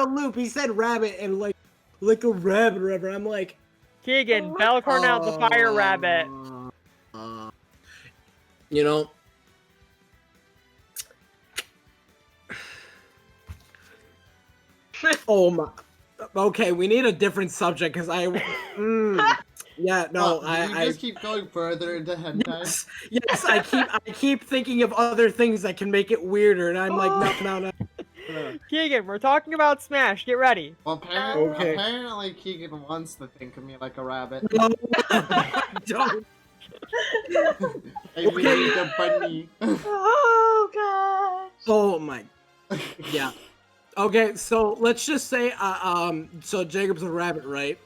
loop. He said rabbit and like a rabbit or whatever. I'm like, Keegan, Bell Cornell, the fire rabbit. You know. Oh my. Okay, we need a different subject because yeah, no, I just keep going further into hentai. Yes, I keep thinking of other things that can make it weirder, and I'm like, no. Keegan, we're talking about Smash. Get ready. Well, apparently Keegan wants to think of me like a rabbit. No, don't. I mean, the bunny. Oh gosh. Oh my. Yeah. Okay, so let's just say, so Jacob's a rabbit, right?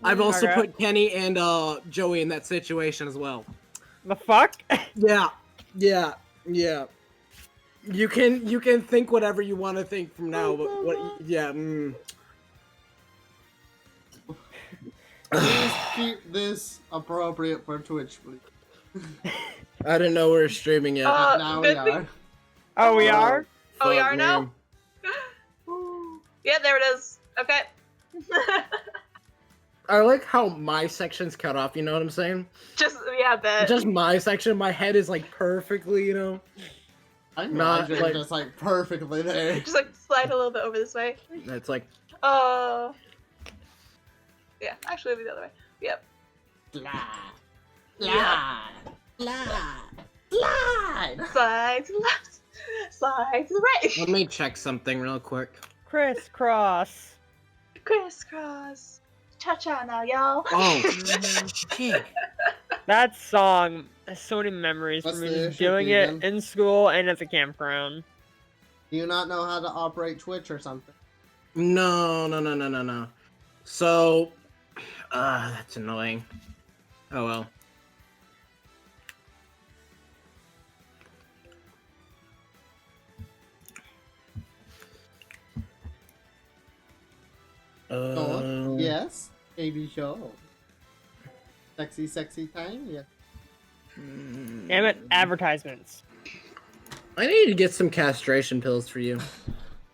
I've also put Kenny and Joey in that situation as well. The fuck? Yeah. You can think whatever you want to think from now, but what? Yeah. Please keep this appropriate for Twitch, please. I didn't know we were streaming yet. Now we are. Oh, we are? Oh, we are now? Yeah, there it is. Okay. I like how my section's cut off, you know what I'm saying? Just my section, my head is like perfectly, you know? I'm not like, just like perfectly there. Just like slide a little bit over this way. It's like... Yeah, actually it'll be the other way. Yep. Slide to the left. Slide to the right. Let me check something real quick. Crisscross. Crisscross. Cha-cha now, y'all. Oh, shit. That song has so many memories for me just doing it in school and at the campground. Do you not know how to operate Twitch or something? No. So, that's annoying. Oh well. Yes, baby show. Sexy time, yes. Damn it, advertisements. I need to get some castration pills for you.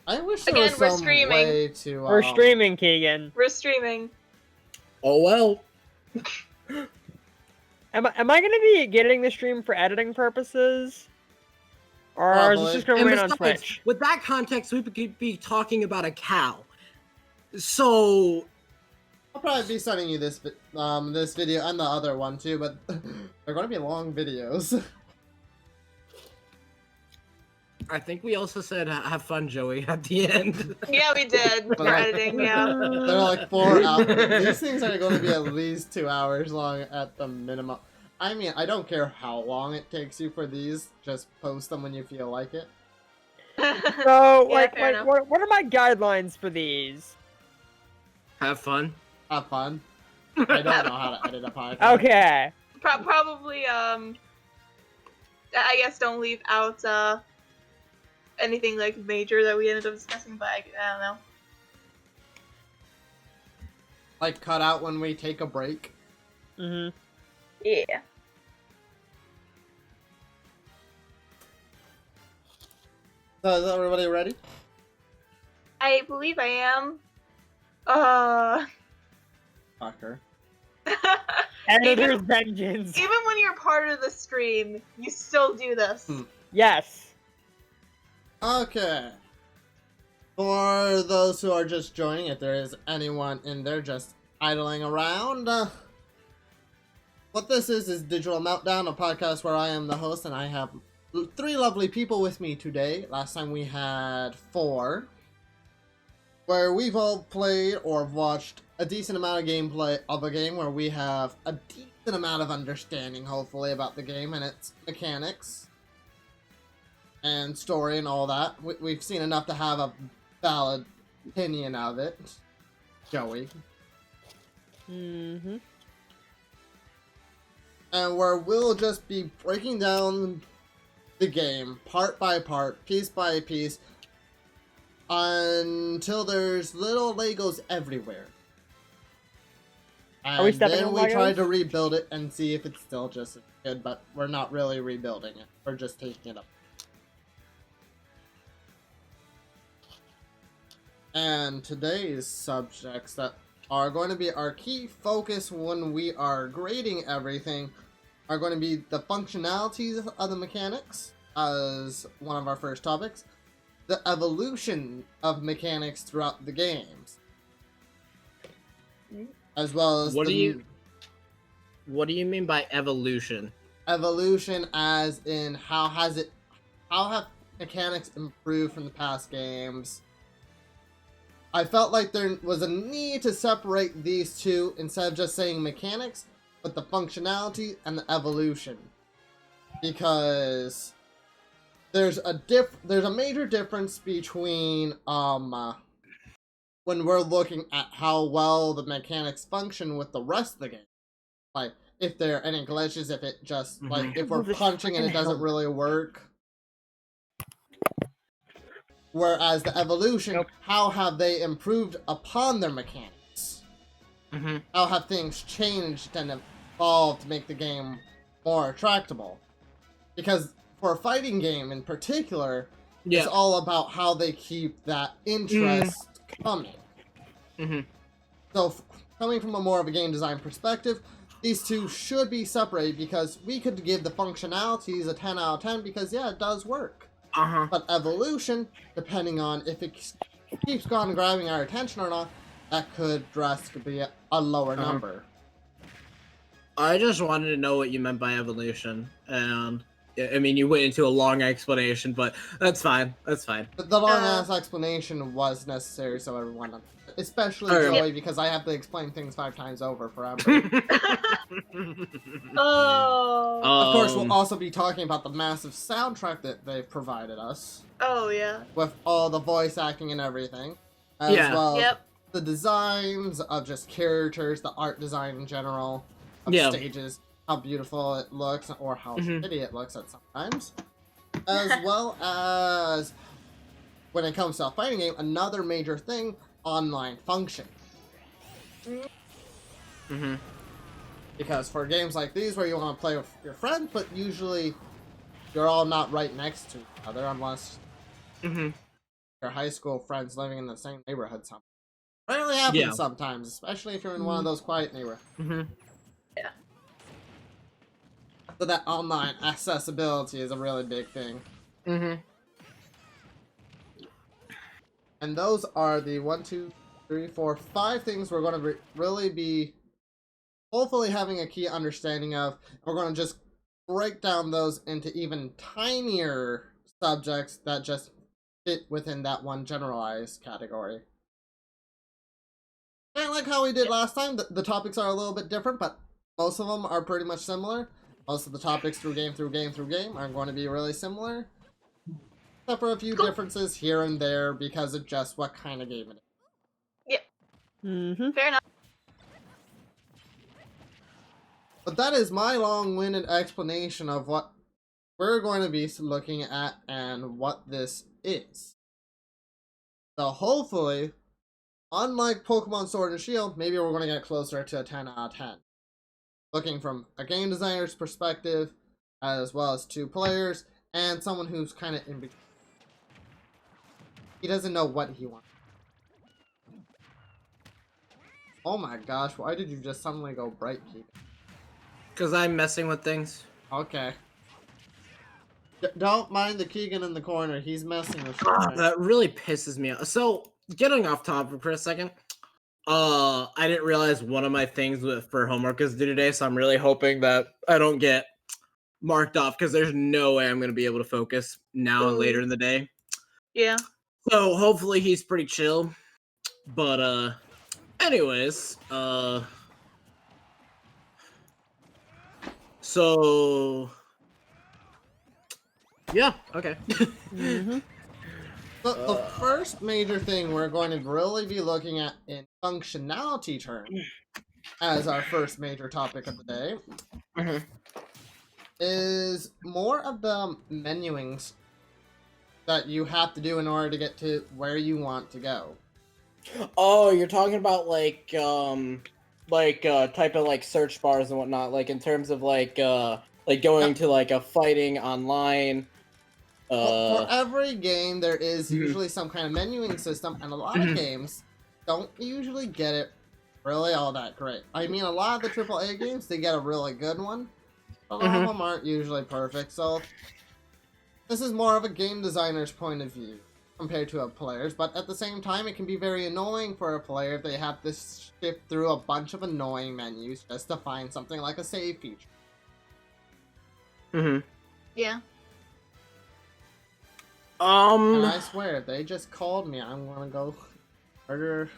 I wish there was some way to... We're streaming, Keegan. We're streaming. Oh well. Am I gonna be getting the stream for editing purposes? Or is this just gonna run on Twitch? With that context, we could be talking about a cow. So... I'll probably be sending you this this video and the other one too, but they're going to be long videos. I think we also said have fun, Joey, at the end. Yeah, we did. For editing, yeah. They're like 4 hours. These things are going to be at least 2 hours long at the minimum. I mean, I don't care how long it takes you for these. Just post them when you feel like it. So, yeah, what are my guidelines for these? Have fun. Have fun. I don't know how to edit a podcast. Okay. Probably, I guess don't leave out, anything, like, major that we ended up discussing, but I don't know. Like, cut out when we take a break? Mm-hmm. Yeah. So, is everybody ready? I believe I am. Fucker. Editor's vengeance. Even when you're part of the stream, you still do this. Yes. Okay. For those who are just joining, if there is anyone in there just idling around, what this is Digital Meltdown, a podcast where I am the host and I have 3 lovely people with me today. Last time we had 4. Where we've all played or watched a decent amount of gameplay of a game where we have a decent amount of understanding, hopefully, about the game and its mechanics and story and all that. We've seen enough to have a valid opinion of it. Joey. Mm-hmm. And where we'll just be breaking down the game part by part, piece by piece, until there's little Legos everywhere. And then we try to rebuild it and see if it's still just as good, but we're not really rebuilding it. We're just taking it up. And today's subjects that are going to be our key focus when we are grading everything are going to be the functionalities of the mechanics as one of our first topics, the evolution of mechanics throughout the games, as well as what do you mean by evolution? Evolution as in how have mechanics improved from the past games. I felt like there was a need to separate these two instead of just saying mechanics, but the functionality and the evolution. Because there's a major difference between when we're looking at how well the mechanics function with the rest of the game. Like if there are any glitches, if it just like if we're punching and it doesn't really work. Whereas the evolution, how have they improved upon their mechanics? How have things changed and evolved to make the game more attractable? Because for a fighting game in particular, it's all about how they keep that interest coming. So coming from a more of a game design perspective, these two should be separated because we could give the functionalities a 10 out of 10 because yeah, it does work. But evolution, depending on if it keeps on grabbing our attention or not, that could drastically be a lower number. I just wanted to know what you meant by evolution, and I mean, you went into a long explanation, but that's fine. That's fine. The long-ass explanation was necessary, so everyone, especially Joey, because I have to explain things 5 times over forever. Of course, we'll also be talking about the massive soundtrack that they provided us. Oh, yeah. With all the voice acting and everything. As well as the designs of just characters, the art design in general, of stages, how beautiful it looks, or how shitty it looks at sometimes. As well as, when it comes to a fighting game, another major thing, online function. Because for games like these where you want to play with your friends, but usually you're all not right next to each other unless your high school friends living in the same neighborhood. Something rarely happens sometimes, especially if you're in one of those quiet neighborhoods. Yeah. So that online accessibility is a really big thing. And those are the 1, 2, 3, 4, 5 things we're going to really be hopefully having a key understanding of. We're going to just break down those into even tinier subjects that just fit within that one generalized category. And like how we did last time, the topics are a little bit different, but most of them are pretty much similar. Most of the topics through game are going to be really similar. Except for a few differences here and there because of just what kind of game it is. Yep. Fair enough. But that is my long-winded explanation of what we're going to be looking at and what this is. So hopefully, unlike Pokemon Sword and Shield, maybe we're going to get closer to a 10 out of 10. Looking from a game designer's perspective, as well as 2 players, and someone who's kind of in between. He doesn't know what he wants. Oh my gosh, why did you just suddenly go bright, Keith? Because I'm messing with things. Okay. Don't mind the Keegan in the corner. He's messing with shit. That really pisses me off. So, getting off topic for a second. I didn't realize one of my things for homework is due today, so I'm really hoping that I don't get marked off because there's no way I'm going to be able to focus now and later in the day. Yeah. So, hopefully he's pretty chill. But, anyways, so, yeah, okay. But the first major thing we're going to really be looking at in functionality terms, as our first major topic of the day, is more of the menuings that you have to do in order to get to where you want to go. Oh, you're talking about like type of like search bars and whatnot, like in terms of like going to like a fighting online For every game, there is Mhm. usually some kind of menuing system, and a lot Mhm. of games don't usually get it really all that great. I mean, a lot of the AAA games, they get a really good one. A lot of Mhm. them aren't usually perfect, so this is more of a game designer's point of view compared to a player's, but at the same time, it can be very annoying for a player if they have to shift through a bunch of annoying menus just to find something like a save feature. Mhm. Yeah. And I swear, if they just called me, I'm gonna go murder a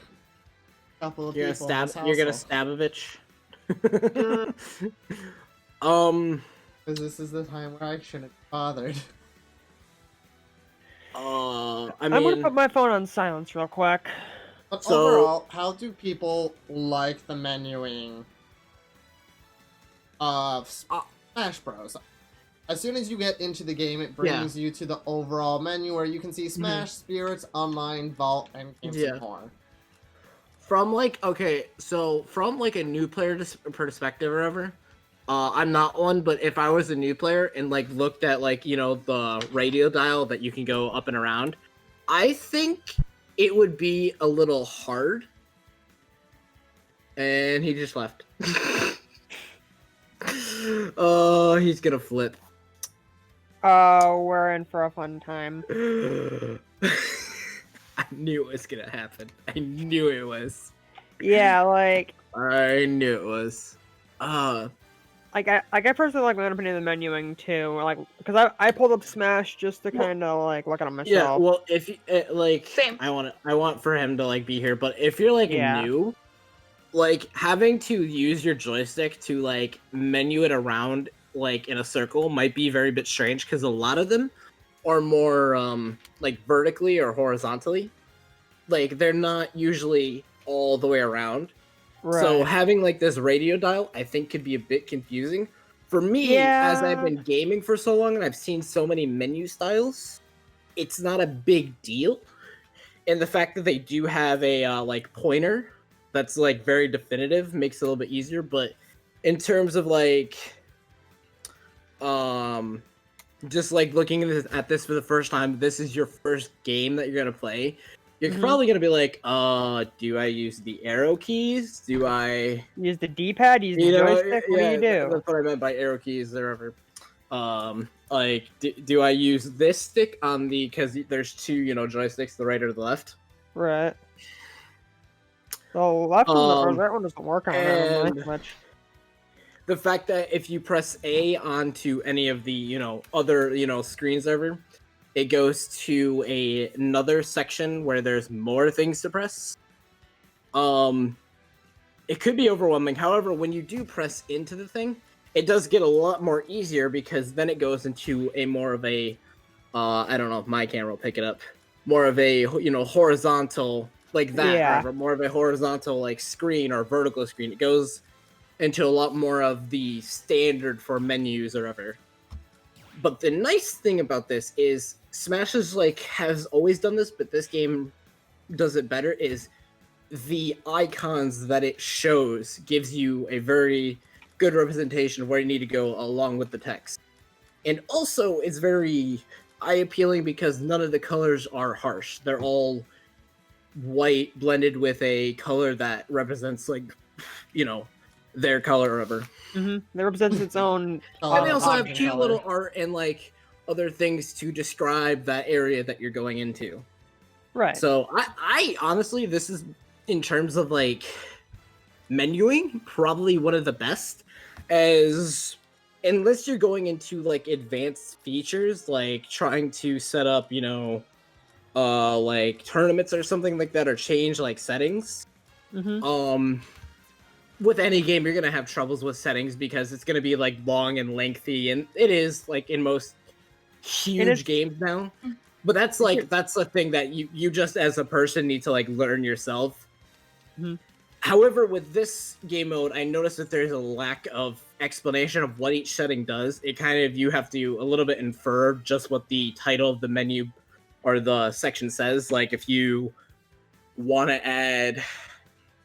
couple of You're gonna people in stab. this You're gonna household. stab a bitch. Uh, um. Because this is the time where I shouldn't have bothered. I I'm gonna mean, put my phone on silence real quick. But So- overall, how do people like the menuing of Smash Bros? As soon as you get into the game, it brings you to the overall menu where you can see Smash, Spirits, Online, Vault, and games Yeah. and more. from like from like a new player perspective or whatever. I'm not one, but if I was a new player and like looked at like the radio dial that you can go up and around, I think it would be a little hard. And he just left. Oh, he's gonna flip. We're in for a fun time. I knew it was gonna happen. I knew it was. Yeah, like I knew it was. I personally like my own opinion of the menuing too. Like, because I pulled up Smash just to kind of like look at it myself. Yeah. Well, if you like, Same. I want for him to like be here. But if you're like Yeah. new, like having to use your joystick to like menu it around like in a circle might be very bit strange because a lot of them are more like vertically or horizontally. Like they're not usually all the way around. Right. So having like this radio dial, I think could be a bit confusing. For me, as I've Yeah. been gaming for so long and I've seen so many menu styles, it's not a big deal. And the fact that they do have a like pointer that's like very definitive makes it a little bit easier. But in terms of like just like looking at this for the first time, this is your first game that you're gonna play. You're Mhm. probably gonna be like, do I use the arrow keys? Do I Use the D-pad, use the you know, joystick. What do you do? That's what I meant by arrow keys or whatever. Like, do I use this stick on the, because there's two, joysticks, the right or the left? Right. The left one or Um, right one doesn't work on and- my Switch. The fact that if you press A onto any of the, other, screens ever, it goes to another section where there's more things to press. It could be overwhelming. However, when you do press into the thing, it does get a lot more easier because then it goes into a more of a, I don't know if my camera will pick it up, more of a, horizontal, like that, Yeah. or more of a horizontal, like, screen or vertical screen. It goes into a lot more of the standard for menus or whatever. But the nice thing about this is Smash is like has always done this, but this game does it better, is the icons that it shows gives you a very good representation of where you need to go along with the text. And also it's very eye appealing because none of the colors are harsh. They're all white blended with a color that represents like, their color or whatever. That represents its own. And they also have option cute color. little art and like other things to describe that area that you're going into. Right. So I honestly, this is, in terms of like menuing, probably one of the best, as unless you're going into like advanced features, like trying to set up, like tournaments or something like that, or change like settings. With any game, you're gonna have troubles with settings because it's gonna be like long and lengthy, and it is like in most huge games now. But that's a thing that you just as a person need to like learn yourself. However, with this game mode, I noticed that there's a lack of explanation of what each setting does. It kind of, you have to a little bit infer just what the title of the menu or the section says. Like if you want to add,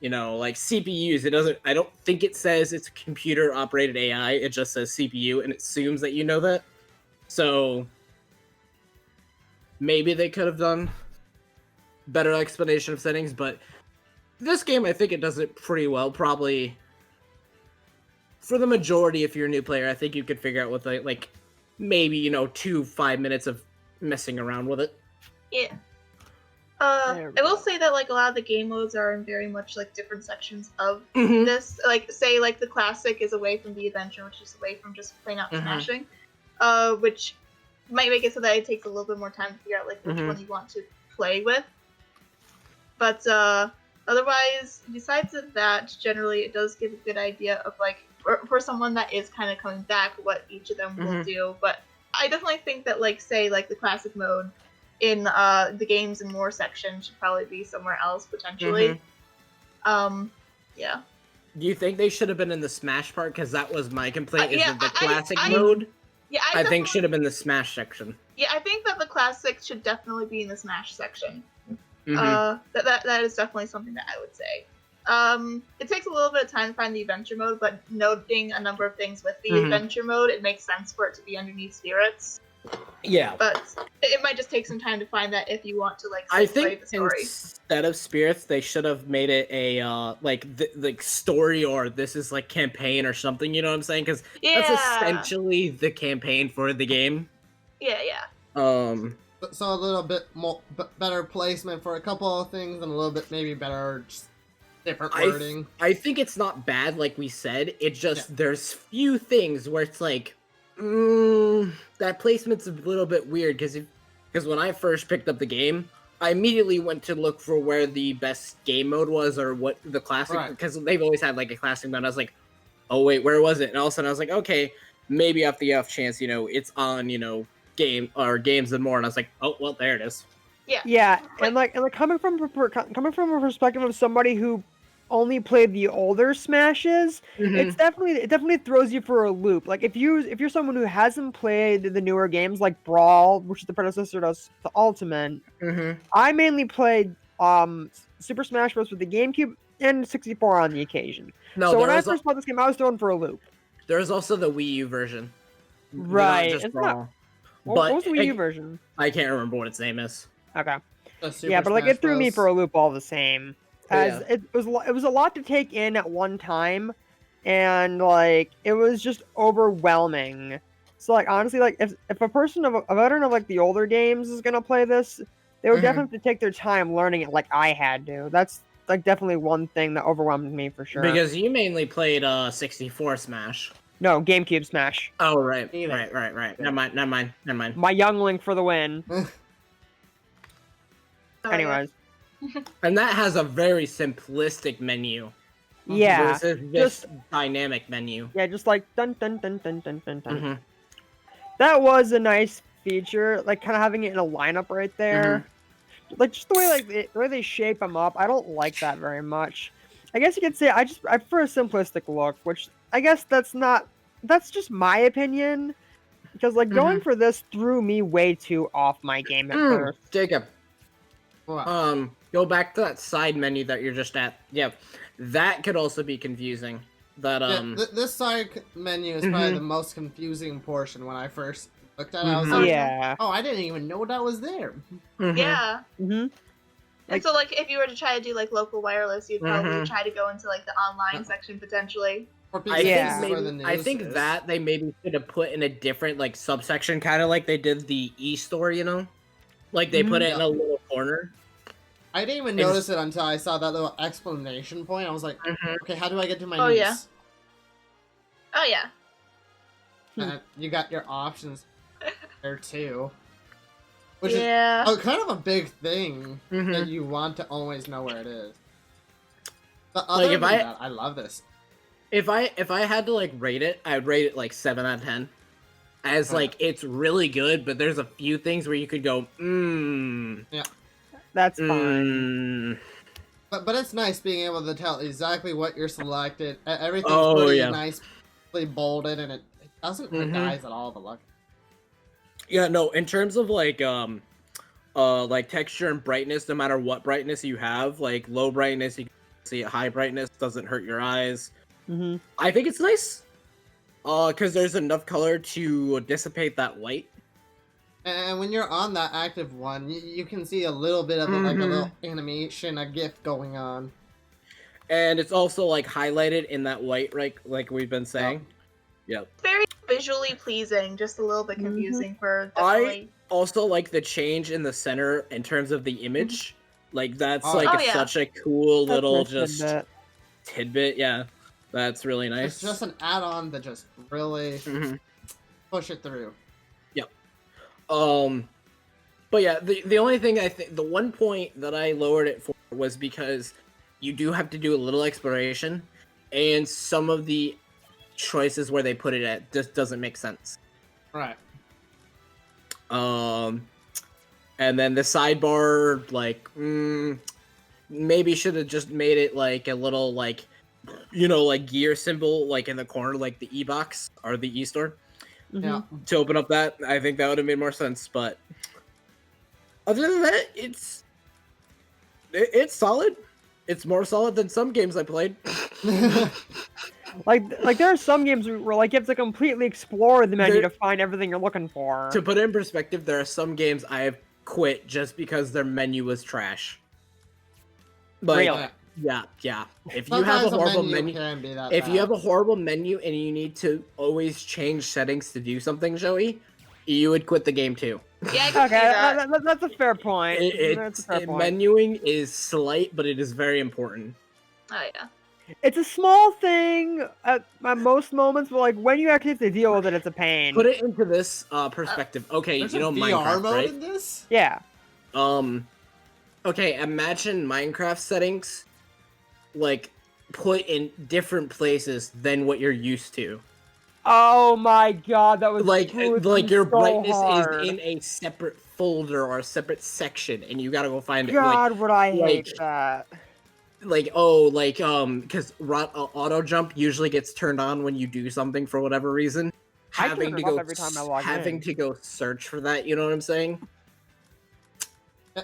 like CPUs, I don't think it says it's computer operated AI. It just says CPU and it assumes that you know that. So maybe they could have done better explanation of settings, but this game, I think it does it pretty well. Probably for the majority, if you're a new player, I think you could figure out with like maybe 2-5 minutes of messing around with it. Yeah. There we I will go. say that like a lot of the game modes are in very much like different sections of Mhm. this. Like say like the classic is away from the adventure, which is away from just plain out Mhm. smashing. Which might make it so that it takes a little bit more time to figure out like which Mhm. one you want to play with. But otherwise, besides that, generally it does give a good idea of like for someone that is kind of coming back what each of them will Mhm. do. But I definitely think that like say like the classic mode in the games and more section should probably be somewhere else potentially. Yeah. Do you think they should have been in the Smash part? Because that was my complaint. Is Yeah, that the I- classic I- mode? Yeah, I think definitely- should have been the Smash section. Yeah, I think that the classic should definitely be in the Smash section. Mhm. That is definitely something that I would say. It takes a little bit of time to find the adventure mode, but noting a number of things with the Mhm. adventure mode, it makes sense for it to be underneath spirits. Yeah. But it might just take some time to find that if you want to like I play think the story. instead of spirits, they should have made it a like story, or this is like campaign or something. You know what I'm saying? Because that's essentially the campaign for the game. Yeah. So a little bit more better placement for a couple of things, and a little bit maybe better, just different wording. I think it's not bad, like we said. It just there's few things where it's like, that placement's a little bit weird. Because when I first picked up the game, I immediately went to look for where the best game mode was, or what the classic. Because they've always had like a classic mode. I was like, oh wait, where was it? And all of a sudden I was like, okay, maybe off the off chance, it's on, games and more. And I was like, oh well, there it is. Yeah, and like coming from a perspective of somebody who only played the older Smashes, it definitely throws you for a loop. Like if you're someone who hasn't played the newer games like Brawl, which is the predecessor to the Ultimate, I mainly played Super Smash Bros. With the GameCube and 64 on the occasion. No, so when I first bought this game, I was thrown for a loop. There's also the Wii U version, right? Not just Brawl. What was the Wii U version? I can't remember what its name is. Okay. Yeah, but like it threw me for a loop all the same. As it was a lot to take in at one time, and like it was just overwhelming. So like honestly, like if a veteran of like the older games is gonna play this, they would definitely have to take their time learning it like I had to. That's like definitely one thing that overwhelmed me for sure. Because you mainly played 64 Smash. No, GameCube Smash. Oh right. Never mind. My youngling for the win. Anyways. And that has a very simplistic menu. Yeah. Just dynamic menu. Yeah, just like dun dun dun dun dun dun dun. That was a nice feature, like kind of having it in a lineup right there. Like just the way the way they shape them up, I don't like that very much. I guess you could say I prefer a simplistic look, which I guess that's just my opinion. Because like going for this threw me way too off my game at first. Jacob. What? Go back to that side menu that you're just at. Yeah, that could also be confusing. This side menu is probably the most confusing portion. When I first looked at it, I was like, oh, I didn't even know that was there. Yeah. Mm-hmm. And so, like, if you were to try to do like local wireless, you'd probably try to go into like the online section potentially. I think that they maybe should have put in a different like subsection, kind of like they did the e-store, like they put it in a little corner. I didn't even notice it until I saw that little explanation point. I was like, okay, how do I get to my niece? Oh yeah. And you got your options there too. Which is kind of a big thing that you want to always know where it is. But other than that, I love this. If I had to like rate it, I'd rate it like 7 out of 10. As like it's really good, but there's a few things where you could go, yeah. That's fine. But it's nice being able to tell exactly what you're selected. Everything's pretty nicely bolded, and it doesn't hurt the eyes at all. The look. Yeah, no. In terms of like texture and brightness, no matter what brightness you have, like low brightness, you can see it. High brightness doesn't hurt your eyes. I think it's nice. Because there's enough color to dissipate that light. And when you're on that active one, you can see a little bit of like a little animation, a GIF going on. And it's also like highlighted in that white, right? Like we've been saying. Yep. Very visually pleasing, just a little bit confusing for I definitely. also like the change in the center in terms of the image. Like that's Oh, like Oh, yeah. such a cool That's little nice just tidbit. tidbit. Yeah, that's really nice. It's just an add-on that just really push it through. Yep. But yeah, the only thing I think, the one point that I lowered it for was because you do have to do a little exploration, and some of the choices where they put it at just doesn't make sense. Right. And then the sidebar, like, maybe should have just made it like a little, like, you know, like gear symbol, like in the corner, like the E-box or the E-store. Yeah. To open up that, I think that would have made more sense. But other than that, it's solid. It's more solid than some games I played. Like there are some games where like you have to completely explore the menu to find everything you're looking for. To put it in perspective, there are some games I have quit just because their menu was trash. Like, Really? yeah. If you have a horrible menu, you have a horrible menu and you need to always change settings to do something, Joey, you would quit the game too. Yeah, I can see that. That's a fair point. That's a fair point. Menuing is slight, but it is very important. Oh yeah. It's a small thing at most moments, but like when you actually have to deal with it, it's a pain. Put it into this perspective. Okay, There's you know a VR Minecraft, mode right? in this? Yeah. Okay, imagine Minecraft settings, like, put in different places than what you're used to. Oh my god, that was Like your so brightness hard. is in a separate folder or a separate section, and you gotta go find it. God, Like, would I hate that. Because auto jump usually gets turned on when you do something for whatever reason. I turn it off every time I log having in. to go search for that, you know what I'm saying?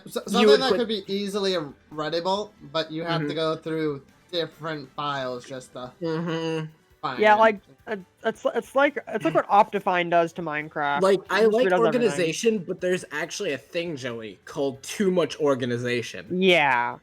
Something that could be easily readable, but you have to go through different files just to find Yeah, it. like it's like what Optifine does to Minecraft. Like, I It just like redoes everything. organization, but there's actually a thing, Joey, called too much organization. Yeah.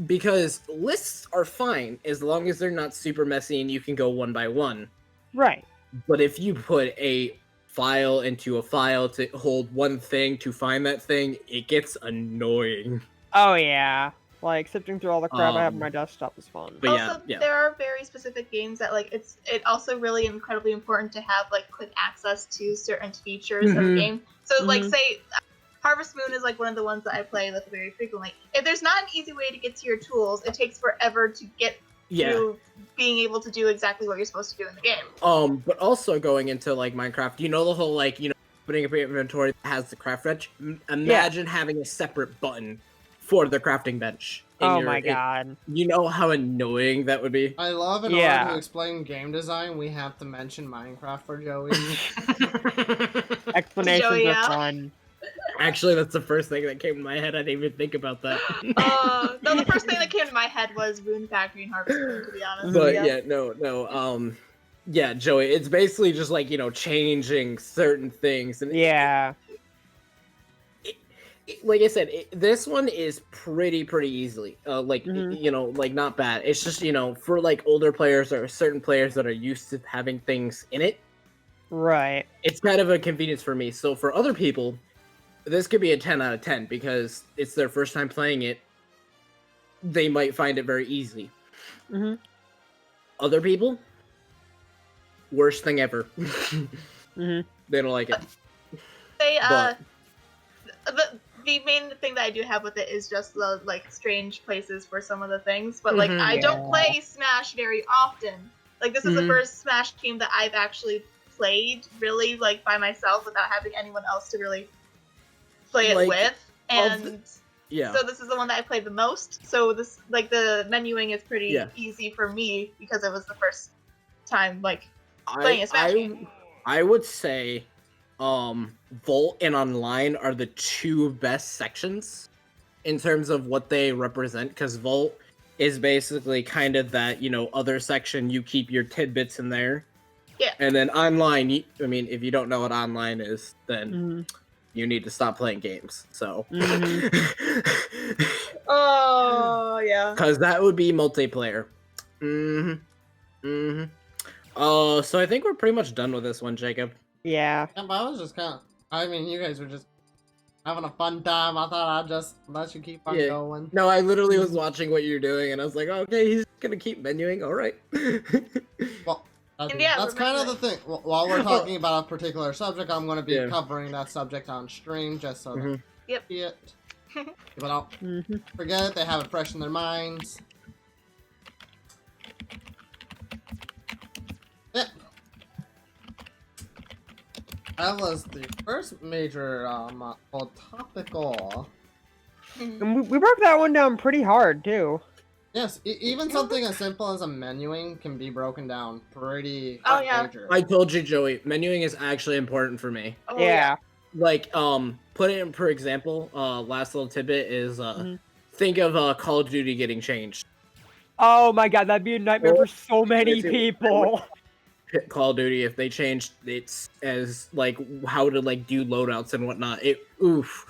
Because lists are fine as long as they're not super messy and you can go one by one. Right. But if you put a file into a file to hold one thing to find that thing, it gets annoying. Oh yeah. Like sifting through all the crap I have on my desktop is fun. But Also, yeah. there are very specific games that like it also really incredibly important to have like quick access to certain features of the game. So like say Harvest Moon is like one of the ones that I play with very frequently. If there's not an easy way to get to your tools, it takes forever to get to being able to do exactly what you're supposed to do in the game. But also going into like Minecraft, you know, the whole like, you know, putting up your inventory that has the craft bench. Imagine having a separate button for the crafting bench. Oh my god. You know how annoying that would be? I love in order to explain game design, we have to mention Minecraft for Joey. Explanations Joey, are fun. Actually, that's the first thing that came to my head. I didn't even think about that. No, the first thing that came to my head was Rune Factory and Harvest Moon, to be honest. But yeah, Joey, it's basically just like, you know, changing certain things. And like I said, this one is pretty easily, you know, like not bad. It's just, you know, for like older players or certain players that are used to having things in it. Right. It's kind of a convenience for me. So for other people, this could be a 10 out of 10 because it's their first time playing it. They might find it very easy. Other people, worst thing ever. They don't like it. The main thing that I do have with it is just the like strange places for some of the things, but like I don't play Smash very often. Like this is the first Smash game that I've actually played really like by myself without having anyone else to really play it with, and so this is the one that I played the most. So this like the menuing is pretty easy for me because it was the first time like playing a Smash game. I would say Volt and Online are the two best sections in terms of what they represent, because Volt is basically kind of that, you know, other section, you keep your tidbits in there. Yeah. And then Online, I mean, if you don't know what Online is, then you need to stop playing games. So, Oh yeah. because that would be multiplayer. So I think we're pretty much done with this one, Jacob. Yeah. Yeah, but I was just kind of. I mean, you guys were just having a fun time. I thought I'd just let you keep on going. No, I literally was watching what you're doing, and I was like, okay, he's gonna keep menuing. All right. Well, And yeah, that's kind of the thing. While we're talking about a particular subject, I'm going to be covering that subject on stream just so that Yep. see it. People don't forget it. They have it fresh in their minds. Yeah. That was the first major topical. And we broke that one down pretty hard too. Yes, even something as simple as a menuing can be broken down pretty major. I told you, Joey, menuing is actually important for me. Oh, yeah. Like, put it in, for example, last little tidbit is, think of Call of Duty getting changed. Oh my god, that'd be a nightmare for so many people. Call of Duty, if they changed its as, like, how to, like, do loadouts and whatnot, oof.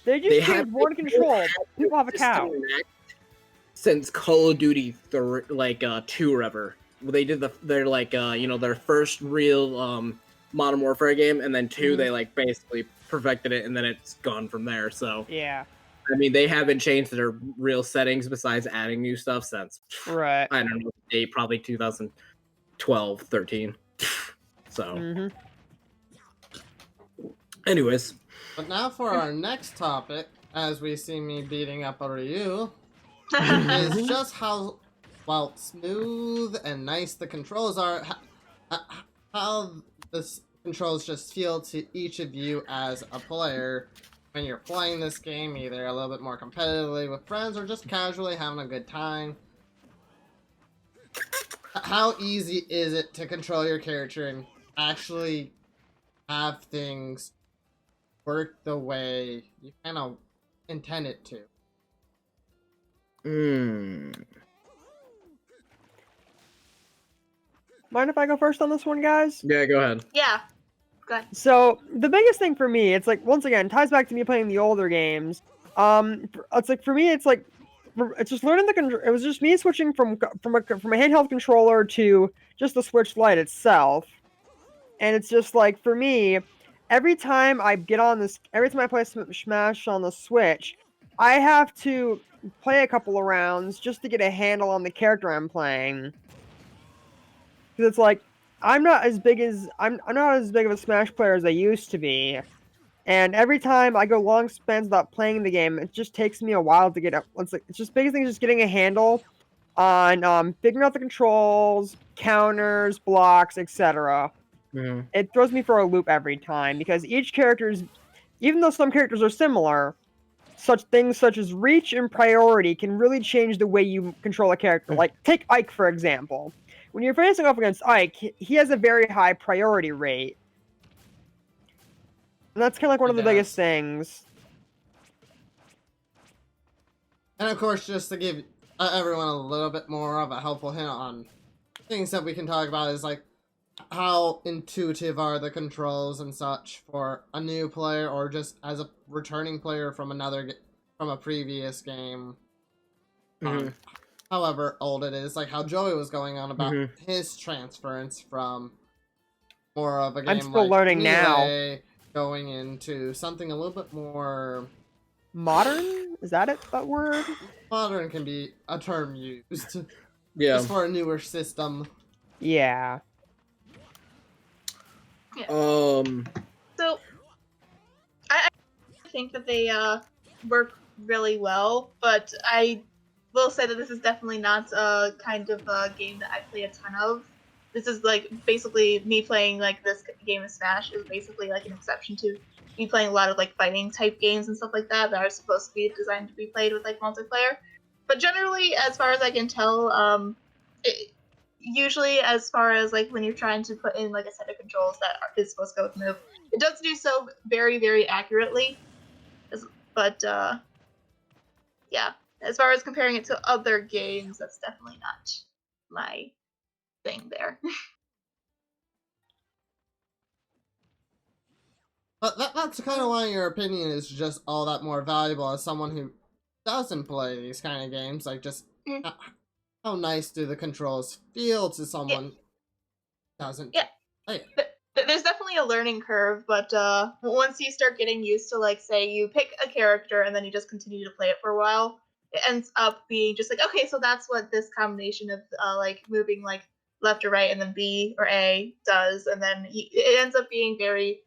They just changed border control. People have a cow. Since Call of Duty, 2 or ever. They did their their first real Modern Warfare game, and then 2 they like basically perfected it, and then it's gone from there. So yeah, I mean they haven't changed their real settings besides adding new stuff since right. I don't know, probably 2012, 13. So, anyways, but now for our next topic, as we see me beating up a Ryu. Is just how smooth and nice the controls are, how the controls just feel to each of you as a player when you're playing this game, either a little bit more competitively with friends or just casually having a good time. How easy is it to control your character and actually have things work the way you kind of intend it to? Mind if I go first on this one, guys? yeah, go ahead. Yeah. Go ahead. So the biggest thing for me, it's like once again ties back to me playing the older games. It's like for me, it's like it's just learning the control. It was just me switching from a handheld controller to just the Switch Lite itself, and it's just like for me, every time I play Smash on the Switch, I have to play a couple of rounds just to get a handle on the character I'm playing. Because it's like I'm not as big of a Smash player as I used to be, and every time I go long spans without playing the game, it just takes me a while to get up. It's just biggest thing is just getting a handle on figuring out the controls, counters, blocks, etc. It throws me for a loop every time because even though some characters are similar, such things such as reach and priority can really change the way you control a character. Like, take Ike, for example. When you're facing off against Ike, he has a very high priority rate. And that's kind of like one of the biggest things. And of course, just to give everyone a little bit more of a helpful hint on things that we can talk about is like how intuitive are the controls and such for a new player or just as a returning player from a previous game. However old it is, like how Joey was going on about his transference from more of a game I'm still learning now. Going into something a little bit more modern. Is that it? That word? Modern can be a term used. Yeah. Just for a newer system. Yeah. So I think that they work really well, but I will say that this is definitely not a kind of a game that I play a ton of. This is like basically me playing like this game of Smash is basically like an exception to me playing a lot of like fighting type games and stuff like that are supposed to be designed to be played with like multiplayer. But generally, as far as I can tell, usually as far as like when you're trying to put in like a set of controls that is supposed to go with move, it does do so very, very accurately. But yeah, as far as comparing it to other games, that's definitely not my thing there. But that's kind of why your opinion is just all that more valuable as someone who doesn't play these kind of games. Like, just how nice do the controls feel to someone who doesn't play it? There's definitely a learning curve, but once you start getting used to, like, say you pick a character and then you just continue to play it for a while, it ends up being just like, okay, so that's what this combination of like moving like left or right and then B or A does, and then it ends up being very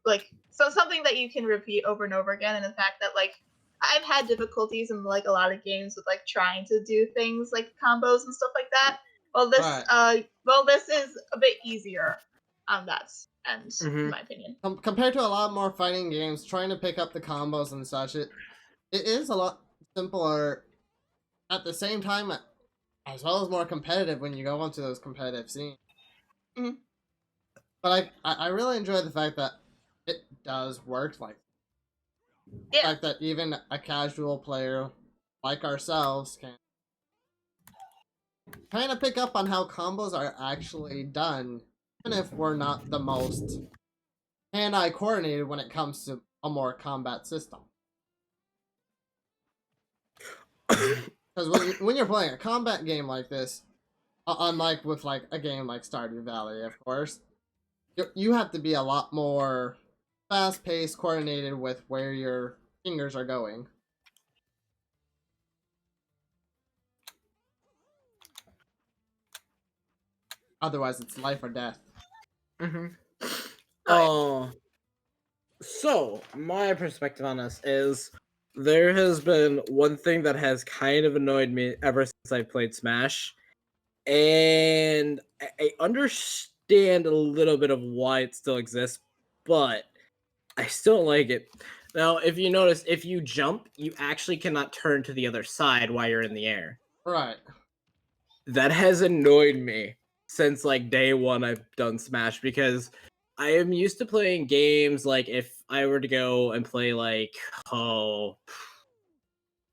like something that you can repeat over and over again. And the fact that like I've had difficulties in like a lot of games with like trying to do things like combos and stuff like that. Well, this is a bit easier on that end, in my opinion. Compared to a lot more fighting games, trying to pick up the combos and such, it is a lot simpler. At the same time, as well as more competitive when you go into those competitive scenes. But I really enjoy the fact that it does work like the fact that even a casual player like ourselves can kind of pick up on how combos are actually done, even if we're not the most hand-eye coordinated when it comes to a more combat system. Because when you're playing a combat game like this, unlike with like a game like Stardew Valley, of course, you have to be a lot more fast-paced, coordinated with where your fingers are going. Otherwise, it's life or death. So my perspective on this is there has been one thing that has kind of annoyed me ever since I played Smash, and I understand a little bit of why it still exists, but I still don't like it. Now, if you notice, if you jump, you actually cannot turn to the other side while you're in the air. Right. That has annoyed me since like day one I've done Smash, because I am used to playing games like if I were to go and play like if I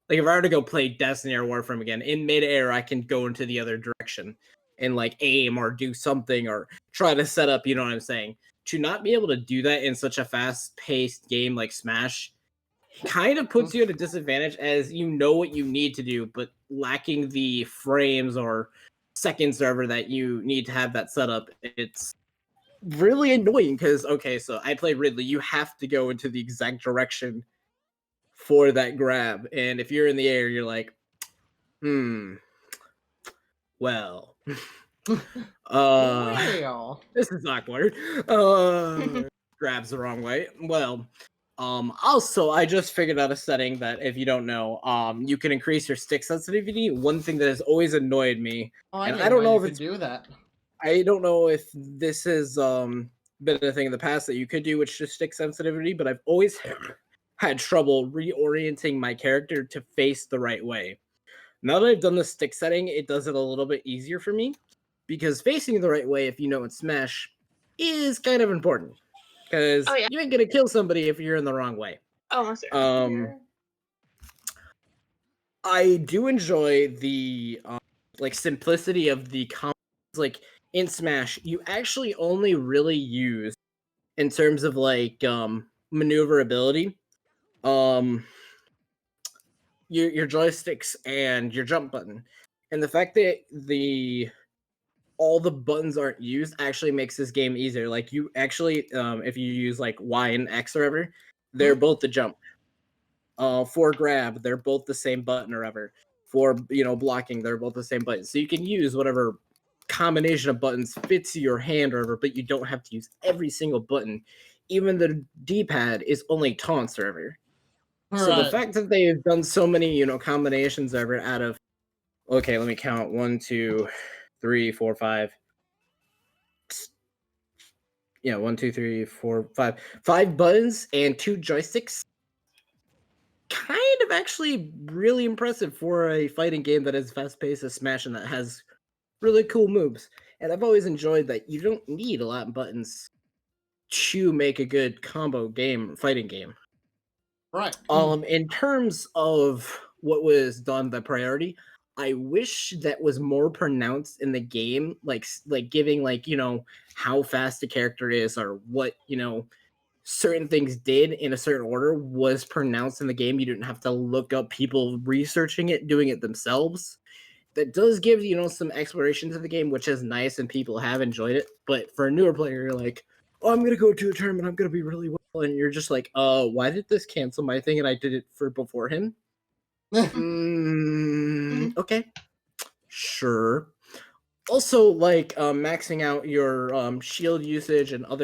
were to go play Destiny or Warframe again, in midair I can go into the other direction and like aim or do something or try to set up, you know what I'm saying? To not be able to do that in such a fast-paced game like Smash kind of puts you at a disadvantage, as you know what you need to do, but lacking the frames or seconds or whatever that you need to have that set up. It's really annoying because, okay, so I played Ridley. You have to go into the exact direction for that grab. And if you're in the air, you're like, well, this is awkward. Grabs the wrong way. Well, also, I just figured out a setting that, if you don't know, you can increase your stick sensitivity. One thing that has always annoyed me, and I don't know if it's do that. I don't know if this has been a thing in the past that you could do with just stick sensitivity, but I've always had trouble reorienting my character to face the right way. Now that I've done the stick setting, it does it a little bit easier for me, because facing the right way, if you know in Smash, is kind of important. Because you ain't gonna kill somebody if you're in the wrong way. I do enjoy the like simplicity of the combos. Like in Smash, you actually only really use, in terms of like maneuverability, your joysticks and your jump button. And the fact that all the buttons aren't used actually makes this game easier. Like you actually, if you use like Y and X or whatever, they're both the jump. For grab, they're both the same button or whatever. For blocking, they're both the same button. So you can use whatever combination of buttons fits your hand or whatever, but you don't have to use every single button. Even the D-pad is only taunts or whatever. So the fact that they've done so many, combinations ever out of, okay, let me count, 1, 2, 3, 4, 5. Yeah, 1, 2, 3, 4, 5. 5 buttons and 2 joysticks. Kind of actually really impressive for a fighting game that is fast-paced as Smash and that has really cool moves. And I've always enjoyed that you don't need a lot of buttons to make a good combo game, fighting game. Right. In terms of what was done by priority, I wish that was more pronounced in the game, like giving how fast the character is, or what certain things did in a certain order was pronounced in the game. You didn't have to look up people researching it, doing it themselves. That does give, some exploration to the game, which is nice, and people have enjoyed it. But for a newer player, you're like, oh, I'm going to go to a tournament, I'm going to be really well. And you're just like, why did this cancel my thing and I did it before him? Okay. Sure. Also, like, maxing out your shield usage and other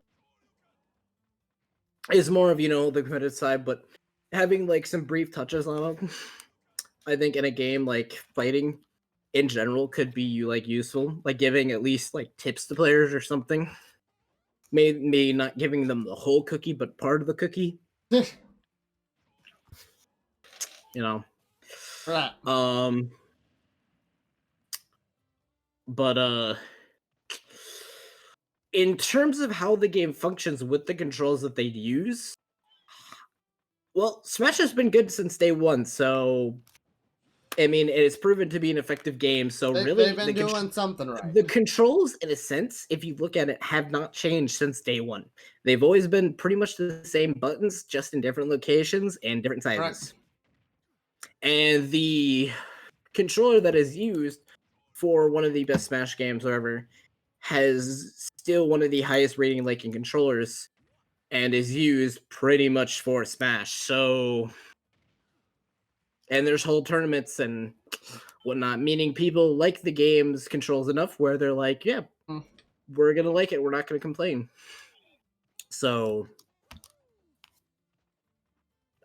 is more of, the competitive side, but having, like, some brief touches on them, I think in a game, like, fighting in general could be, useful. Like, giving at least, like, tips to players or something. Maybe not giving them the whole cookie, but part of the cookie. Right. But, in terms of how the game functions with the controls that they'd use, well, Smash has been good since day one, so I mean, it is proven to be an effective game. So really, they've been doing something right. The controls, in a sense, if you look at it, have not changed since day one. They've always been pretty much the same buttons, just in different locations and different sizes. Right. And the controller that is used for one of the best Smash games ever has still one of the highest rating liking controllers and is used pretty much for Smash. So, and there's whole tournaments and whatnot, meaning people like the game's controls enough where they're like, yeah, we're going to like it. We're not going to complain. So,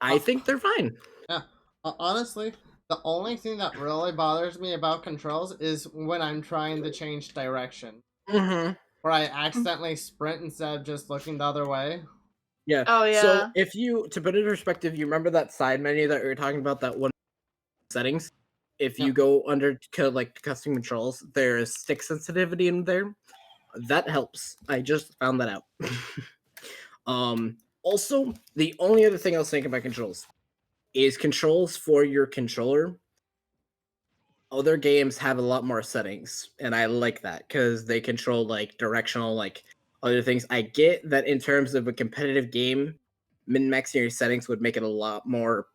I think they're fine. Yeah. Honestly, the only thing that really bothers me about controls is when I'm trying to change direction. Mm-hmm. Where I accidentally sprint instead of just looking the other way. Yeah. Oh, yeah. So to put it in perspective, you remember that side menu that we were talking about, that one settings? If you go under like custom controls, there's stick sensitivity in there. That helps. I just found that out. Also, the only other thing I was thinking about controls is controls for your controller. Other games have a lot more settings, and I like that because they control like directional, like other things. I get that in terms of a competitive game, min-maxing your settings would make it a lot more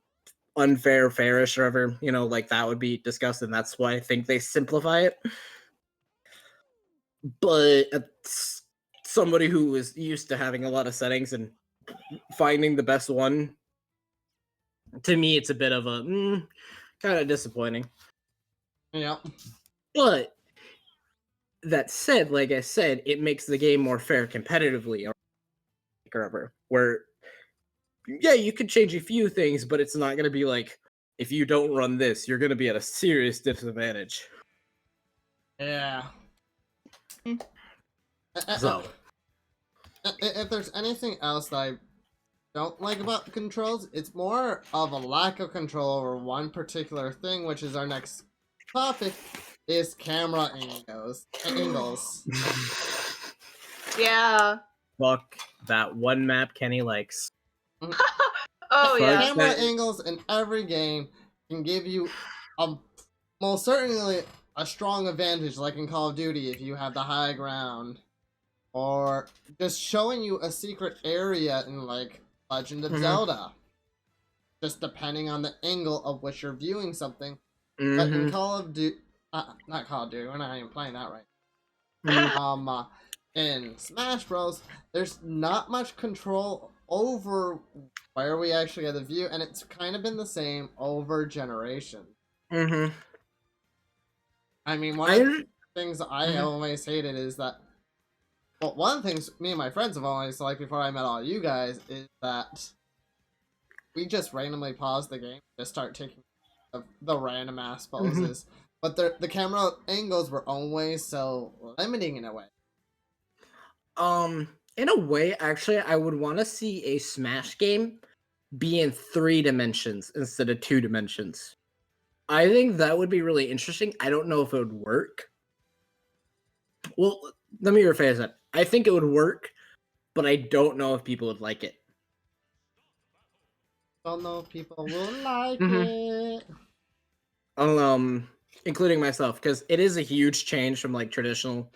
unfair, fairish, or whatever, like that would be discussed, and that's why I think they simplify it. But somebody who is used to having a lot of settings and finding the best one, to me, it's a bit of a kind of disappointing. Yeah. But that said, like I said, it makes the game more fair competitively, or whatever. Where, yeah, you could change a few things, but it's not going to be like, if you don't run this, you're going to be at a serious disadvantage. Yeah. So, if there's anything else that I don't like about the controls, it's more of a lack of control over one particular thing, which is our next topic, is camera angles. Yeah. Fuck that one map Kenny likes. Oh, yeah. Camera angles in every game can give you most certainly a strong advantage, like in Call of Duty, if you have the high ground. Or just showing you a secret area in, like, Legend of Zelda. Just depending on the angle of which you're viewing something. But in Call of Duty... not Call of Duty, we're not even playing that right. In Smash Bros, there's not much control over where we actually get the view, and it's kind of been the same over generations. I mean, one of the things I always hated is that, well, one of the things me and my friends have always liked before I met all you guys is that we just randomly pause the game and just start taking the random ass poses. But the camera angles were always so limiting in a way. In a way, actually, I would want to see a Smash game be in 3 dimensions instead of 2 dimensions. I think that would be really interesting. I don't know if it would work. Well, let me rephrase that. I think it would work, but I don't know if people would like it. Don't know if people will like it. Including myself, because it is a huge change from like traditional,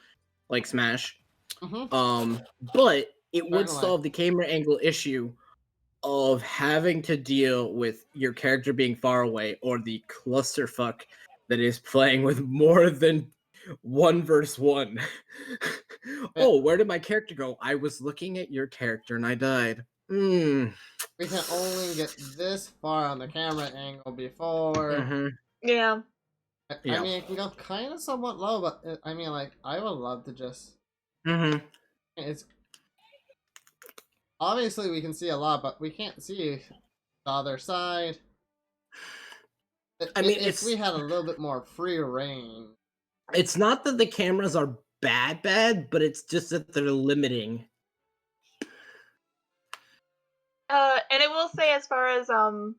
like Smash. But it would Finally. solve the camera angle issue of having to deal with your character being far away or the clusterfuck that is playing with more than 1v1. Oh, where did my character go? I was looking at your character and I died. We can only get this far on the camera angle before. Yeah. I Yeah. mean, it can go kind of somewhat low, but I mean, like, I would love to just. It's obviously we can see a lot, but we can't see the other side. I mean, if we had a little bit more free reign. It's not that the cameras are bad, but it's just that they're limiting. And I will say, as far as on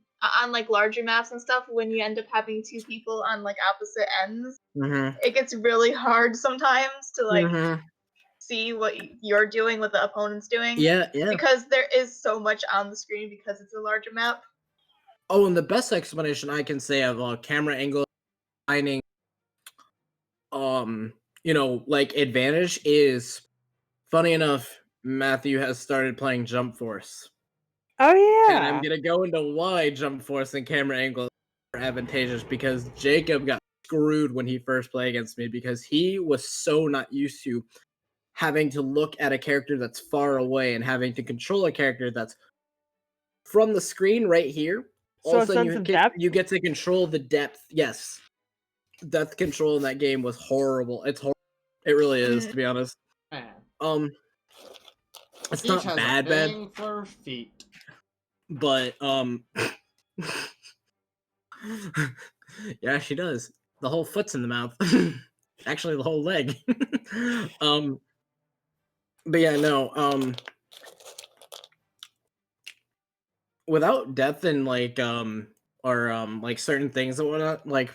like larger maps and stuff, when you end up having two people on like opposite ends, it gets really hard sometimes to like see what you're doing, what the opponent's doing. Yeah. Because there is so much on the screen because it's a larger map. Oh, and the best explanation I can say of camera angle finding, like advantage is, funny enough, Matthew has started playing Jump Force. Oh yeah. And I'm gonna go into why Jump Force and camera angle are advantageous, because Jacob got screwed when he first played against me because he was so not used to having to look at a character that's far away and having to control a character that's from the screen right here. So Also, a sense of depth? you get to control the depth. Yes, depth control in that game was horrible. It's horrible. It really is, to be honest. Man. It's Peach not has bad, a thing for feet. but yeah, she does. The whole foot's in the mouth. Actually, the whole leg. But yeah, no. Without depth and like like certain things and whatnot, like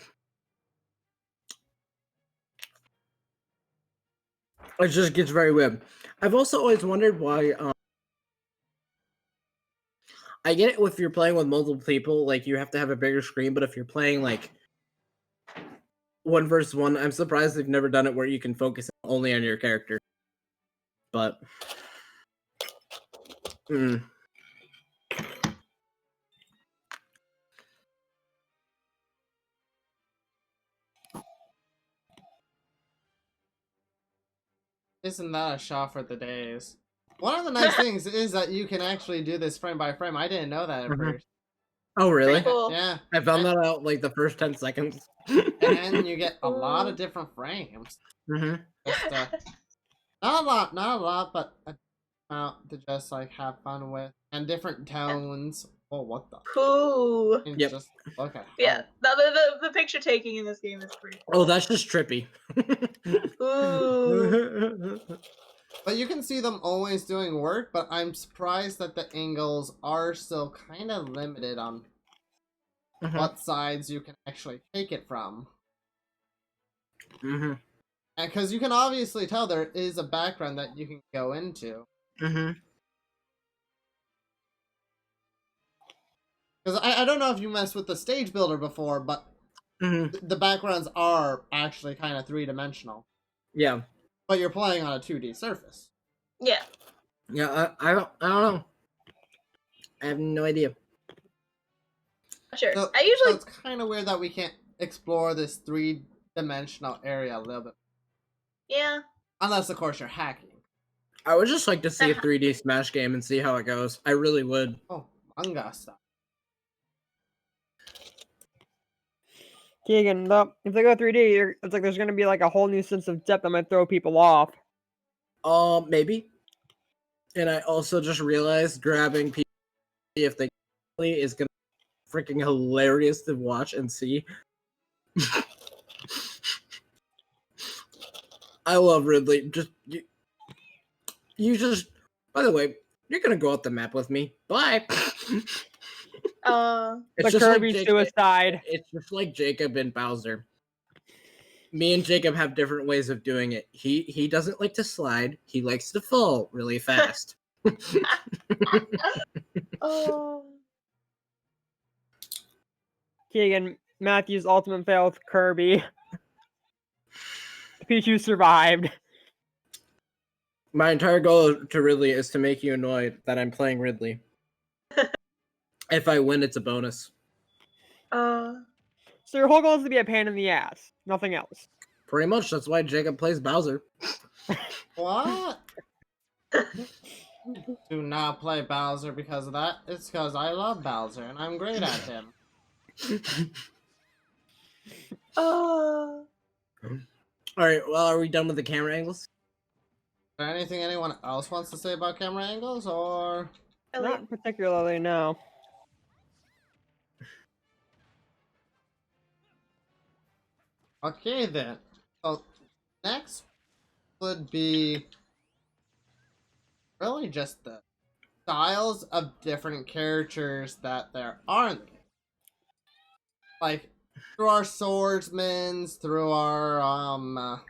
it just gets very weird. I've also always wondered why. I get it if you're playing with multiple people, like you have to have a bigger screen. But if you're playing like 1v1, I'm surprised they've never done it where you can focus only on your character. But Isn't that a shot for the days? One of the nice things is that you can actually do this frame by frame. I didn't know that at first. Oh, really? Pretty cool. Yeah. I found that out like the first 10 seconds. And you get a lot of different frames. Just, not a lot, but a amount to just like have fun with, and different tones. Oh, what the? Cool. And Yep. just look at. Yeah, the picture taking in this game is pretty cool. Oh, that's just trippy. Ooh. But you can see them always doing work, but I'm surprised that the angles are still kind of limited on what sides you can actually take it from. And because you can obviously tell there is a background that you can go into. Because I don't know if you messed with the stage builder before, but the backgrounds are actually kind of three-dimensional. Yeah. But you're playing on a 2D surface. Yeah. Yeah, I don't know. I have no idea. Sure. So, I usually. so it's kind of weird that we can't explore this three-dimensional area a little bit. Yeah. Unless, of course, you're hacking. I would just like to see a 3D Smash game and see how it goes. I really would. Oh, manga stuff. Keegan, if they go 3D, it's like there's gonna be like a whole new sense of depth that might throw people off. Maybe. And I also just realized grabbing people if they is gonna be freaking hilarious to watch and see. I love Ridley. Just you just. By the way, you're gonna go out the map with me. Bye. The Kirby suicide. It's just like Jacob and Bowser. Me and Jacob have different ways of doing it. He doesn't like to slide. He likes to fall really fast. Oh. Keegan, Matthew's ultimate fail with Kirby. Pichu survived. My entire goal to Ridley is to make you annoyed that I'm playing Ridley. If I win, it's a bonus. Uh, So your whole goal is to be a pain in the ass, nothing else. Pretty much. That's why Jacob plays Bowser. What? Do not play Bowser because of that. It's because I love Bowser and I'm great at him. uh, Alright, well, are we done with the camera angles? Is there anything anyone else wants to say about camera angles, or? Not particularly, no. Okay then. So next would be really just the styles of different characters that there are in the game. Like through our swordsmen, through our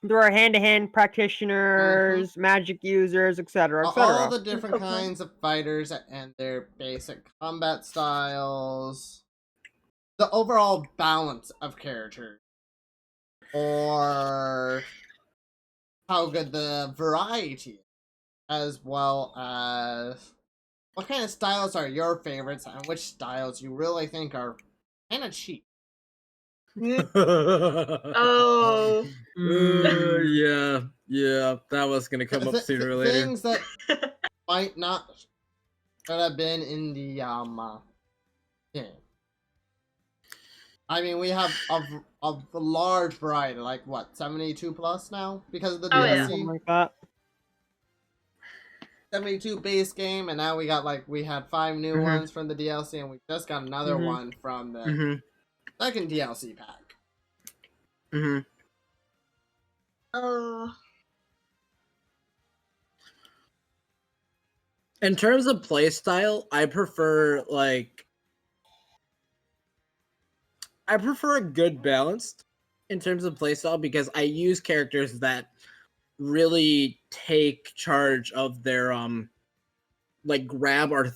There are hand-to-hand practitioners, magic users, etc., all etc. the different Okay. kinds of fighters and their basic combat styles. The overall balance of characters. Or how good the variety is, as well as what kind of styles are your favorites and which styles you really think are kind of cheap. oh. Yeah, that was gonna come up sooner or later. Things that might not should have been in the game. I mean, we have a large variety, like what, 72 plus now because of the Oh, DLC. yeah. Something like that. 72 base game, and now we got we had 5 new Mhm. ones from the DLC, and we just got another Mhm. one from the Mm-hmm. second DLC pack. Mm-hmm. Oh. In terms of playstyle, I prefer a good balance in terms of playstyle because I use characters that really take charge of their grab or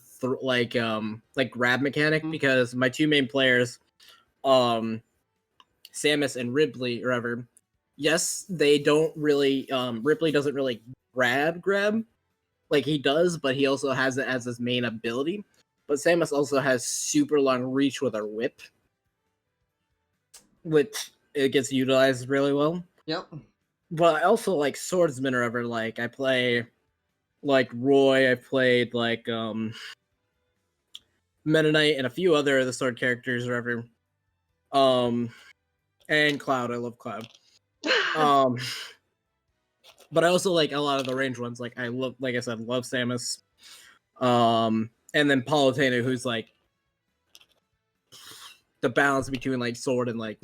grab mechanic Mhm. because my two main players, Samus and Ripley or ever, yes, they don't really Ripley doesn't really grab like he does, but he also has it as his main ability. But Samus also has super long reach with her whip, which it gets utilized really well. Yep. But I also like swordsman or ever. Like I play like Roy. I played like Mennonite and a few other of the sword characters or ever. And Cloud. I love Cloud. But I also like a lot of the range ones. Like I love, like I said, love Samus. And then Palutena, who's like the balance between like sword and like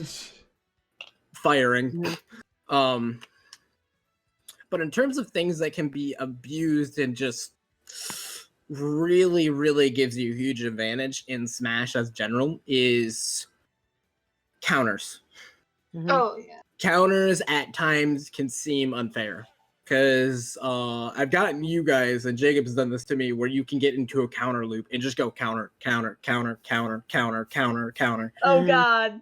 firing. But in terms of things that can be abused and just really, really gives you a huge advantage in Smash as general is counters. Oh, yeah. Counters at times can seem unfair because I've gotten you guys, and Jacob's done this to me, where you can get into a counter loop and just go counter, counter, counter, counter, counter, counter, counter. Oh, God.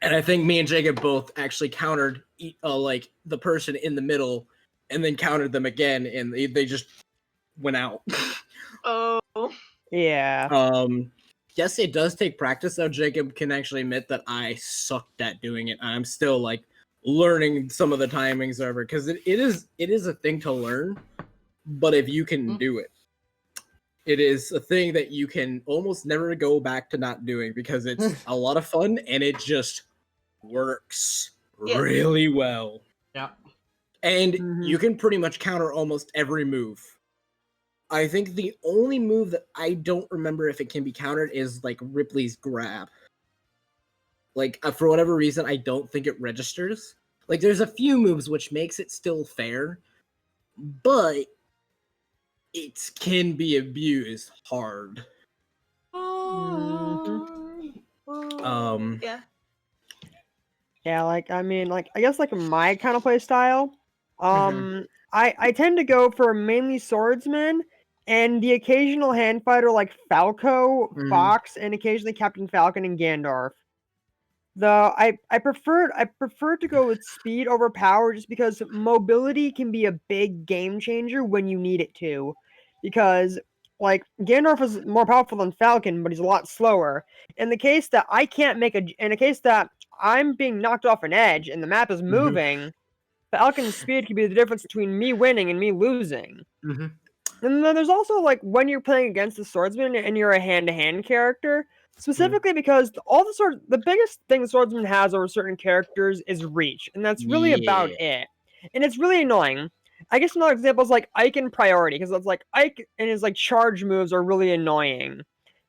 And I think me and Jacob both actually countered like the person in the middle and then countered them again, and they just went out. Oh. Yeah. Yes, it does take practice, though. Jacob can actually admit that I sucked at doing it. I'm still like learning some of the timings over because it is a thing to learn, but if you can do it, it is a thing that you can almost never go back to not doing because it's a lot of fun and it just works really well. Yeah. And you can pretty much counter almost every move. I think the only move that I don't remember if it can be countered is like Ripley's grab. Like for whatever reason, I don't think it registers. Like there's a few moves which makes it still fair, but it can be abused hard. Yeah. Yeah, like I mean, like I guess like my kind of play style. I tend to go for mainly swordsman and the occasional hand fighter like Falco, Fox, and occasionally Captain Falcon and Gandalf. Though I prefer to go with speed over power just because mobility can be a big game changer when you need it to. Because like Ganondorf is more powerful than Falcon, but he's a lot slower. In the case that in the case that I'm being knocked off an edge and the map is moving, Falcon's speed could be the difference between me winning and me losing. Mm-hmm. And then there's also like when you're playing against the swordsman and you're a hand-to-hand character, specifically because the biggest thing the swordsman has over certain characters is reach, and that's really about it. And it's really annoying. I guess another example is like Ike in Priority, because it's like Ike and his like charge moves are really annoying.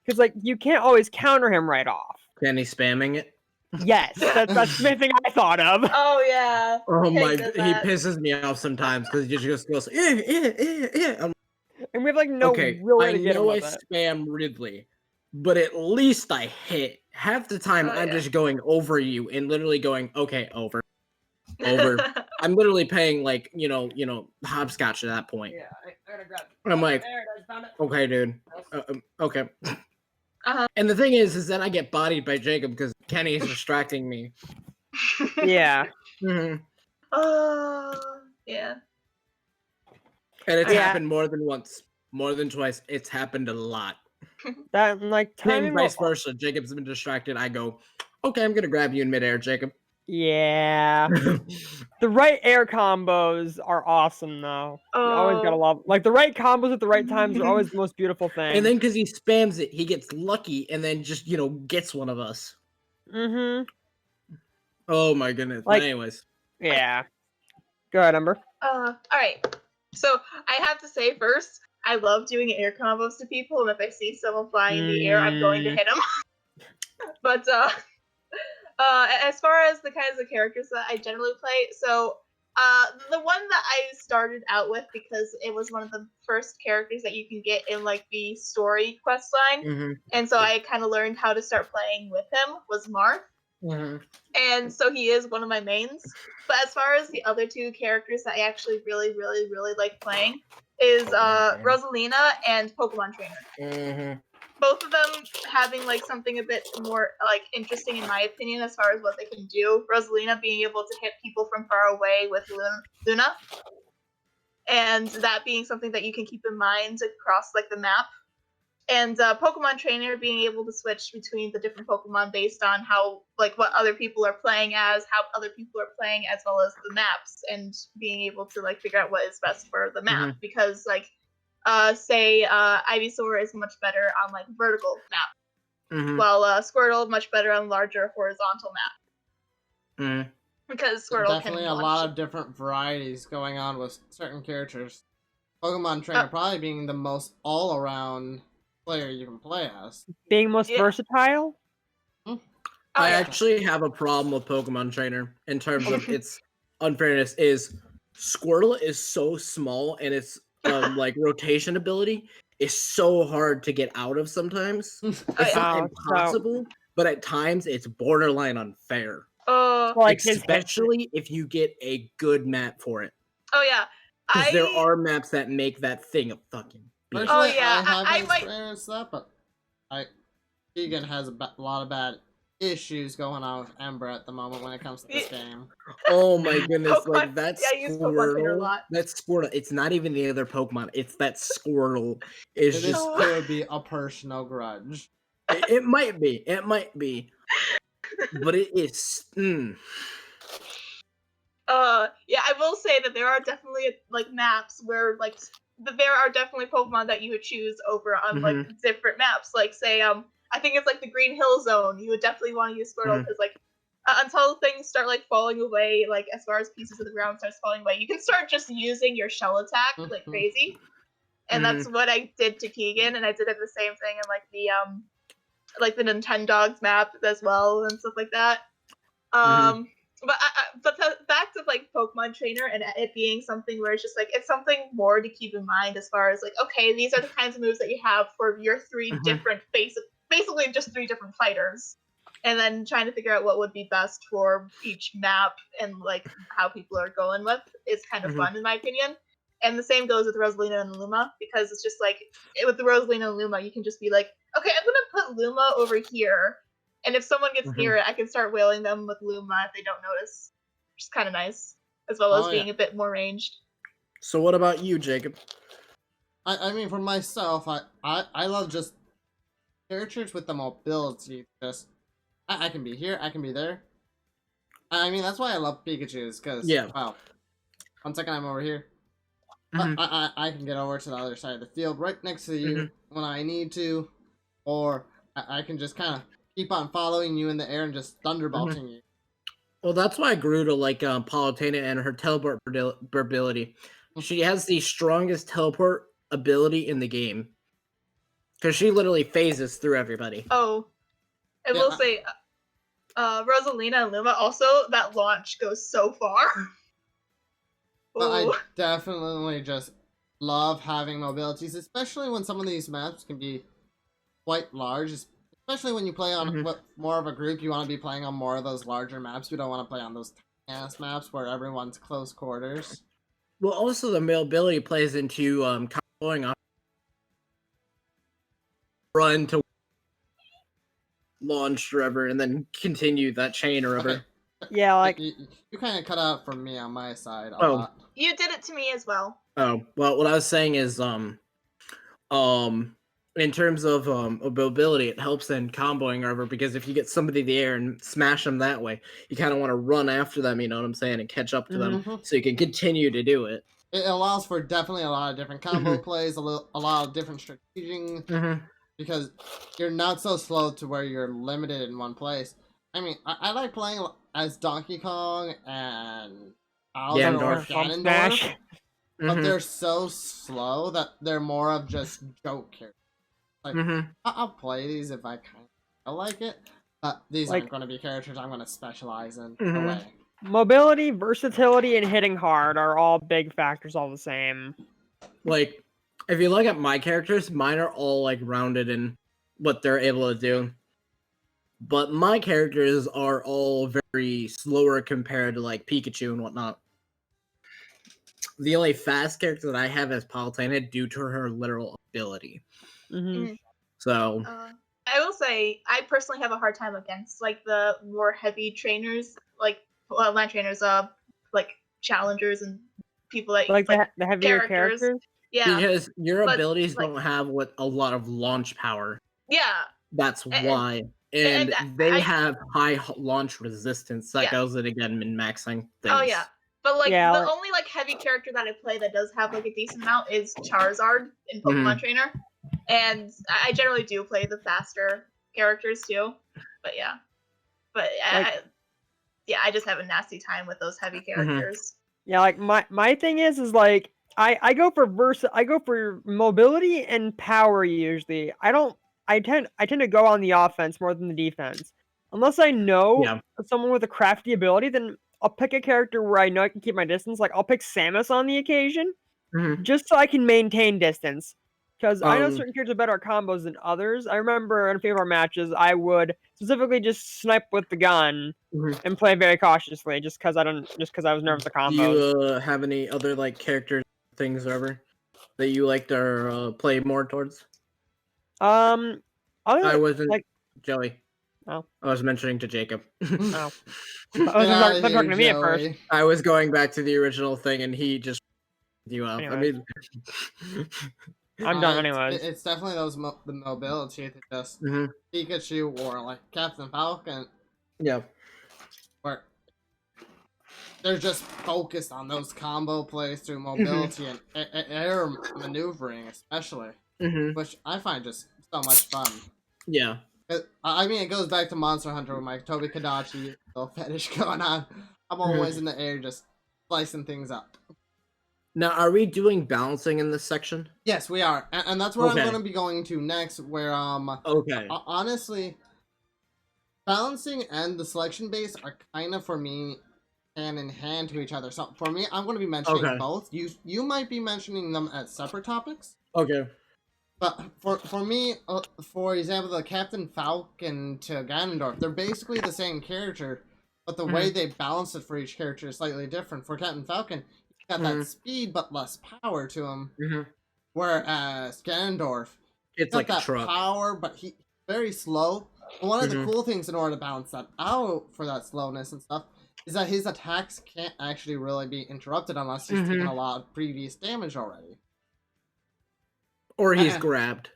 Because like you can't always counter him right off. Kenny spamming it. Yes, that's the main thing I thought of. Oh yeah. Oh Kenny my! does He that. pisses me off sometimes because he just goes, I'm And we have like no okay, real way I to get him know I with it. spam Ridley, but at least I hit. Half the time, Oh, I'm yeah. just going over you and literally going, okay, over. I'm literally paying like hopscotch at that point. Yeah, I gotta grab it. I'm like, There it is, found it. okay, dude. Okay. Uh-huh. And the thing is then I get bodied by Jacob because Kenny is distracting me. Yeah. Mm-hmm. Yeah. And it's Yeah. happened more than once, more than twice. It's happened a lot. That like And timing vice versa. Jacob's been distracted. I go, okay, I'm gonna grab you in midair, Jacob. Yeah. The right air combos are awesome though. You always gotta love like the right combos at the right times are always the most beautiful thing. And then because he spams it, he gets lucky and then just gets one of us. Mm-hmm. Oh my goodness. Like- But anyways. Yeah. Go ahead, Ember. All right. So I have to say first, I love doing air combos to people, and if I see someone flying in the air, I'm going to hit them. But as far as the kinds of characters that I generally play, so the one that I started out with because it was one of the first characters that you can get in like the story quest line, Mm-hmm. and so I kind of learned how to start playing with him was Marth. Mm-hmm. And so he is one of my mains. But as far as the other two characters that I actually really, really, really like playing is Rosalina and Pokemon Trainer. Mm-hmm. Both of them having like something a bit more like interesting in my opinion as far as what they can do. Rosalina being able to hit people from far away with Luna. And that being something that you can keep in mind across like the map. And Pokemon Trainer being able to switch between the different Pokemon based on how, like, what other people are playing as, how other people are playing, as well as the maps, and being able to like figure out what is best for the map. Mhm. Because like, say Ivysaur is much better on like vertical map, Mm-hmm. while Squirtle much better on larger horizontal map. Mm-hmm. Because Squirtle Definitely can a launch lot of different varieties going on with certain characters. Pokemon Trainer probably being the most all-around player you can play as. Being most Yeah. versatile. Oh, I yeah. actually have a problem with Pokemon Trainer in terms of its unfairness. Is Squirtle is so small and its like rotation ability is so hard to get out of sometimes. It's not Oh, impossible, but at times it's borderline unfair. Like his Especially if you get a good map for it. Oh yeah. Because there are maps that make that thing a fucking beast. Personally, yeah, I I haven't might- experienced that, but Keegan has a lot of bad issues going on with Ember at the moment when it comes to this game. Oh my goodness, Pokemon- like that yeah, I use Pokemon Trainer a Squirtle. lot. That Squirtle. It's not even the other Pokemon. It's that Squirtle. Is It just. could be a personal grudge. It might be. It might be. But it is. Yeah, I will say that there are definitely like maps where like there are definitely Pokemon that you would choose over on like different maps. Like say I think it's like the Green Hill Zone. You would definitely want to use Squirtle because like until things start like falling away, like as far as pieces of the ground starts falling away, you can start just using your shell attack like crazy. And that's what I did to Keegan, and I did it the same thing in like the Nintendogs map as well and stuff like that. But back to like Pokemon Trainer and it being something where it's just like it's something more to keep in mind as far as like okay, these are the kinds of moves that you have for your three different basically just three different fighters, and then trying to figure out what would be best for each map and like how people are going with is kind of fun in my opinion. And the same goes with Rosalina and Luma because it's just like with the Rosalina and Luma, you can just be like, okay, I'm gonna put Luma over here. And if someone gets near it, I can start wailing them with Luma if they don't notice, which is kind of nice, as well as being a bit more ranged. So what about you, Jacob? I mean, for myself, I love just characters with the mobility. Just I can be here, I can be there. I mean, that's why I love Pikachu's, because wow. 1 second, I'm over here. I can get over to the other side of the field, right next to you when I need to, or I can just kind of keep on following you in the air and just thunderbolting you. Well, that's why I grew to like Palutena and her teleport ability. She has the strongest teleport ability in the game. Because she literally phases through everybody. Oh, I will say, Rosalina and Luma also, that launch goes so far. But I definitely just love having mobilities, especially when some of these maps can be quite large. Especially when you play on more of a group, you want to be playing on more of those larger maps. You don't want to play on those tiny-ass maps where everyone's close quarters. Well, also the mobility plays into comboing off, run to launch or whatever, and then continue that chain or whatever. Okay. Yeah, like you kind of cut out from me on my side a Oh. lot. You did it to me as well. Oh, well, what I was saying is, in terms of mobility, it helps in comboing or whatever, because if you get somebody in the air and smash them that way, you kind of want to run after them, you know what I'm saying, and catch up to them, so you can continue to do it. It allows for definitely a lot of different combo plays, a lot of different strategizing, because you're not so slow to where you're limited in one place. I mean, I like playing as Donkey Kong and Ganondorf, but they're so slow that they're more of just joke characters. Like, I'll play these if I kind of like it, but these aren't going to be characters I'm going to specialize in. No way. Mobility, versatility, and hitting hard are all big factors all the same. Like, if you look at my characters, mine are all, like, rounded in what they're able to do. But my characters are all very slower compared to, like, Pikachu and whatnot. The only fast character that I have is Palutena due to her literal ability. So... I will say, I personally have a hard time against, like, the more heavy trainers, like, well, not trainers, like, challengers and people that... Like the heavier characters? Yeah. Because your abilities don't have a lot of launch power. Yeah. That's why. And they have high launch resistance. That goes in again min-maxing things. Oh, yeah. But, like, the only, like, heavy character that I play that does have, like, a decent amount is Charizard in Pokemon Trainer. And I generally do play the faster characters, too. But, yeah. But, I just have a nasty time with those heavy characters. Yeah, like, my thing is like, I go for mobility and power usually. I tend to go on the offense more than the defense. Unless I know someone with a crafty ability, then I'll pick a character where I know I can keep my distance. Like, I'll pick Samus on the occasion, just so I can maintain distance. Because I know certain characters are better at combos than others. I remember in a few of our matches, I would specifically just snipe with the gun and play very cautiously, just because I was nervous of combos. Do you have any other like character things or ever that you like to play more towards? I wasn't like Joey. Oh, I was mentioning to Jacob. Oh, I was talking to me at first. I was going back to the original thing, and he just you up. Anyways. I mean. I'm done anyways. It's definitely the mobility to just Pikachu or like Captain Falcon. Yeah. Where they're just focused on those combo plays through mobility and air maneuvering, especially, which I find just so much fun. Yeah. I mean, it goes back to Monster Hunter with my Tobi Kadachi little fetish going on. I'm always in the air just slicing things up. Now, are we doing balancing in this section? Yes, we are, and that's where I'm going to be going to next. Where honestly, balancing and the selection base are kind of for me hand in hand to each other. So for me, I'm going to be mentioning both. You might be mentioning them as separate topics. Okay. But for me, for example, the Captain Falcon to Ganondorf, they're basically the same character, but the way they balance it for each character is slightly different. For Captain Falcon, got that speed but less power to him, whereas Ganondorf, it's like that a truck. Power, but he's very slow. one of the cool things in order to balance that out for that slowness and stuff is that his attacks can't actually really be interrupted unless he's taken a lot of previous damage already. Or he's grabbed.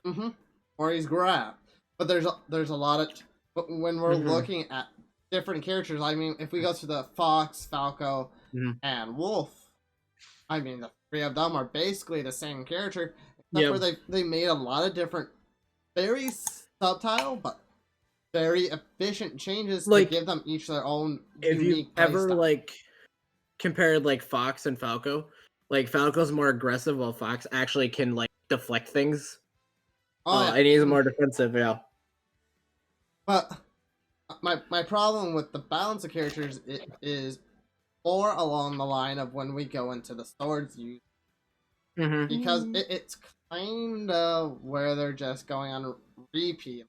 Or he's grabbed. But there's a lot of... But when we're looking at different characters, I mean, if we go to the Fox, Falco, and Wolf, I mean, the three of them are basically the same character, except for they made a lot of different, very subtle, but very efficient changes to give them each their own unique If you ever, playstyle. compared, Fox and Falco, Falco's more aggressive, while Fox actually can, deflect things. And he's more defensive, But my problem with the balance of characters is more along the line of when we go into the swords use. Because it's kind of where they're just going on repeat.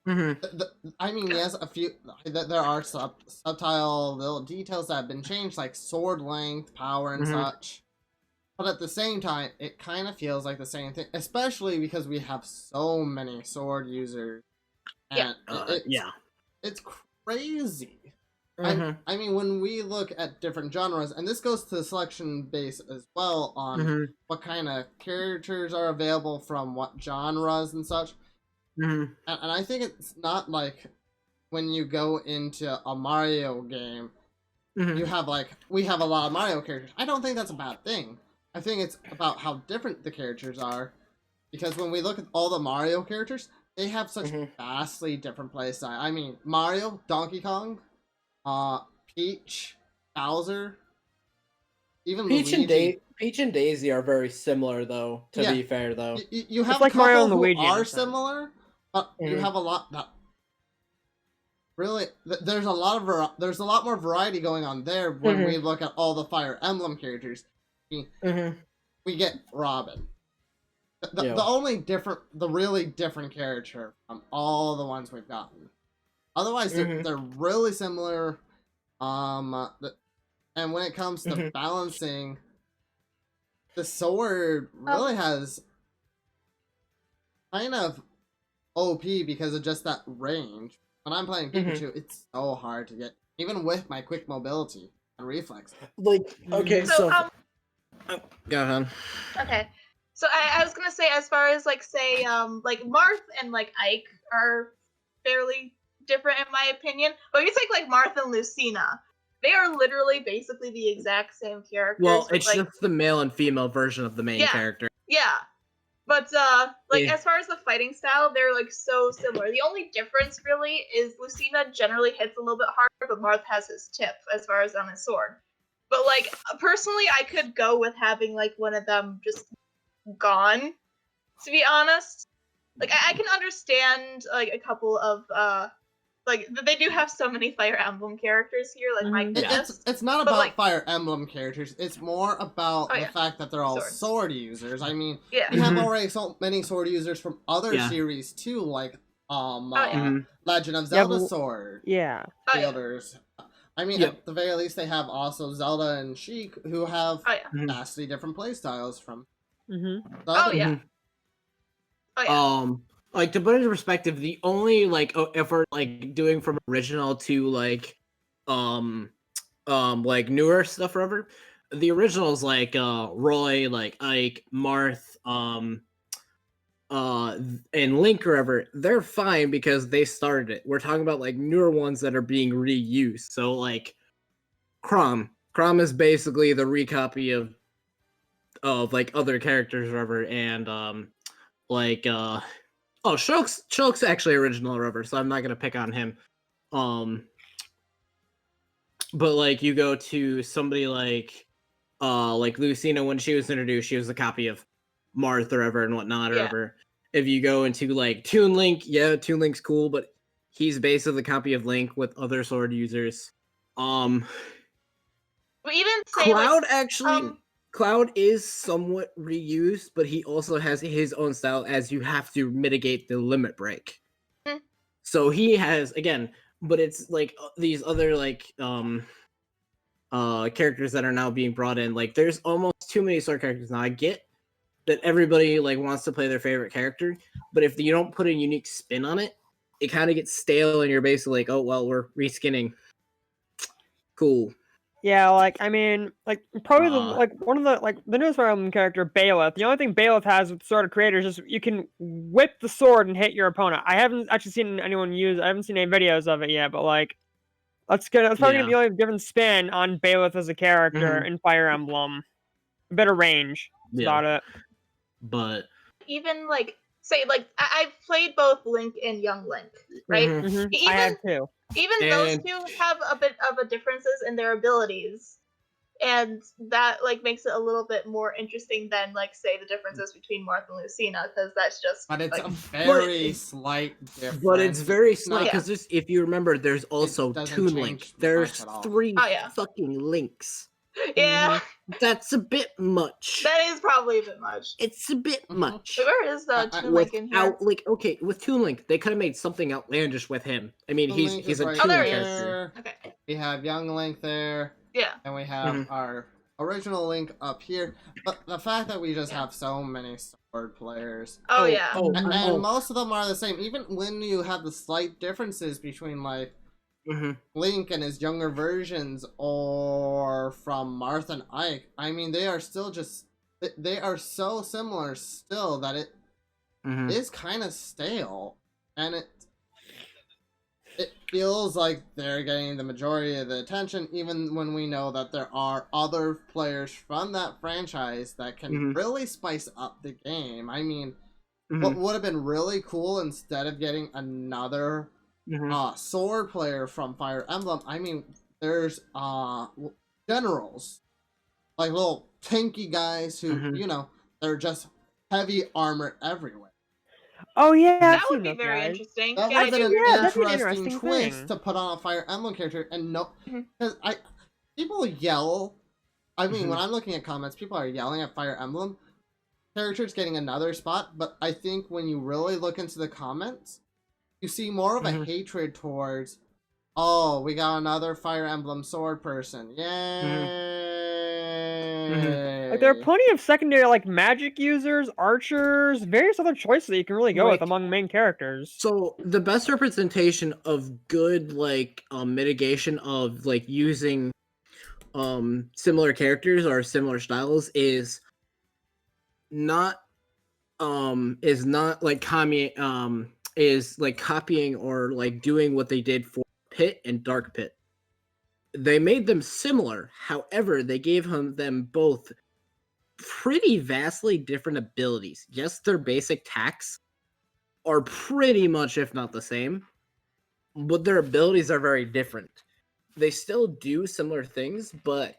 I mean, yes, there are subtle little details that have been changed, like sword length, power, and such. But at the same time, it kind of feels like the same thing, especially because we have so many sword users. And it's crazy. I mean, when we look at different genres, and this goes to the selection base as well on what kind of characters are available from what genres and such. And I think it's not like when you go into a Mario game, you have we have a lot of Mario characters. I don't think that's a bad thing. I think it's about how different the characters are. Because when we look at all the Mario characters, they have such vastly different playstyle. I mean, Mario, Donkey Kong, Peach, Bowser, even Luigi. Peach and Daisy are very similar, though. To be fair, though, you have a couple Mario and who Luigi are similar, but you have a lot that really. There's a lot more variety going on there when we look at all the Fire Emblem characters. We get Robin. The really different character from all the ones we've gotten. Otherwise, they're really similar. And when it comes to balancing, the sword really has kind of OP because of just that range. When I'm playing Pikachu, it's so hard to get, even with my quick mobility and reflex. Okay, so go ahead. Okay. So I was gonna say, as far as say Marth and Ike are fairly different in my opinion, but if you take Marth and Lucina, they are literally basically the exact same characters. Well, it's just the male and female version of the main character. Yeah, but as far as the fighting style, they're so similar. The only difference really is Lucina generally hits a little bit harder, but Marth has his tip as far as on his sword. But personally, I could go with having one of them just gone, to be honest. I can understand a couple of they do have so many Fire Emblem characters here, it's not about Fire Emblem characters, it's more about the fact that they're all sword users. I mean, we have already so many sword users from other series too, Legend of Zelda sword wielders. I mean, at the very least, they have also Zelda and Sheik, who have vastly different playstyles from to put into perspective, the only if we're doing from original to newer stuff or whatever, the originals Roy, Ike, Marth, and Link or whatever, they're fine because they started it. We're talking about newer ones that are being reused. So Chrom is basically the recopy of other characters or whatever, and Shulk's actually original or whatever, so I'm not gonna pick on him. But you go to somebody like Lucina, when she was introduced, she was a copy of Marth or whatever and whatnot or whatever. If you go into Toon Link, Toon Link's cool, but he's basically a copy of Link with other sword users. We even say Cloud is somewhat reused, but he also has his own style, as you have to mitigate the limit break. So he has, again, but it's these other characters that are now being brought in. There's almost too many sword characters now. I get that everybody wants to play their favorite character, but if you don't put a unique spin on it, it kind of gets stale, and you're basically like, oh well, we're reskinning. Cool. Yeah, like I mean, like probably the Uh. one of the the newest Fire Emblem character, Bailiff. The only thing Bailiff has with Sword of Creators is you can whip the sword and hit your opponent. I haven't actually seen anyone use. I haven't seen any videos of it yet, but like that's probably gonna be the only different spin on Bailiff as a character in Fire Emblem. A bit of range. That's about it. But even like say like I've played both Link and Young Link, right? I have too. Even those two have a bit of a differences in their abilities, and that like makes it a little bit more interesting than like say the differences between Marth and Lucina, because that's just. But it's like, a very slight difference. But it's very slight Yeah. because if you remember, there's also doesn't Toon change Link. much There's at all. 3 Oh, yeah. fucking links. Yeah, That's a bit much. that is probably a bit much. It's a bit much. But where is the Toon Link in here? Like, okay, with Toon Link, they could have made something outlandish with him. I mean, Toon Link he's is a right Toon there he character. Okay. We have Young Link there, Yeah. and we have our original Link up here. But the fact that we just have so many sword players. Oh yeah. And most of them are the same. Even when you have the slight differences between like Link and his younger versions, or from Marth and Ike, I mean, they are still just they are so similar still that it is kind of stale, and it feels like they're getting the majority of the attention, even when we know that there are other players from that franchise that can really spice up the game. I mean, what would have been really cool, instead of getting another sword player from Fire Emblem, I mean, there's generals, like little tanky guys who, you know, they're just heavy armor everywhere. Oh yeah, that would be very interesting. That Yeah, would have been that's an an interesting interesting twist thing. to put on a Fire Emblem character, and no, because people yell. I mean, when I'm looking at comments, people are yelling at Fire Emblem characters getting another spot, but I think when you really look into the comments, you see more of a hatred towards, oh, we got another Fire Emblem sword person, yay! Like there are plenty of secondary like magic users, archers, various other choices that you can really go with among main characters. So the best representation of good like mitigation of like using similar characters or similar styles is not like copying or like doing what they did for Pit and Dark Pit. They made them similar, however, they gave them both pretty vastly different abilities. Yes, their basic attacks are pretty much, if not the same, but their abilities are very different. They still do similar things, but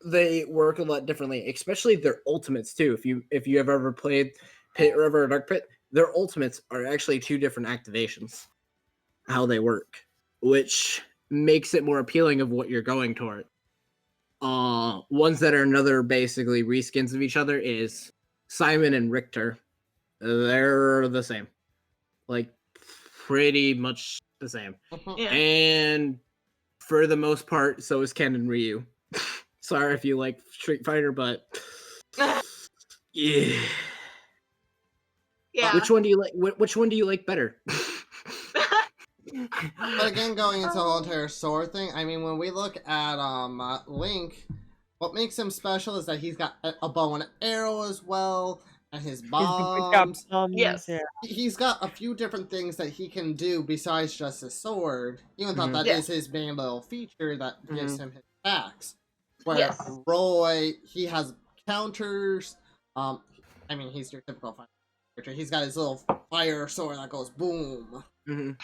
they work a lot differently, especially their ultimates too. If you have ever played Pit River or Dark Pit, their ultimates are actually 2 different activations, how they work, which makes it more appealing of what you're going toward. Ones that are another basically reskins of each other is Simon and Richter. They're the same, like pretty much the same. And for the most part, so is Ken and Ryu. Sorry if you like Street Fighter, but yeah. Which one do you like? Which one do you like better? But again, going into the whole entire sword thing, I mean, when we look at Link, what makes him special is that he's got a bow and arrow as well, and his bombs. Yes. Yeah. He's got a few different things that he can do besides just his sword, even though that is his main little feature that gives him his attacks. Where Roy, he has counters. I mean, he's your typical fighter. He's got his little fire sword that goes boom. And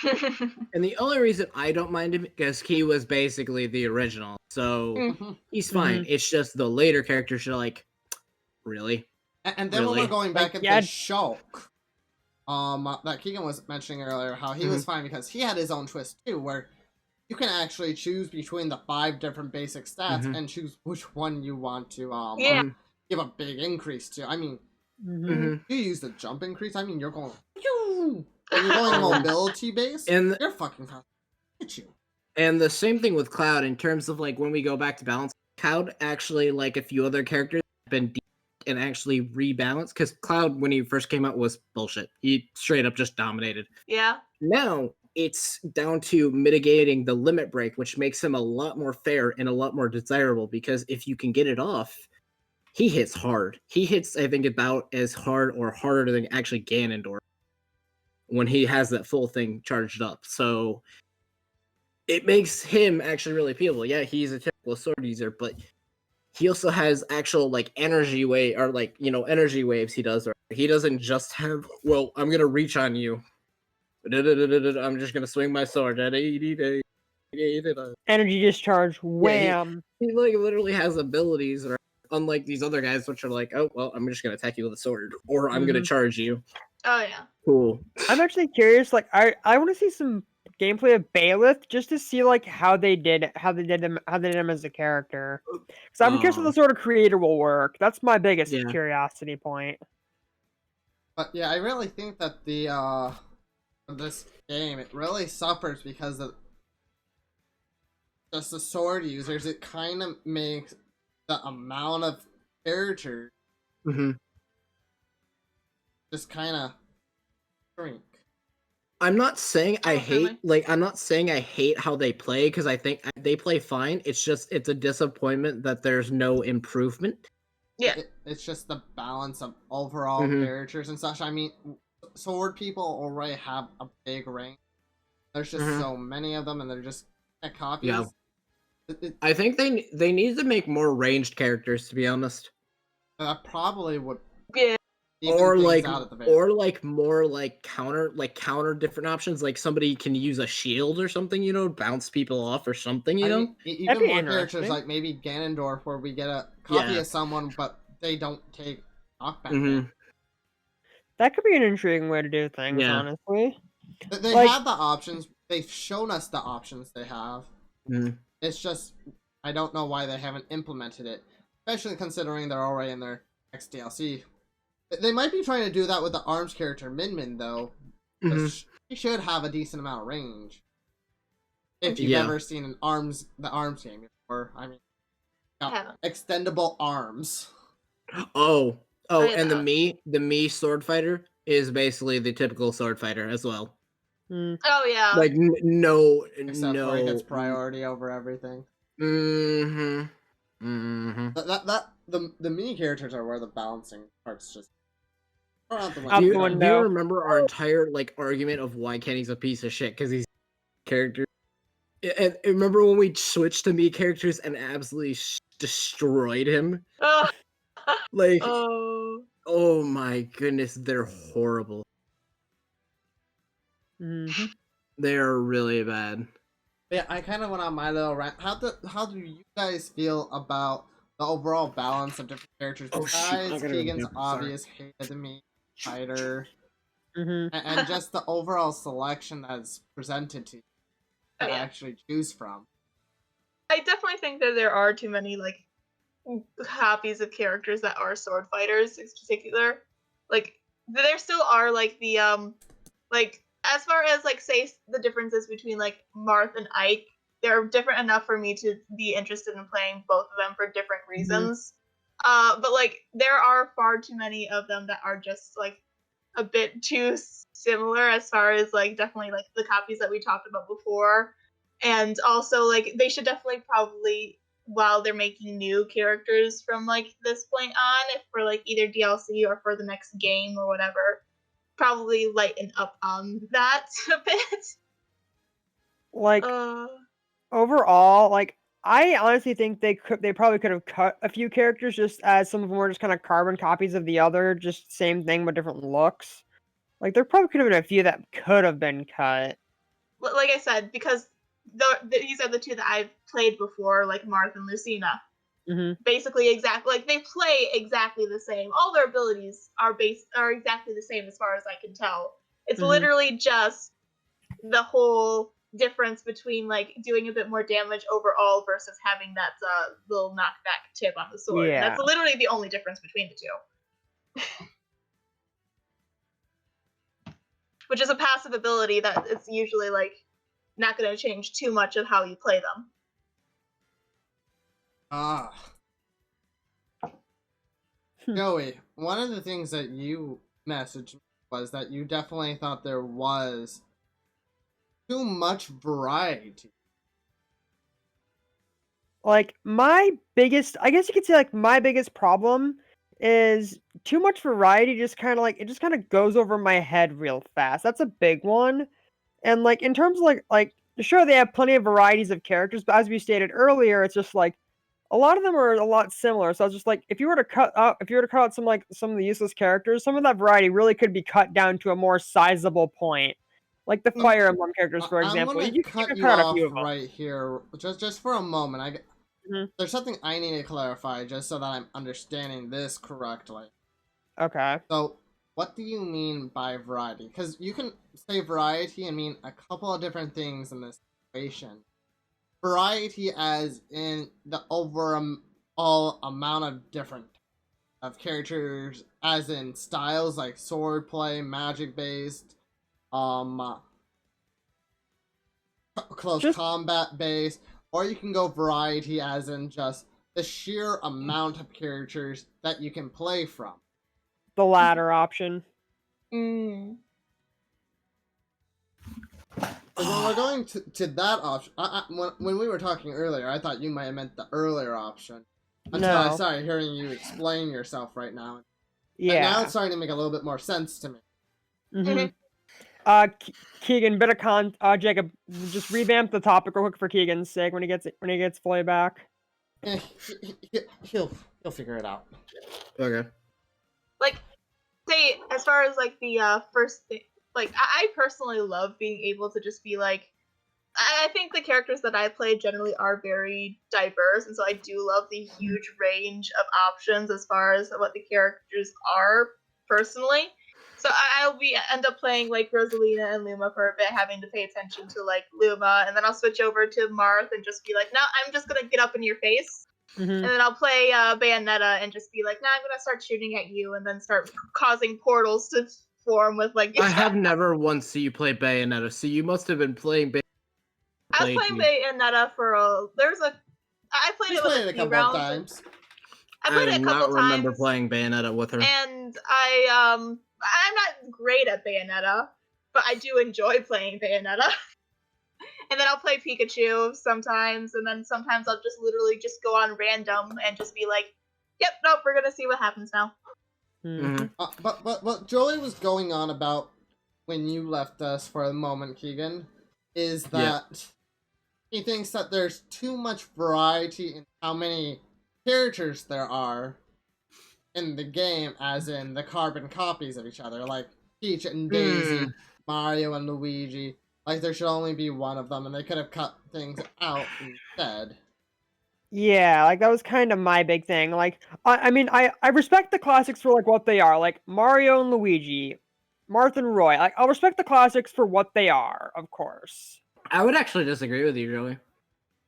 the only reason I don't mind him because he was basically the original, so he's fine. It's just the later characters should like, really. And then when we're going back at the Shulk, that Keegan was mentioning earlier, how he was fine because he had his own twist too, where you can actually choose between the 5 different basic stats and choose which one you want to give a big increase to. I mean, you use the jump increase. I mean, you're going. You're going mobility based, and you're fucking fast. Look at you. And the same thing with Cloud in terms of like when we go back to balance. Cloud actually, like a few other characters, have been and actually rebalance. Because Cloud, when he first came out, was bullshit. He straight up just dominated. Yeah. Now it's down to mitigating the limit break, which makes him a lot more fair and a lot more desirable. Because if you can get it off, he hits hard. He hits, I think, about as hard or harder than actually Ganondorf when he has that full thing charged up. So it makes him actually really appealable. Yeah, he's a typical sword user, but he also has actual like energy wave or like energy waves he does. Or he doesn't just have, well, I'm gonna reach on you. I'm just gonna swing my sword. Energy discharge, wham. He like literally has abilities, or unlike these other guys, which are like, oh well, I'm just gonna attack you with a sword, or I'm gonna charge you. Oh yeah. Cool. I'm actually curious. Like, I want to see some gameplay of Bailiff just to see like how they did him as a character. Because I'm curious how the sort of creator will work. That's my biggest curiosity point. But yeah, I really think that this game, it really suffers because of just the sword users. It kind of makes the amount of characters just kind of shrink. I'm not saying I hate how they play, because I think they play fine. It's a disappointment that there's no improvement. Yeah. It's just the balance of overall characters and such. I mean, sword people already have a big range. There's just so many of them, and they're just copies. Yeah. I think they need to make more ranged characters, to be honest. That probably would. Yeah. Or more like counter different options. Like somebody can use a shield or something, bounce people off or something. I mean, even more characters like maybe Ganondorf, where we get a copy of someone, but they don't take knockback. That could be an intriguing way to do things, honestly. They have the options. They've shown us the options they have. It's just, I don't know why they haven't implemented it, especially considering they're already in their next DLC. They might be trying to do that with the ARMS character Min, though. She should have a decent amount of range. If you've ever seen the ARMS game before, I mean, extendable arms. Oh, and the Mii sword fighter is basically the typical sword fighter as well. Oh yeah. Like Except for it gets priority over everything. The Mii characters are where the balancing parts just. Do you remember our entire argument of why Kenny's a piece of shit? Because he's characters. And remember when we switched to Mii characters and absolutely destroyed him? Oh my goodness, they're horrible. They are really bad. Yeah, I kind of went on my little rant. How do you guys feel about the overall balance of different characters besides Keegan's obvious hate of the Mii fighter, and just the overall selection that's presented to you to actually choose from? I definitely think that there are too many copies of characters that are sword fighters in particular. There still are the as far as say the differences between Marth and Ike, they're different enough for me to be interested in playing both of them for different reasons. But there are far too many of them that are just a bit too similar as far as definitely the copies that we talked about before. And also they should definitely probably, while they're making new characters from this point on, if for either DLC or for the next game or whatever, probably lighten up on that a bit. Overall, I honestly think they probably could have cut a few characters just as some of them were just kind of carbon copies of the other, just same thing but different looks. There probably could have been a few that could have been cut. Like I said, because these are the two that I've played before, Marth and Lucina. Basically, exactly they play exactly the same. All their abilities are exactly the same as far as I can tell. It's literally just the whole difference between doing a bit more damage overall versus having that little knockback tip on the sword. Yeah. That's literally the only difference between the two. Which is a passive ability that it's usually not going to change too much of how you play them. Joey, one of the things that you messaged me was that you definitely thought there was too much variety. Like my biggest, I guess you could say, like my biggest problem is too much variety. Just kind of like it just kind of goes over my head real fast. That's a big one. And like in terms of like sure they have plenty of varieties of characters, but as we stated earlier, it's just like a lot of them are a lot similar. So I was just like, if you were to cut out some of the useless characters, some of that variety really could be cut down to a more sizable point. Like the Fire Emblem characters, for I'm example. gonna You cut could you cut out a off few of them. right here, just for a moment. Mhm. There's something I need to clarify, just so that I'm understanding this correctly. Okay. So, what do you mean by variety? Because you can say variety and mean a couple of different things in this situation. Variety, as in the overall amount of different of characters, as in styles like swordplay, magic based, close Just combat based, or you can go variety as in just the sheer amount of characters that you can play from. the latter option. Mm. Because when we're going to that option, when we were talking earlier, I thought you might have meant the earlier option. Until I No. started hearing you explain yourself right now. And now Yeah. it's starting to make a little bit more sense to me. Mm-hmm. Keegan, Jacob, just revamp the topic real quick for Keegan's sake when he gets fully back. Eh, he'll figure it out. Okay. Like, say, as far as like the first thing, like I personally love being able to just be like, I think the characters that I play generally are very diverse, and so I do love the huge range of options as far as what the characters are personally. So I'll end up playing like Rosalina and Luma for a bit, having to pay attention to like Luma, and then I'll switch over to Marth and just be like, no, I'm just gonna get up in your face. Mm-hmm. And then I'll play Bayonetta and just be like, nah, I'm gonna start shooting at you, and then start causing portals to form with like. I have never once seen you play Bayonetta, so you must have been playing Bayonetta. I was playing Bayonetta for I played He's it with played it a a few couple of rounds. times. I played it a do couple not remember times, playing Bayonetta with her. and I'm not great at Bayonetta, but I do enjoy playing Bayonetta. And then I'll play Pikachu sometimes, and then sometimes I'll just literally just go on random and just be like, yep, nope, we're gonna see what happens now. Mm-hmm. But what Joey was going on about when you left us for a moment, Keegan, is that he thinks that there's too much variety in how many characters there are in the game, as in the carbon copies of each other, like Peach and Daisy, Mario and Luigi. Like there should only be one of them, and they could have cut things out instead. Yeah, like that was kind of my big thing. Like, I mean, I respect the classics for like what they are, like Mario and Luigi, Marth and Roy. Like, I'll respect the classics for what they are, of course. I would actually disagree with you, Joey.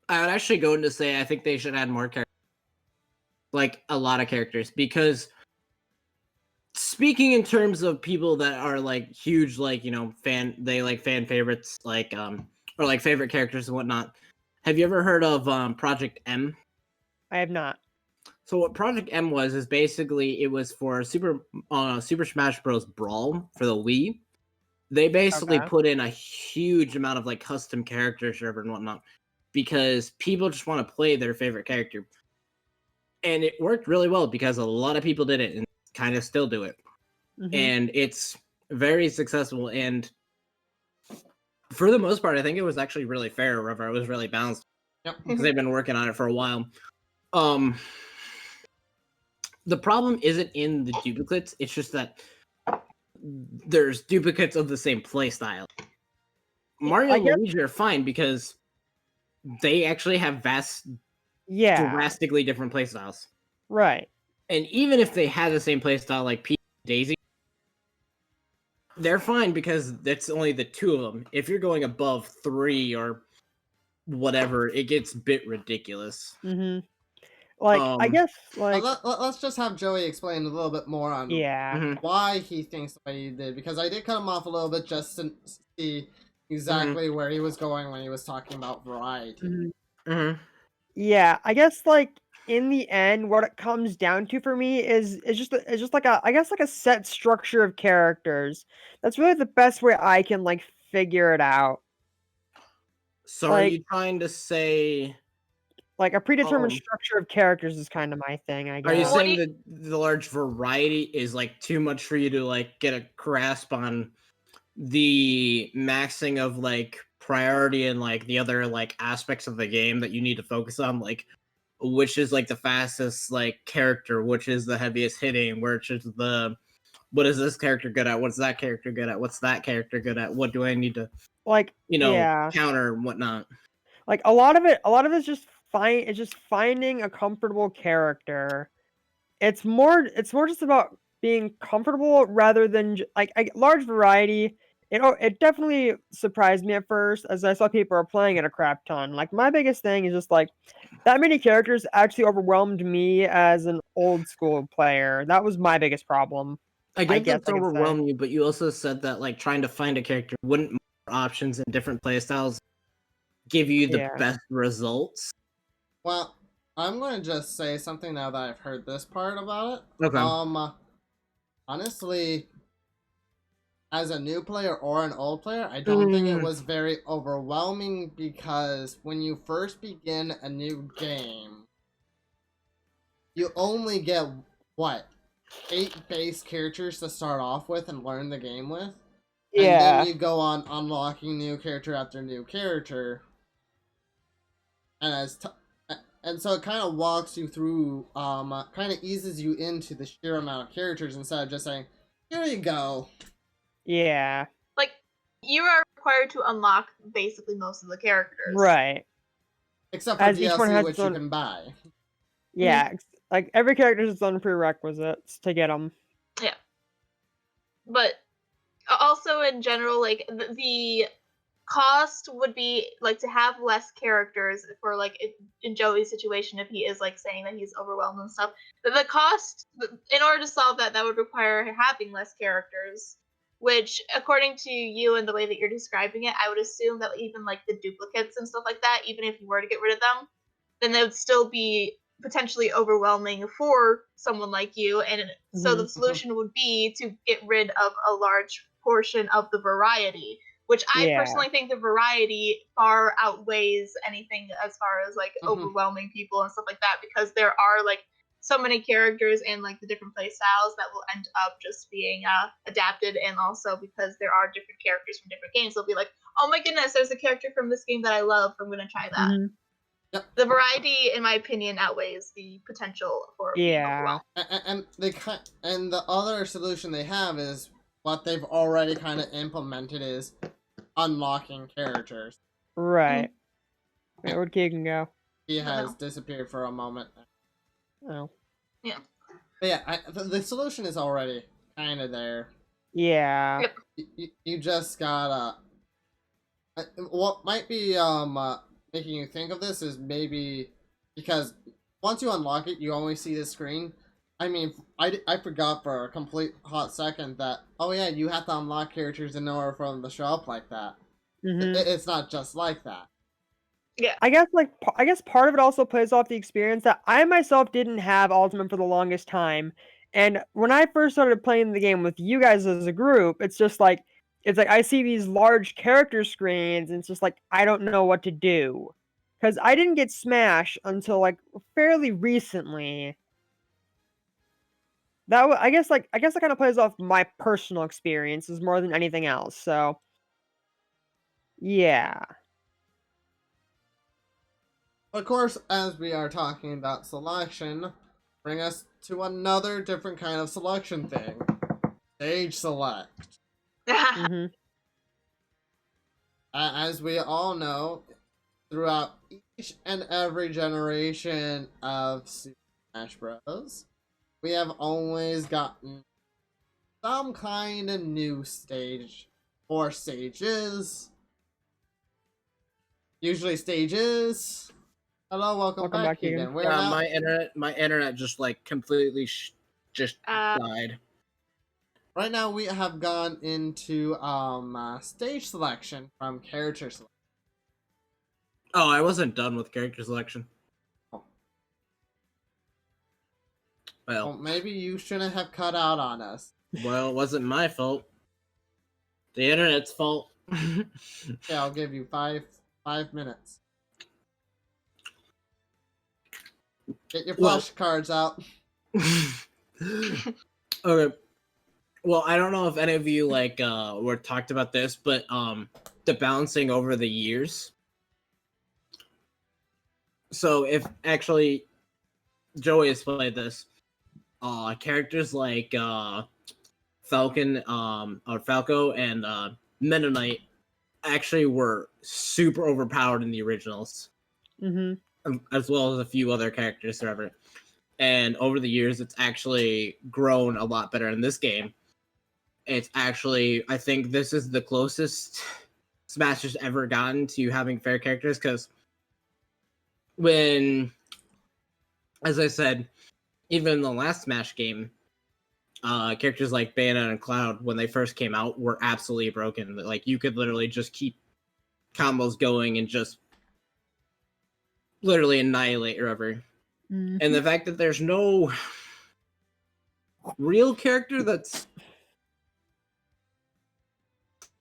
I would actually go in to say I think they should add more characters, like a lot of characters, because speaking in terms of people that are like huge, like fan favorites, like or like favorite characters and whatnot. Have you ever heard of Project M? I have not. So what Project M was is basically it was for Super Smash Bros. Brawl for the Wii. They basically put in a huge amount of like custom character server and whatnot because people just want to play their favorite character. And it worked really well because a lot of people did it and kind of still do it. Mm-hmm. And it's very successful. And for the most part, I think it was actually really fair. It was really balanced. Yep. Because they've been working on it for a while. The problem isn't in the duplicates. It's just that there's duplicates of the same playstyle. Mario and Luigi are fine because they actually have drastically different playstyles. Right. And even if they had the same playstyle like Peach and Daisy, they're fine because it's only the two of them. If you're going above 3 or whatever, it gets a bit ridiculous. Mm-hmm. Like, I guess, like... Let's just have Joey explain a little bit more on why he thinks the way he did, because I did cut him off a little bit just to see exactly where he was going when he was talking about variety. Yeah, I guess, like, in the end, what it comes down to for me is just like a, I guess, like a set structure of characters. That's really the best way I can like figure it out. So are Like you trying to say? like a predetermined Um, structure of characters is kind of my thing, I are you guess. What do saying you- that the large variety is like too much for you to like get a grasp on the maxing of like priority and like the other like aspects of the game that you need to focus on, like which is like the fastest like character, which is the heaviest hitting, which is the what is this character good at, what's that character good at, what's that character good at, what do I need to Like yeah. counter and whatnot. Like a lot of it is just it's just finding a comfortable character. It's more just about being comfortable rather than like a large variety. It definitely surprised me at first as I saw people are playing it a crap ton. Like my biggest thing is just like that many characters actually overwhelmed me as an old school player. That was my biggest problem. I I get guess that's I could say. overwhelming you, but you also said that like trying to find a character wouldn't more options and different playstyles give you the Yeah. best results. Well, I'm going to just say something now that I've heard this part about it. Okay. Honestly, as a new player or an old player, I don't think it was very overwhelming because when you first begin a new game, you only get, what, 8 base characters to start off with and learn the game with? And Yeah. then you go on unlocking new character after new character. And and so it kind of walks you through, kind of eases you into the sheer amount of characters instead of just saying, here you go. Yeah. Like, you are required to unlock basically most of the characters. Right. Except for As each one DLC, has which its you own. can buy. Yeah. Like every character has its own prerequisites to get them. Yeah. But also in general, like the cost would be like to have less characters for like in Joey's situation if he is like saying that he's overwhelmed and stuff. The cost in order to solve that would require having less characters, which according to you and the way that you're describing it, I would assume that even like the duplicates and stuff like that, even if you were to get rid of them, then they would still be potentially overwhelming for someone like you. And so the solution would be to get rid of a large portion of the variety, which I Yeah. personally think the variety far outweighs anything as far as like overwhelming people and stuff like that, because there are like so many characters and like the different play styles that will end up just being adapted, and also because there are different characters from different games, they'll be like, oh my goodness, there's a character from this game that I love, I'm gonna try that. Yep. The variety, in my opinion, outweighs the potential for being overwhelmed. And the other solution they have is what they've already kind of implemented is unlocking characters. Right. Wait, where'd Keegan go? He has disappeared for a moment. Oh. Yeah. But yeah, the solution is already kind of there. Yeah. Yep. You just gotta. What might be making you think of this is maybe because once you unlock it, you only see the screen. I mean, I forgot for a complete hot second that, oh yeah, you have to unlock characters in order for them to show up like that. It's not just like that. Yeah. I guess part of it also plays off the experience that I myself didn't have Ultimate for the longest time. And when I first started playing the game with you guys as a group, it's like I see these large character screens and it's just like I don't know what to do. Cuz I didn't get Smash until like fairly recently. I guess that kind of plays off my personal experiences more than anything else. So yeah. Of course, as we are talking about selection, bring us to another different kind of selection thing. Stage select. As we all know, throughout each and every generation of Super Smash Bros., we have always gotten some kind of new stage or stages. Usually stages. Hello, welcome back again. We're now... my internet just like completely just died. Right now we have gone into stage selection from character selection. Oh, I wasn't done with character selection. Well, maybe you shouldn't have cut out on us. Well, it wasn't my fault. The internet's fault. Okay, I'll give you five minutes. Get your flashcards out. Okay. Well, I don't know if any of you were talked about this, but the balancing over the years. So if actually Joey has played this, characters like Falcon or Falco and Mennonite actually were super overpowered in the originals. As well as a few other characters forever. And over the years, it's actually grown a lot better in this game. It's actually, I think this is the closest Smash has ever gotten to having fair characters, because when, as I said, even in the last Smash game, characters like Bayonetta and Cloud, when they first came out, were absolutely broken. Like, you could literally just keep combos going and just literally annihilate whoever. And the fact that there's no real character that's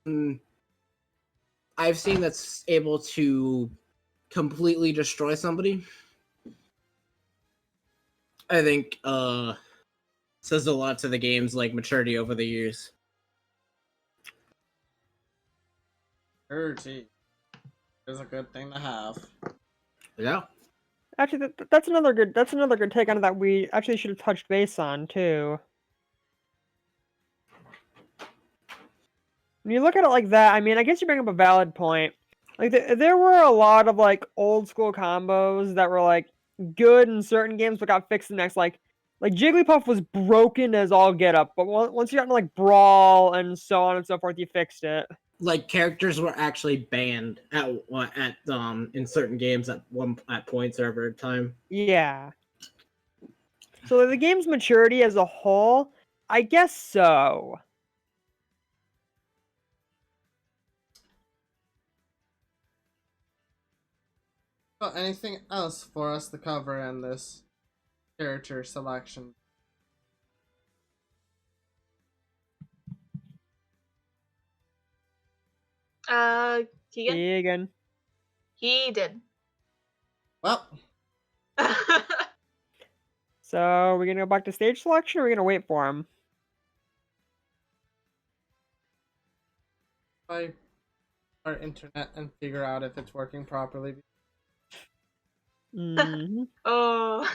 I've seen that's able to completely destroy somebody, I think says a lot to the game's maturity over the years. 30 is a good thing to have. Yeah. Actually, that's another good take on it that we actually should have touched base on too. When you look at it like that, I mean, I guess you bring up a valid point. Like, there were a lot of old school combos that were good in certain games, but got fixed the next. Like Jigglypuff was broken as all get up, but once you got into Brawl and so on and so forth, you fixed it. Characters were actually banned at in certain games at points over time. Yeah. So the game's maturity as a whole, I guess so. So, anything else for us to cover in this character selection? Keegan? He did. Well. So, we're gonna go back to stage selection, or we're gonna wait for him? Try our internet and figure out if it's working properly. Oh.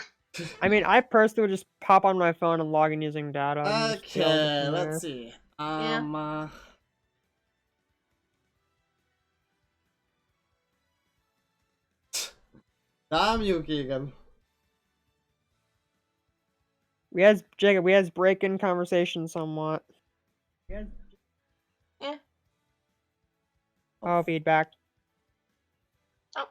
I mean, I personally would just pop on my phone and log in using data. Okay, let's see. Damn you, Keegan. We has break-in conversation somewhat. Yeah. Oh, feedback. Oh.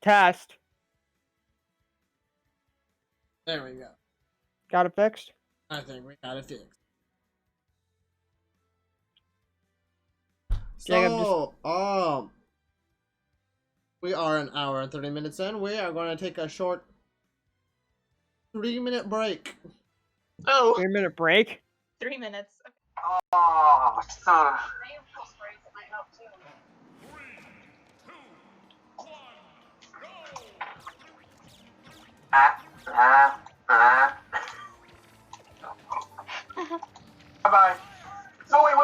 Test. There we go. Got it fixed? I think we got it fixed. So, we are an hour and 30 minutes in. We are going to take a short 3-minute break. Oh. 3-minute break? 3 minutes. Oh, son. Bye-bye. So wait.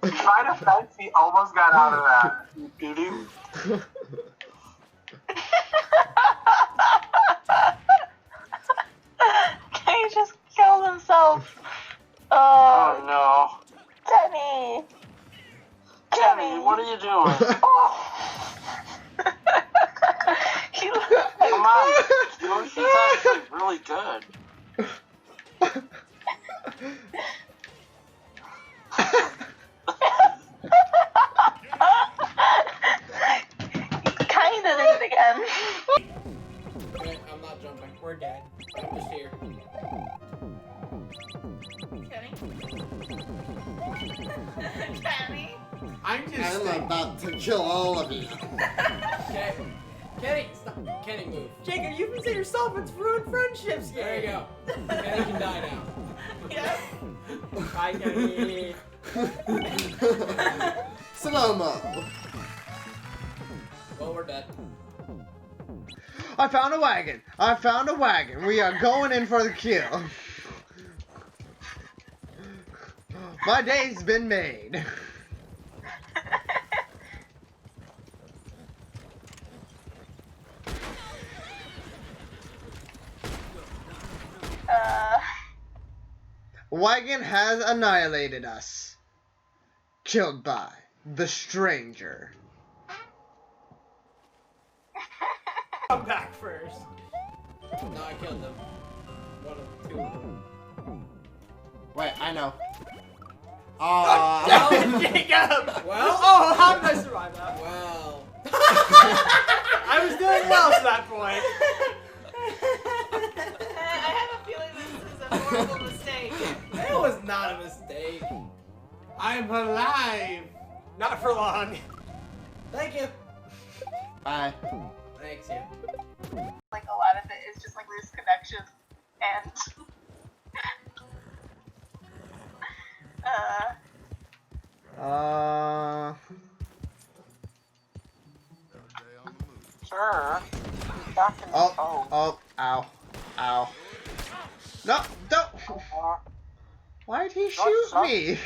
Final Fantasy almost got out of that. He just killed himself. Oh no. Kenny! Kenny, what are you doing? Come on, Yoshi's actually really good. Kinda did it again. Okay, I'm not jumping. We're dead. I'm just here. Kenny? Kenny? I'm about to kill all of you. Okay. Kenny, stop. Kenny, move. Jacob, you can say yourself it's ruined friendships. There you go. Kenny can die now. Yes. Bye, Kenny. Slow-mo. Well, we're dead. I found a wagon. I found a wagon. We are going in for the kill. My day's been made. Wagon has annihilated us. Killed by the stranger. Come back first. No, I killed them. One of two of them. Wait, I know. Jacob! Well? Oh, how did I survive that? Well. I was doing well to that point. I have a feeling this is a horrible mistake. That was not a mistake. I'm alive. Not for long. Thank you. Bye. Thanks, you. Like a lot of it is just like loose connection and Sure. Back in the phone. Oh, ow. Ow. No, don't. Why'd he shoot me?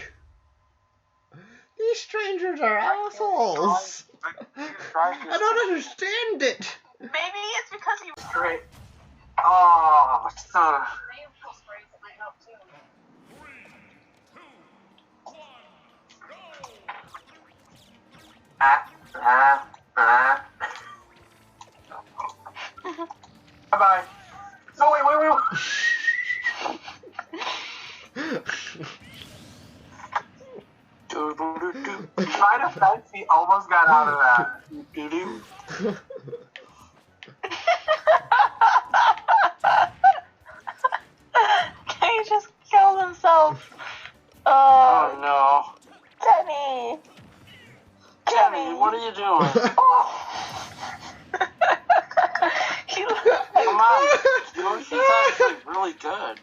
These strangers are assholes. I don't understand it. maybe it's because you Great. Oh, son. nasal sprays that might help too. Bye-bye. So wait. Try to fence, he almost got out of that. He just killed himself. Oh no. Kenny. Kenny, what are you doing? Come on. She's actually really good.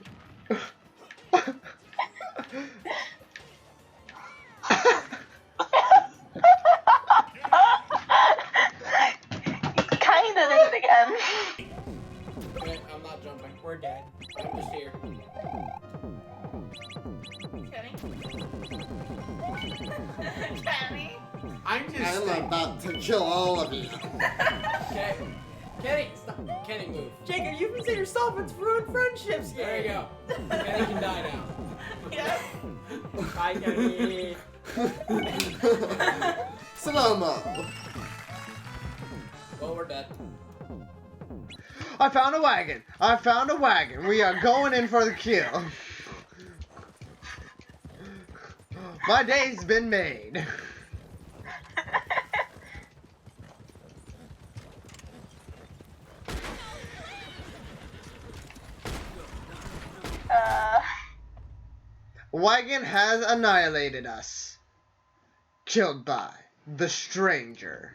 Kinda did it again. Okay, I'm not jumping. We're dead. I'm just here. Kenny? Kenny? I'm just. I'm about to kill all of you. Okay. Kenny, stop. Kenny, move. Jacob, you can say yourself it's ruined friendships. There you go. Kenny can die now. Yes. Bye, Kenny. Slow-mo. Well, we're dead. I found a wagon. I found a wagon. We are going in for the kill. My day's been made. Wagon has annihilated us. Killed by the stranger.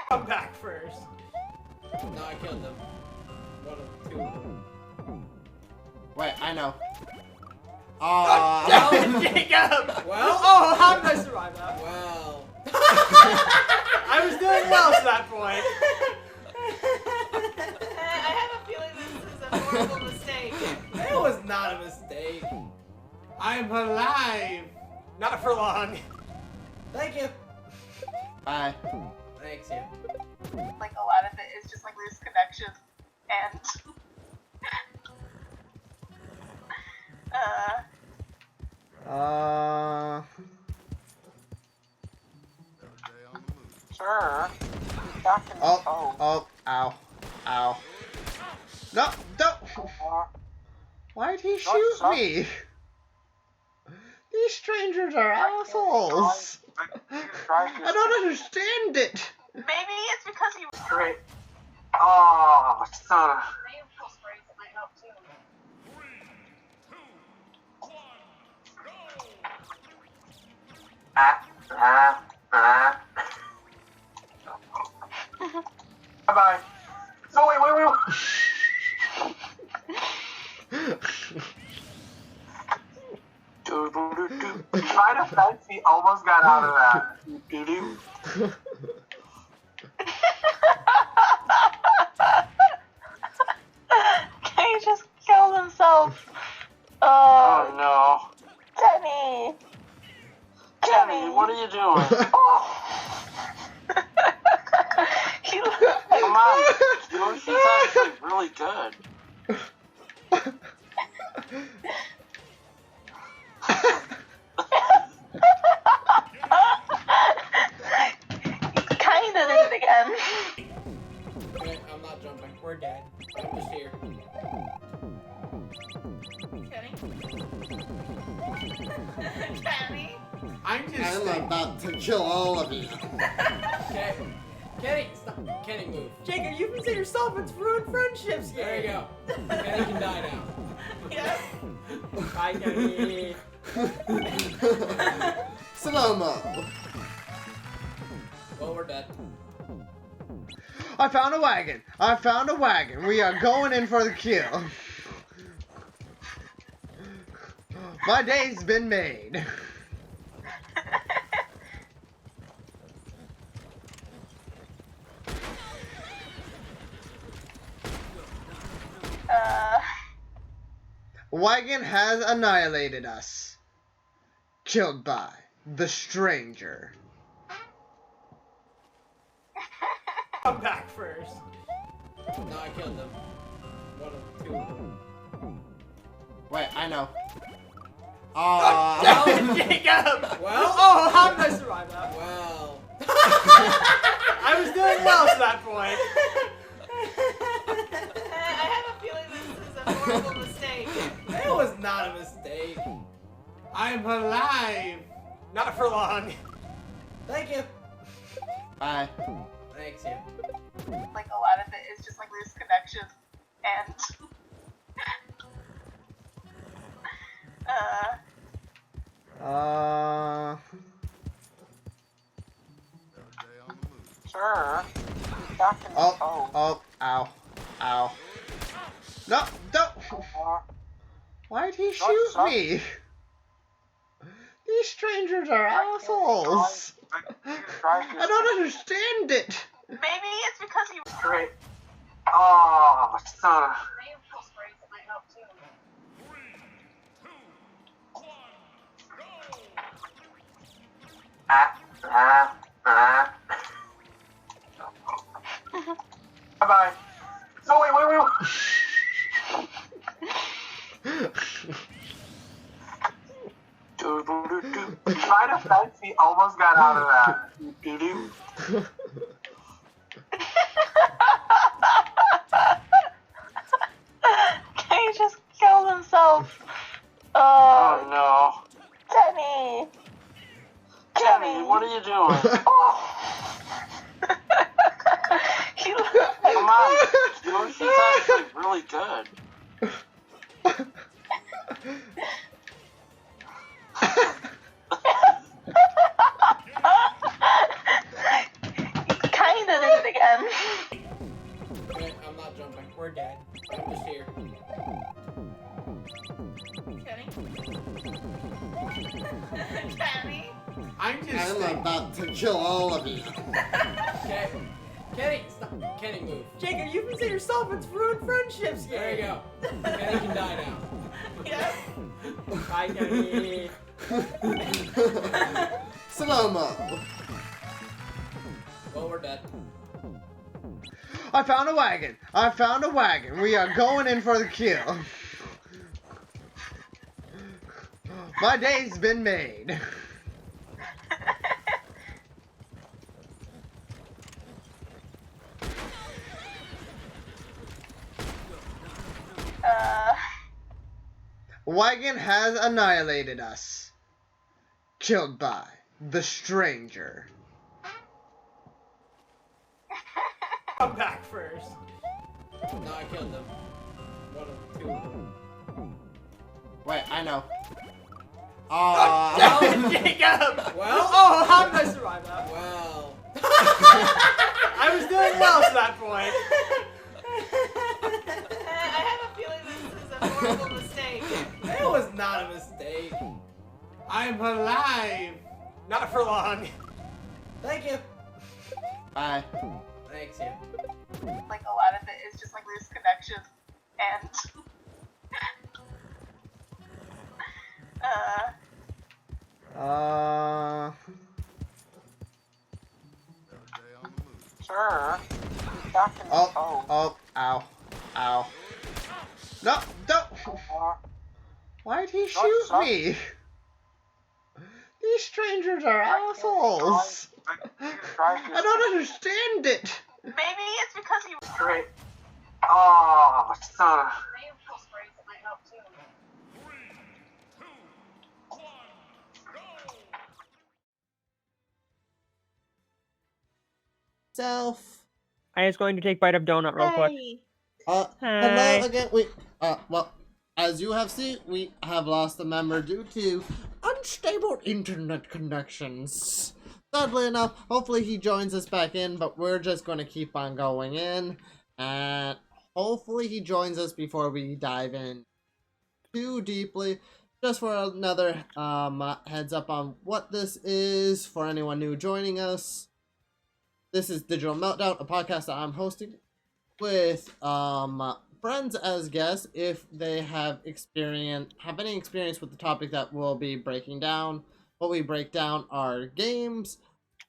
Come back first. No, I killed them. One of two of them. Wait, I know. Jacob! Well? Oh, how did I survive that? Well. I was doing well to that point. I have a feeling this is a horrible mistake. That was not a mistake. I'm alive. Not for long. Thank you. Bye. Thanks, you. Like a lot of it is just like loose connection and Sure. Back in the phone. Ow. No, don't. Why'd he shoot me? These strangers are assholes. I don't understand it. maybe it's because because you. Great. Oh, son. Bye-bye. So wait. Trying to fence, he almost got out of that. He just killed himself. Oh no. Kenny. Kenny, what are you doing? He looks like Come on, Yoshi's actually really good. kinda did it again. Okay, I'm not jumping. We're dead. I'm just here. Kenny? Kenny? I'm just. I'm about to kill all of you. Okay. Kenny, stop. Kenny, move. Jacob, you've been saying yourself, it's ruined friendships. There you go. Kenny can die now. Yes. Bye, Kenny. Slow-mo. Well, we're dead. I found a wagon. We are going in for the kill. My day's been made. Wagon has annihilated us. Killed by the stranger. Come back first. No, I killed them. One of two of them. Wait, I know. Oh, Jacob! Well? Oh, how did I survive that? Well. I was doing well to that point. I have a feeling this is a horrible mistake. That was not a mistake. I'm alive. Not for long. Thank you. Bye. Thanks, you. Like a lot of it is just like loose connection and Sir, back in the ow. No, don't. Why'd he shoot me? These strangers are assholes. I don't understand it. maybe it's because you. Great. Oh, son. Bye-bye. So wait. Trying to fence, he almost got out of that. He just killed himself. Oh no. Kenny. Kenny, what are you doing? He looks like Come on, Yoshi's actually really good. kinda did it again. Okay, I'm not jumping. We're dead. I'm just here. Kenny? Kenny? I'm just. I'm about to kill all of you. Okay. Kenny, stop. Kenny, move. Jacob, you've been saying yourself, it's ruined friendships. There you go. Kenny can die now. Yes. Bye, Kenny. Slow-mo. Well, we're dead. I found a wagon. We are going in for the kill. My day's been made. Wagon has annihilated us. Killed by the stranger. come back first. No, I killed them. One of two of them. Wait, I know. Oh, Jacob! Well, Oh, how did I survive that? well. I was doing well to that point. I have a feeling this is a horrible mistake. It was not a mistake. I'm alive. Not for long. Thank you. Bye. Thanks, you. Like a lot of it is just like loose connection and Sure. Back in the phone. Ow. No, don't. Why'd he shoot me? These strangers are assholes. I don't understand it. maybe it's because he was Great. Oh, son. might help too. Self. I was going to take a bite of donut real quick. Hey. Hello Hi. again. Well, as you have seen, we have lost a member due to unstable internet connections. Sadly enough, hopefully he joins us back in, but we're just going to keep on going in, and hopefully he joins us before we dive in too deeply. Just for another heads up on what this is for anyone new joining us. This is Digital Meltdown, a podcast that I'm hosting with friends as guests if they have any experience with the topic that we'll be breaking down. What we break down are games,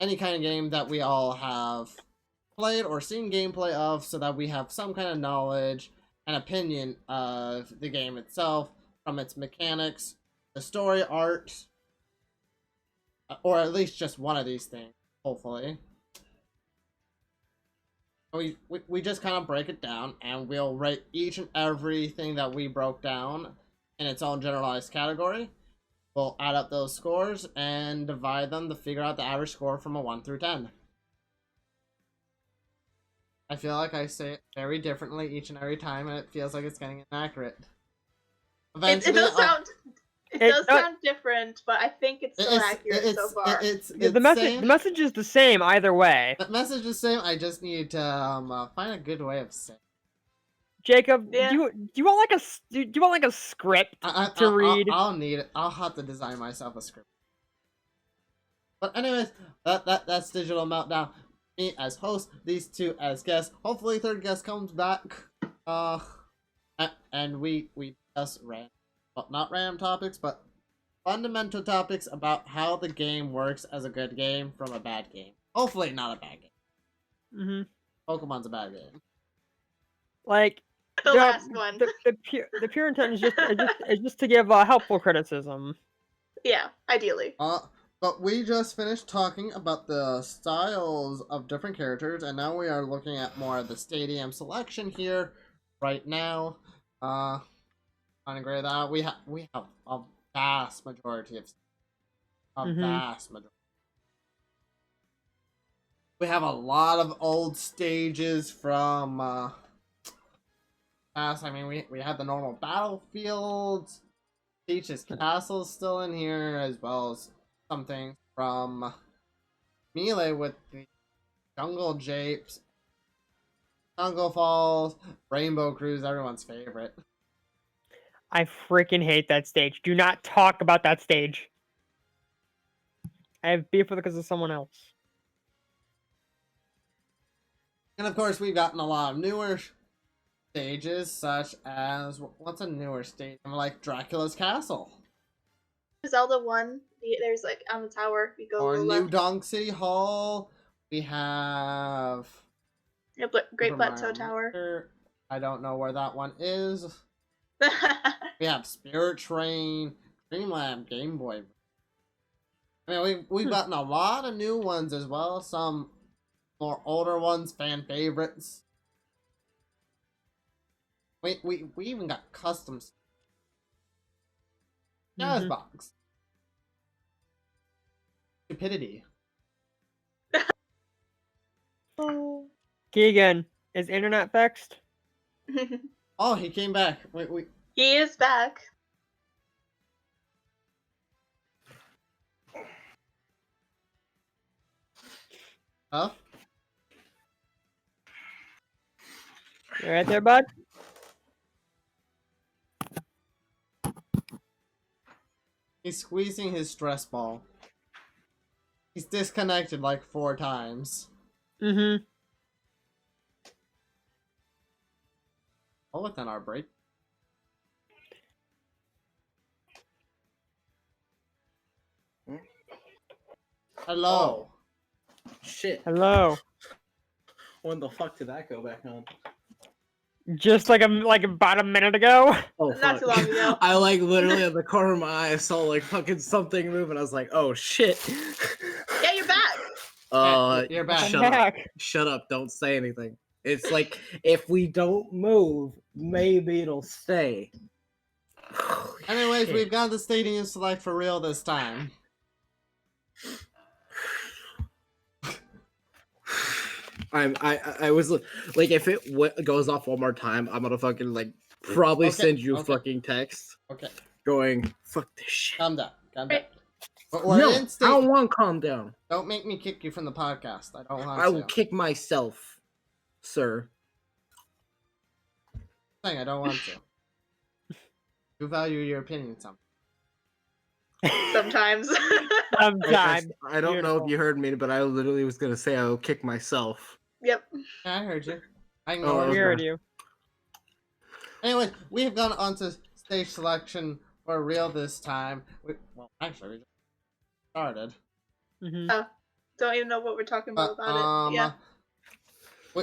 any kind of game that we all have played or seen gameplay of, so that we have some kind of knowledge and opinion of the game itself, from its mechanics, the story, art, or at least just one of these things, hopefully. We just kind of break it down, and we'll rate each and everything that we broke down in its own generalized category. We'll add up those scores and divide them to figure out the average score from a 1 through 10. I feel like I say it very differently each and every time, and it feels like it's getting inaccurate. It does sound different, but I think it's still accurate so far. The message is the same either way. The message is the same. I just need to find a good way of saying. Jacob, Yeah. do you want like a script to read? I'll need it. I'll have to design myself a script. But anyways, that's Digital Meltdown. Me as host, these two as guests. Hopefully, third guest comes back. And we discuss not random topics, but fundamental topics about how the game works as a good game from a bad game. Hopefully, not a bad game. Pokemon's a bad game. Like The last one. The pure intent is just to give helpful criticism. Yeah, ideally. But we just finished talking about the styles of different characters, and now we are looking at more of the stadium selection here, right now. I agree with that. We have a vast majority of vast majority. We have a lot of old stages from past. I mean, we had the normal battlefields. Peach's Castle's still in here, as well as something from Melee with the Jungle Japes, Jungle Falls, Rainbow Cruise, everyone's favorite. I freaking hate that stage. Do not talk about that stage. I have beef with it because of someone else. And of course, we've gotten a lot of newer stages, such as what's a newer stage? Like Dracula's Castle. Zelda 1, there's like on the tower, you go Or to the New left. Donk City Hall. We have Yeah, Great Plateau Tower. I don't know where that one is. We have Spirit Train, Dreamland, Game Boy. I mean, we've gotten a lot of new ones as well. Some more older ones, fan favorites. We even got custom Box. Oh. Keegan, is internet fixed? Oh, he came back. Wait. He is back. Huh? You right there, bud? He's squeezing his stress ball. He's disconnected like 4 times. Mm-hmm. Oh, within our break. Hello. Shit. Hello. When the fuck did that go back on? Just like about a minute ago. Oh, Not fuck. too long ago. I like literally at the corner of my eye I saw like fucking something move and I was like, oh shit. Yeah, you're back. You're back. Shut up. Back. Shut up. Don't say anything. It's like if we don't move, maybe it'll stay. Anyways, Shit. we've got the stadium select for real this time. I was like, if it goes off one more time, I'm gonna fucking like probably send you a fucking text. Okay. Going, fuck this shit. Calm down. Right. But we're No, in I state. don't want to calm down. Don't make me kick you from the podcast. I don't want I will to. kick myself, sir. I don't want to. You value your opinion something. Sometimes. Sometimes. I don't know if Beautiful. you heard me, but I literally was gonna say I will kick myself. Yep. Yeah, I heard you. I Oh, ignored We you. heard you. Anyway, we have gone on to stage selection for real this time. Well, actually, we just started. Mm-hmm. Don't even know what we're talking about it. Yeah.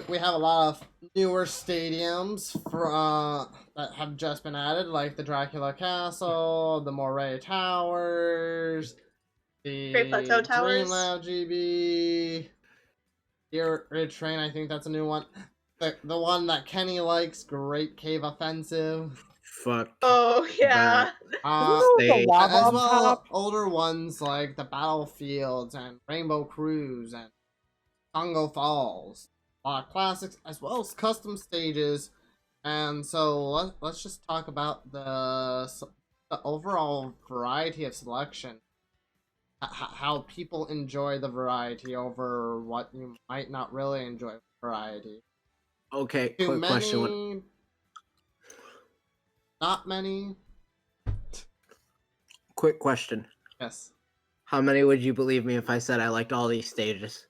We have a lot of newer stadiums for that have just been added, like the Dracula Castle, the Moray Towers, the Great Plateau Towers. Dreamlab GB, Deer Ridge Train. I think that's a new one. The one that Kenny likes, Great Cave Offensive. Fuck. Oh yeah. Ooh, the Stage. lava As on well, top. older ones like the Battlefields and Rainbow Cruise and Congo Falls. A lot of classics as well as custom stages. And so let's just talk about the overall variety of selection. How people enjoy the variety over what you might not really enjoy variety. Okay, Too quick many, question. not many. Quick question. Yes. How many would you believe me if I said I liked all these stages?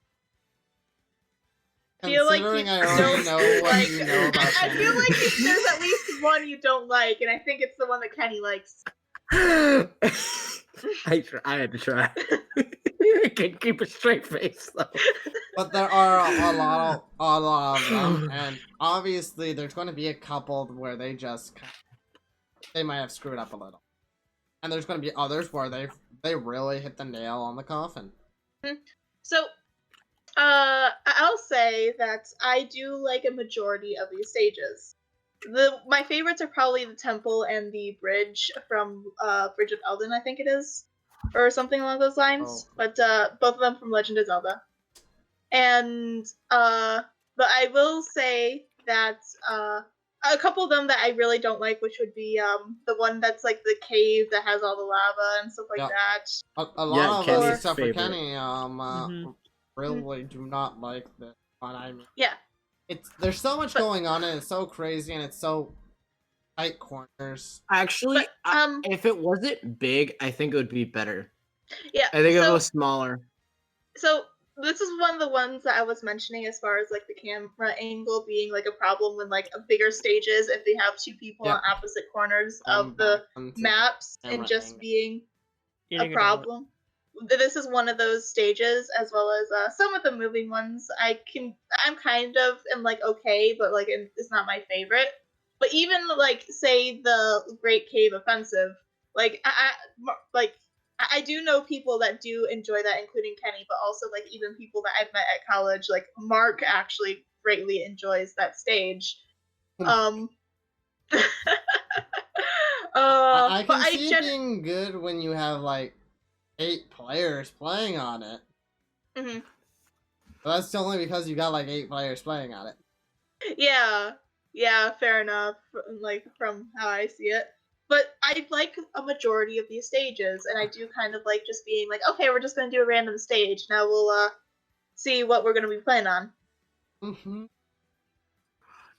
Feel like Considering you I already don't know what like. you know about I Kenny. feel like there's at least one you don't like, and I think it's the one that Kenny likes. I had to try. I can keep a straight face though. But there are a lot of them, and obviously there's going to be a couple where they might have screwed up a little, and there's going to be others where they really hit the nail on the coffin. So, I'll say that I do like a majority of these stages. My favorites are probably the temple and the bridge from Bridge of Eldin, I think it is, or something along those lines. Oh. But both of them from Legend of Zelda. And but I will say that a couple of them that I really don't like, which would be the one that's like the cave that has all the lava and stuff like Yeah. that. A lot of Kenny's us, except for favorite. Kenny, really do not like this one. I mean, Yeah. there's so much going on, and it's so crazy, and it's so tight corners. Actually, But, if it wasn't big, I think it would be better. Yeah. I think if it so- was smaller. So this is one of the ones that I was mentioning as far as like the camera angle being like a problem when like bigger stages if they have two people Yep. on opposite corners of the maps and camera just angle. being Eating a donut. problem. This is one of those stages, as well as some of the moving ones. I'm kind of am like okay, but like it's not my favorite. But even like say the Great Cave Offensive, like I do know people that do enjoy that, including Kenny, but also like even people that I've met at college, like Mark actually greatly enjoys that stage. I but can see it being good when you have like 8 players playing on it. Mhm. But that's only because you got like 8 players playing at it. Yeah, fair enough. Like from how I see it, but I like a majority of these stages, and I do kind of like just being like, okay, we're just gonna do a random stage. Now we'll see what we're gonna be playing on. Mm-hmm.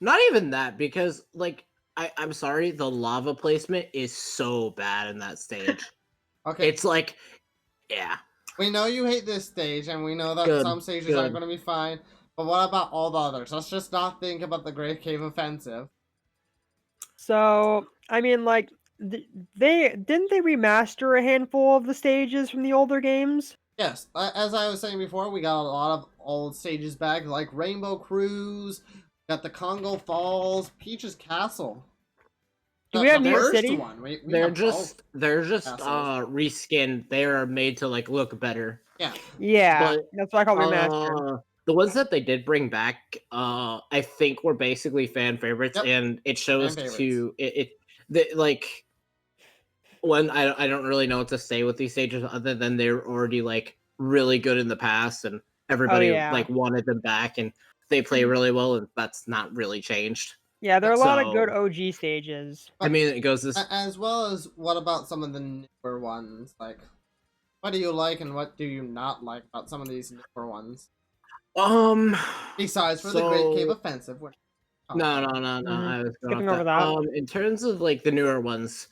Not even that, because like I'm sorry, the lava placement is so bad in that stage. Okay. It's like, yeah. We know you hate this stage, and we know that Good, some stages aren't good. going to be fine. But what about all the others? Let's just not think about the Great Cave Offensive. So, I mean, like, they didn't they remaster a handful of the stages from the older games? Yes, as I was saying before, we got a lot of old stages back, like Rainbow Cruise, got the Congo Falls, Peach's Castle. Do we have the Mute first City? one. We They're have just castles. reskinned. They are made to like look better. Yeah. Yeah, But that's why I call remastered. the ones that they did bring back, I think were basically fan favorites, Yep. and it shows Fan favorites. to like when I don't really know what to say with these stages other than they're already like really good in the past, and everybody yeah. like wanted them back, and they play really well, and that's not really changed. Yeah, there are a lot of good So- OG stages. I mean, it goes this. As well as what about some of the newer ones? Like, what do you like and what do you not like about some of these newer ones? Besides for the Great Cave Offensive. Which... No. I was going Skipping off over that. that. In terms of like the newer ones,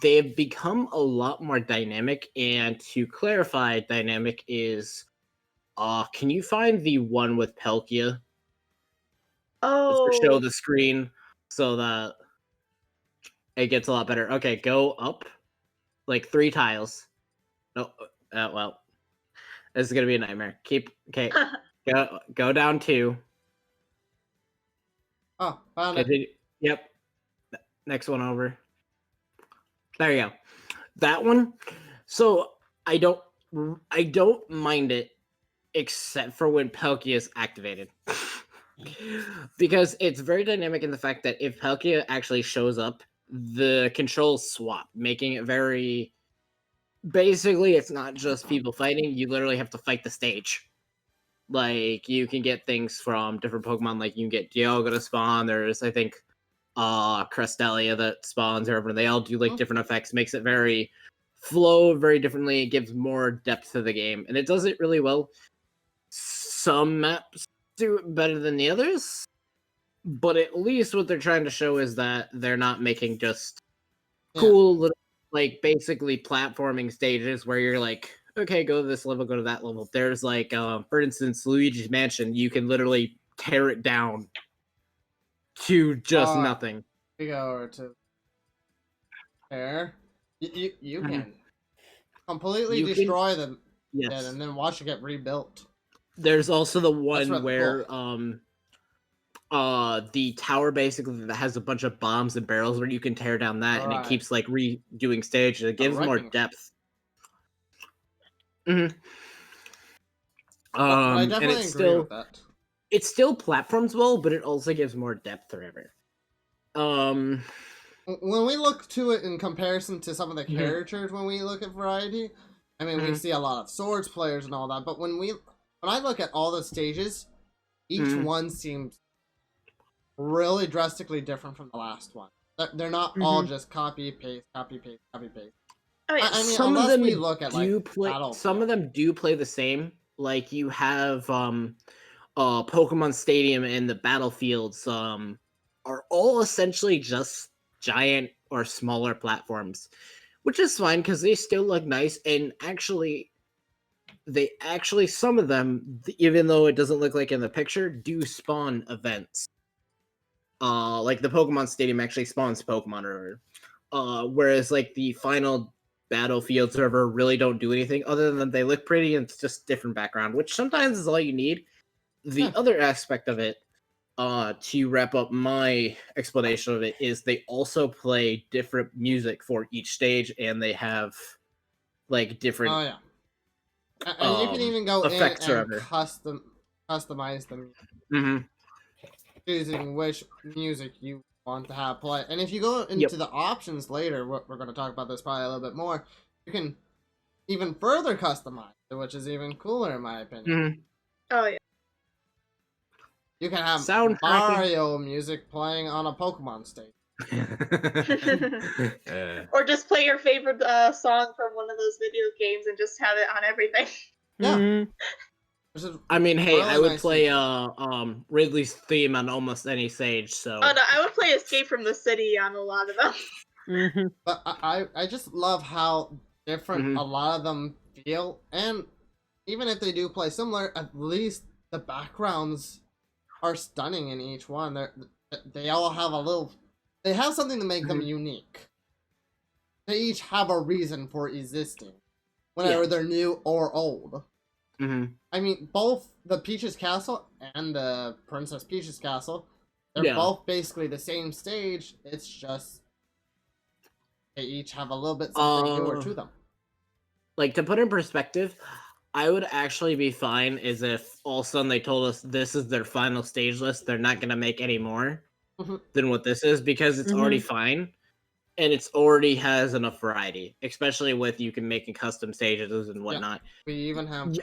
they've become a lot more dynamic. And to clarify, dynamic is, can you find the one with Pelkia? Just to show Oh, the screen so that it gets a lot better. Okay, go up like 3 tiles. No, well, this is gonna be a nightmare. Okay, go down 2. Oh, found it. Continue. Yep. Next one over. There you go. That one. So I don't mind it except for when Palkia is activated. Because it's very dynamic in the fact that if Palkia actually shows up, the controls swap, making it very basically it's not just people fighting, you literally have to fight the stage. Like you can get things from different Pokemon, like you can get Dialga to spawn, there's I think Cresselia that spawns or whatever. They all do like different effects, makes it very flow very differently, it gives more depth to the game, and it does it really well. Some maps do it better than the others, but at least what they're trying to show is that they're not making just cool little like basically platforming stages where you're like, okay, go to this level, go to that level. There's like for instance Luigi's Mansion, you can literally tear it down to just nothing. We go over to there. You can completely destroy them, yes, and then watch it get rebuilt. There's also the one really where the tower basically that has a bunch of bombs and barrels where you can tear down that and it keeps like redoing stage. It gives more depth. Mm-hmm. I definitely agree with that. It still platforms well, but it also gives more depth forever. When we look to it in comparison to some of the characters, when we look at variety, I mean, we see a lot of swords players and all that, but when I look at all the stages, each one seems really drastically different from the last one. They're not all just copy, paste, copy, paste, copy, paste. I mean, I mean, some unless of them we look at like some of them do play the same. Like you have Pokemon Stadium and the battlefields are all essentially just giant or smaller platforms, which is fine because they still look nice, and actually some of them, even though it doesn't look like in the picture, do spawn events. Like the Pokemon Stadium actually spawns Pokemon or whereas like the final battlefield server really don't do anything other than they look pretty and it's just different background, which sometimes is all you need. The other aspect of it, to wrap up my explanation of it, is they also play different music for each stage, and they have like different. Oh yeah, and you can even go in and customize them, choosing which music you want to have play. And if you go into the options later, we're going to talk about this probably a little bit more. You can even further customize it, which is even cooler in my opinion. Oh yeah. You can have Soundtracking. Mario music playing on a Pokemon stage. Or just play your favorite song from one of those video games and just have it on everything. Yeah. Mhm. Which is I mean, hey, really I would nice play feature. Ridley's theme on almost any stage. So. Oh no, I would play Escape from the City on a lot of them. Mhm. But I just love how different Mhm. a lot of them feel, and even if they do play similar, at least the backgrounds are stunning in each one. They all have they have something to make them Mhm. unique. They each have a reason for existing, whether they're new or old. Mhm. I mean, both the Peach's Castle and the Princess Peach's Castle, they're Yeah. both basically the same stage. It's just they each have a little bit something newer to them. Like, to put in perspective, I would actually be fine as if all of a sudden they told us this is their final stage list. They're not going to make any more Mhm. than what this is because it's already fine and it's already has enough variety, especially with you can make custom stages and whatnot. We even have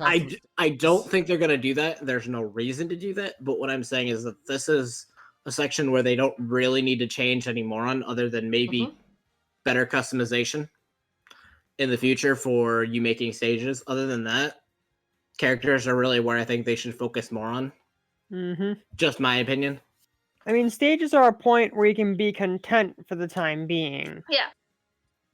I don't think they're going to do that. There's no reason to do that. But what I'm saying is that this is a section where they don't really need to change anymore on other than maybe better customization in the future for you making stages. Other than that, characters are really where I think they should focus more on. Mhm. Just my opinion. I mean, stages are a point where you can be content for the time being. Yeah.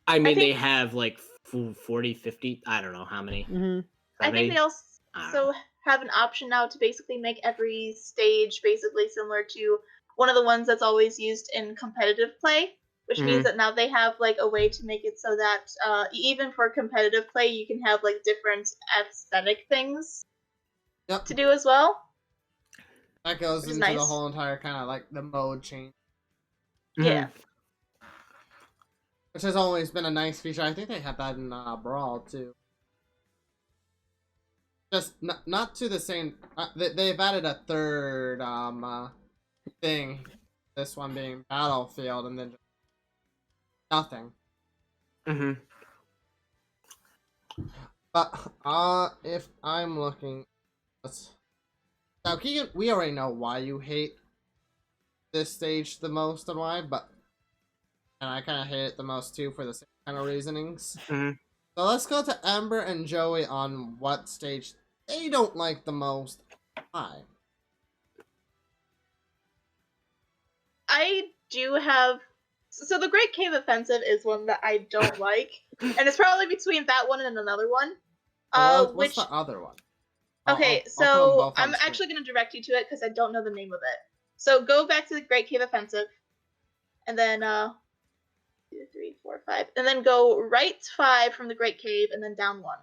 I mean, they think- have like 40, 50, I don't know how many. Mhm. I think they also have an option now to basically make every stage basically similar to one of the ones that's always used in competitive play, which means that now they have like a way to make it so that even for competitive play, you can have like different aesthetic things to do as well. That goes Which is into the nice. whole entire kind of like the mode change, Yeah. which has always been a nice feature. I think they had that in Brawl too. Just not to the same. They've added a third thing. This one being Battlefield, and then just nothing. But if I'm looking, now Keegan, we already know why you hate this stage the most and why, but and I kind of hate it the most too for the same kind of reasonings. So let's go to Ember and Joey on what stage they don't like the most. Why? I do have. So the Great Cave Offensive is one that I don't like, and it's probably between that one and another one. What's the other one? Okay, I'll put 'em both on I'm screen. actually going to direct you to it because I don't know the name of it. So go back to the Great Cave Offensive, and then 2, 3, 4, 5, and then go right 5 from the Great Cave, and then down 1.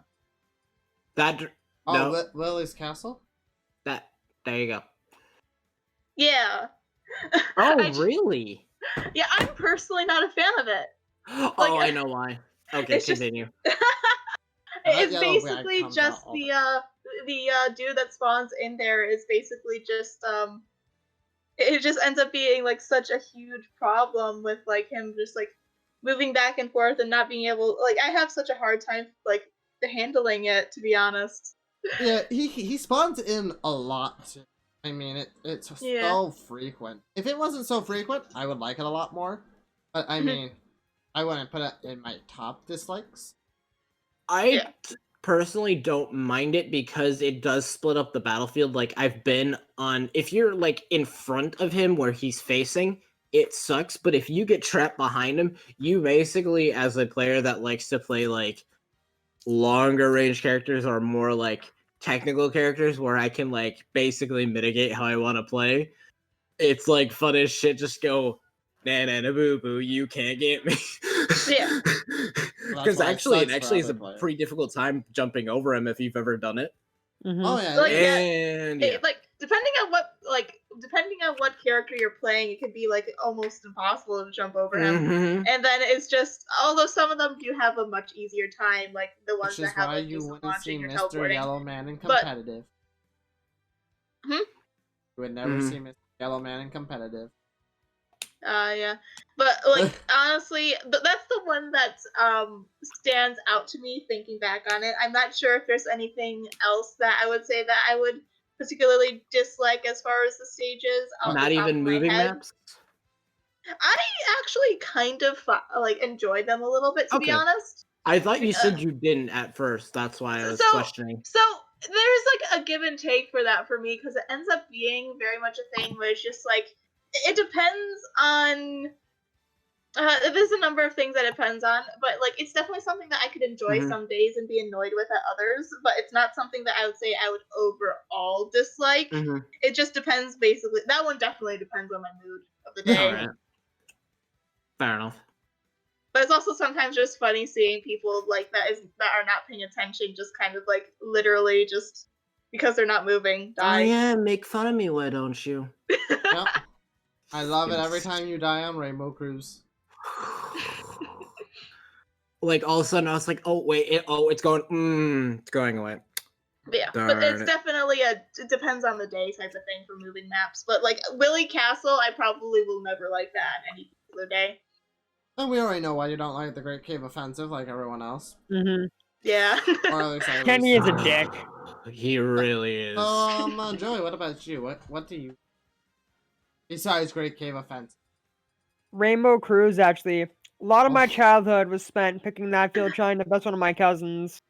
Lily's Castle? There you go. Yeah. Oh, really? Yeah, I'm personally not a fan of it. Oh, I know why. Okay, it's just- continue. It's basically just the dude that spawns in there is basically just it just ends up being like such a huge problem with like him just like moving back and forth and not being able, like, I have such a hard time like handling it, to be honest. Yeah, he spawns in a lot too. I mean, it's so frequent. If it wasn't so frequent, I would like it a lot more. But I mean, I wouldn't put it in my top dislikes. I personally don't mind it because it does split up the battlefield. Like, I've been on, if you're like in front of him where he's facing, it sucks. But if you get trapped behind him, you basically, as a player that likes to play like longer range characters or more like technical characters where I can like basically mitigate how I want to play, it's like fun as shit. Just go, na na na boo boo, you can't get me. Yeah. Because actually, it actually is a pretty difficult time jumping over him if you've ever done it. Oh yeah, Like, and like depending on what character you're playing, it could be like almost impossible to jump over him. And then it's just, although some of them do have a much easier time, like the ones that have like you just wouldn't launching see or Mr. teleporting. Yellow Man in competitive. You would never see Mr. Yellow Man in competitive. Yeah, but like honestly, that's the one that stands out to me thinking back on it. I'm not sure if there's anything else that I would say that I would particularly dislike as far as the stages. Off Not the top even of my moving head. maps. I actually kind of like enjoyed them a little bit, to be Okay. honest. I thought you said you didn't at first. That's why I was questioning. So there's like a give and take for that for me, because it ends up being very much a thing where it's just like it depends on. There's a number of things that it depends on, but like it's definitely something that I could enjoy some days and be annoyed with at others. But it's not something that I would say I would overall dislike. It just depends, basically. That one definitely depends on my mood of the day. All right. Fair enough. But it's also sometimes just funny seeing people like that are not paying attention, just kind of like literally just because they're not moving, die. Oh yeah, make fun of me, why don't you? Yep. I love it every time you die on Rainbow Cruise. Like all of a sudden I was like, oh wait, it's going away. Yeah, but it's definitely it depends on the day type of thing for moving maps. But like Willy Castle, I probably will never like that any particular day. And we already know why you don't like the Great Cave Offensive like everyone else. Yeah. Or at least Kenny is a dick. He really is. Joey, what about you? What do you besides Great Cave Offensive? Rainbow Cruise, actually. A lot of my childhood was spent picking that field trying to best one of my cousins.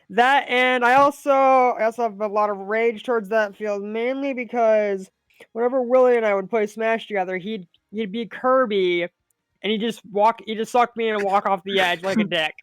That, and I also have a lot of rage towards that field, mainly because whenever Willie and I would play Smash together, he'd be Kirby, and he'd just suck me in and walk off the edge like a dick.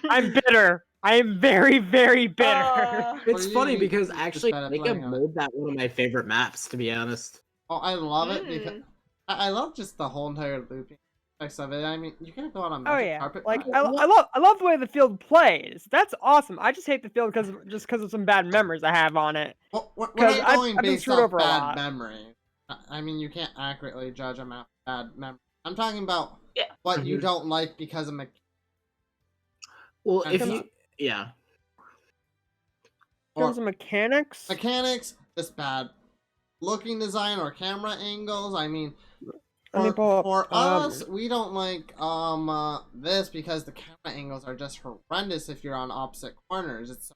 I'm bitter. I am very, very bitter. It's funny because actually Jacob made that one of my favorite maps, to be honest. Oh, I love it because I love just the whole entire looping aspects of it. I mean, you can go on a magic carpet. Like I love the way the field plays. That's awesome. I just hate the field because of some bad memories I have on it. Well, we're not going I've been based screwed off over a bad lot. memory. I mean, you can't accurately judge a map bad memory. I'm talking about what you don't like because of Well, if you in terms of mechanics, just bad looking design or camera angles. I mean, for for us, we don't like this because the camera angles are just horrendous if you're on opposite corners. It's a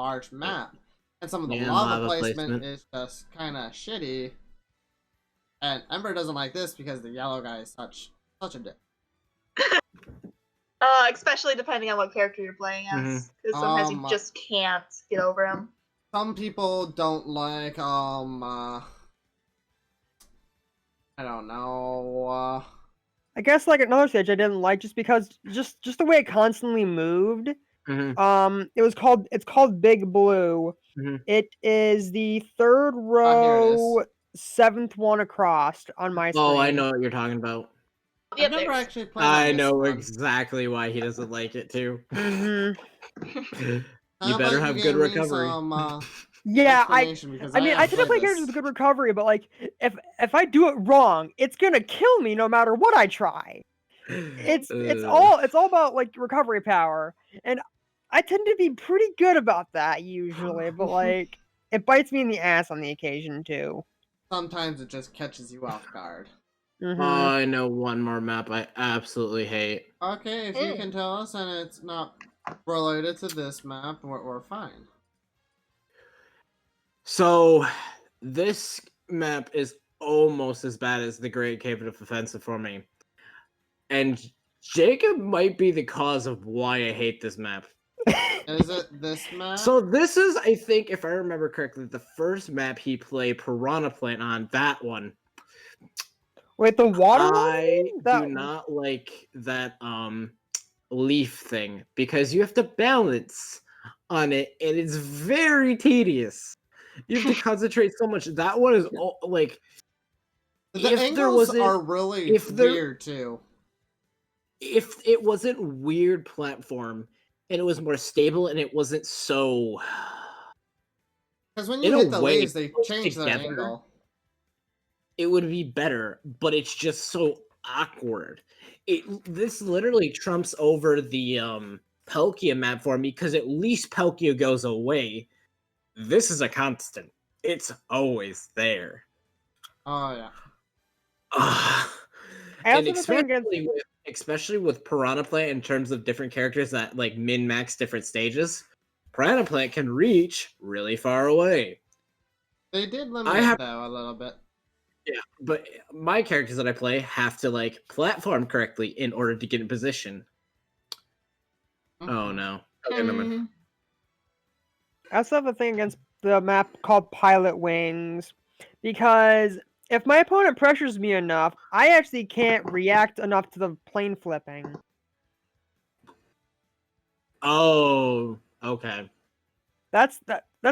large map, and some of the lava placement is just kind of shitty. And Ember doesn't like this because the yellow guy is such a dick. Especially depending on what character you're playing as, because sometimes you just can't get over him. Some people don't like I don't know. I guess like another stage I didn't like just because just the way it constantly moved. It's called Big Blue. It is the third row, seventh one across on my screen. Oh, I know what you're talking about. I've never actually played. I know exactly why he doesn't like it too. You better have good recovery. Yeah, I mean, I typically play characters with good recovery, but like, if I do it wrong, it's gonna kill me no matter what I try. It's all about like recovery power, and I tend to be pretty good about that usually, but like, it bites me in the ass on the occasion too. Sometimes it just catches you off guard. Oh, I know one more map I absolutely hate. Okay, if you can tell us and it's not related to this map, we're fine. So, this map is almost as bad as the Great Cave Offensive for me. And Jacob might be the cause of why I hate this map. Is it this map? So this is, I think, if I remember correctly, the first map he played Piranha Plant on, that one. Wait, the water one? I do not like that leaf thing because you have to balance on it and it's very tedious. You have to concentrate so much. That one is like the angles are really weird too. If it wasn't weird platform and it was more stable and it wasn't so, because when you hit the leaves, they change the angle. It would be better, but it's just so awkward. This literally trumps over the Palkia map for me because at least Palkia goes away. This is a constant. It's always there. Oh yeah. And especially with Piranha Plant in terms of different characters that like min-max different stages. Piranha Plant can reach really far away. They did limit I it have- though a little bit. Yeah, but my characters that I play have to like platform correctly in order to get in position. Oh Mhm. no. Okay, never mind. Mm. I also have a thing against the map called Pilot Wings, because if my opponent pressures me enough, I actually can't react enough to the plane flipping. Oh, okay. That's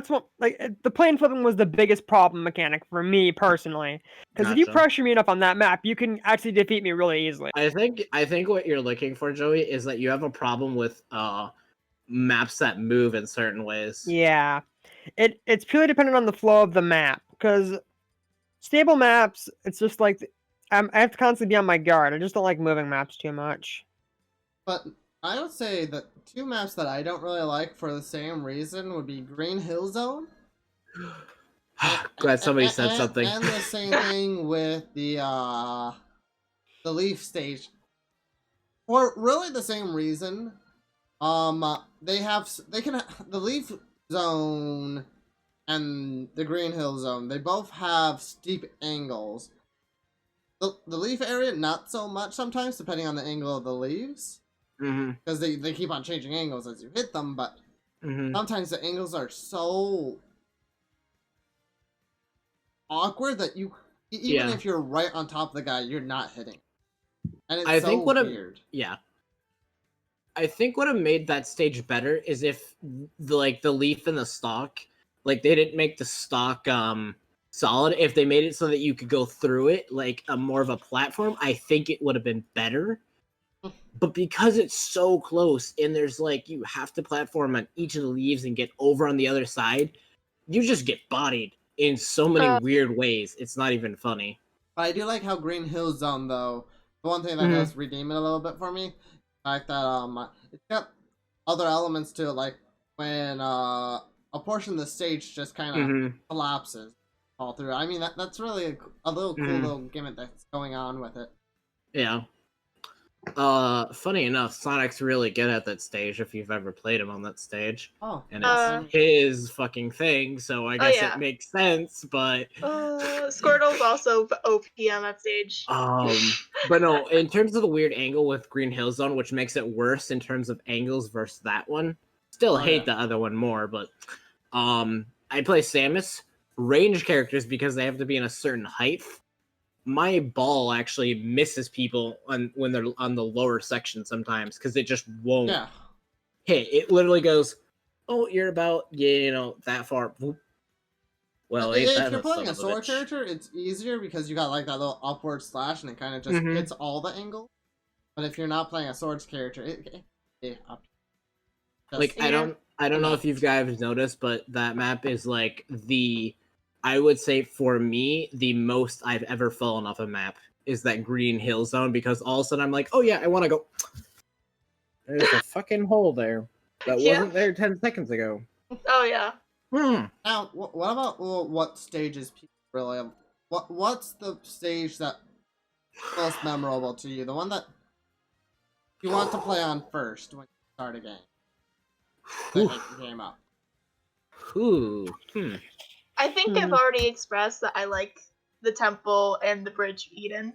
what the plane flipping was the biggest problem mechanic for me personally. Because if you Gotcha. pressure me enough on that map, you can actually defeat me really easily. I think what you're looking for, Joey, is that you have a problem with maps that move in certain ways. Yeah, it's purely dependent on the flow of the map. Because stable maps, it's just like I have to constantly be on my guard. I just don't like moving maps too much. But I would say that two maps that I don't really like for the same reason would be Green Hill Zone. Glad somebody said something. And the same thing with the Leaf Stage. For really the same reason. The Leaf Zone and the Green Hill Zone, they both have steep angles. The leaf area, not so much sometimes, depending on the angle of the leaves. Because they keep on changing angles as you hit them, but sometimes the angles are so awkward that even if you're right on top of the guy, you're not hitting. And it's weird. I think what have made that stage better is if the leaf and the stalk, like they didn't make the stalk solid. If they made it so that you could go through it like a more of a platform, I think it would have been better. But because it's so close and there's like you have to platform on each of the leaves and get over on the other side, you just get bodied in so many weird ways. It's not even funny. But I do like how Green Hill Zone, though, the one thing that does redeem it a little bit for me, the fact that it's got other elements to it, like when a portion of the stage just kind of collapses all through. I mean, that's really a little cool little gimmick that's going on with it. Yeah. Funny enough, Sonic's really good at that stage if you've ever played him on that stage. Oh. And it's his fucking thing, so I guess it makes sense, but Squirtle's also OP on that stage. But no, in terms of the weird angle with Green Hill Zone, which makes it worse in terms of angles versus that one. Still hate the other one more, but I play Samus, range characters because they have to be in a certain height. My ball actually misses people when they're on the lower section sometimes because it just won't hit. It literally goes, "Oh, you're about that far." Well, if you're playing a sword character, it's easier because you got like that little upward slash and it kind of just hits all the angles. But if you're not playing a swords character, I don't know if you guys noticed, but that map is like I would say for me, the most I've ever fallen off a map is that Green Hill Zone because all of a sudden I'm like, oh yeah, I want to go. There's a fucking hole there that wasn't there 10 seconds ago. Oh yeah. Now, what about what stages people really have? What's the stage that most memorable to you? The one that you want to play on first when you start a game. That hype the game up. I think I've already expressed that I like the Temple and the Bridge of Eden.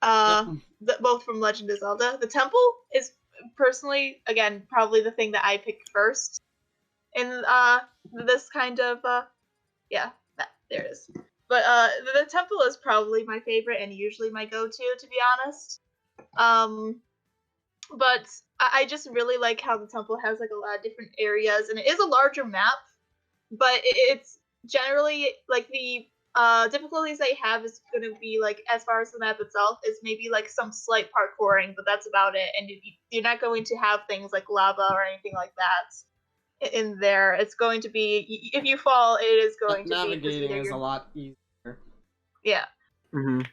Both from Legend of Zelda. The Temple is personally, again, probably the thing that I picked first in this kind of there it is. But the Temple is probably my favorite and usually my go-to, to be honest. But I just really like how the Temple has like a lot of different areas, and it is a larger map, but it's generally like the difficulties they have is going to be like, as far as the map itself, is maybe like some slight parkouring, but that's about it. And you're not going to have things like lava or anything like that in there. It's going to be, if you fall, it is going to be navigating is a lot easier. Yeah. And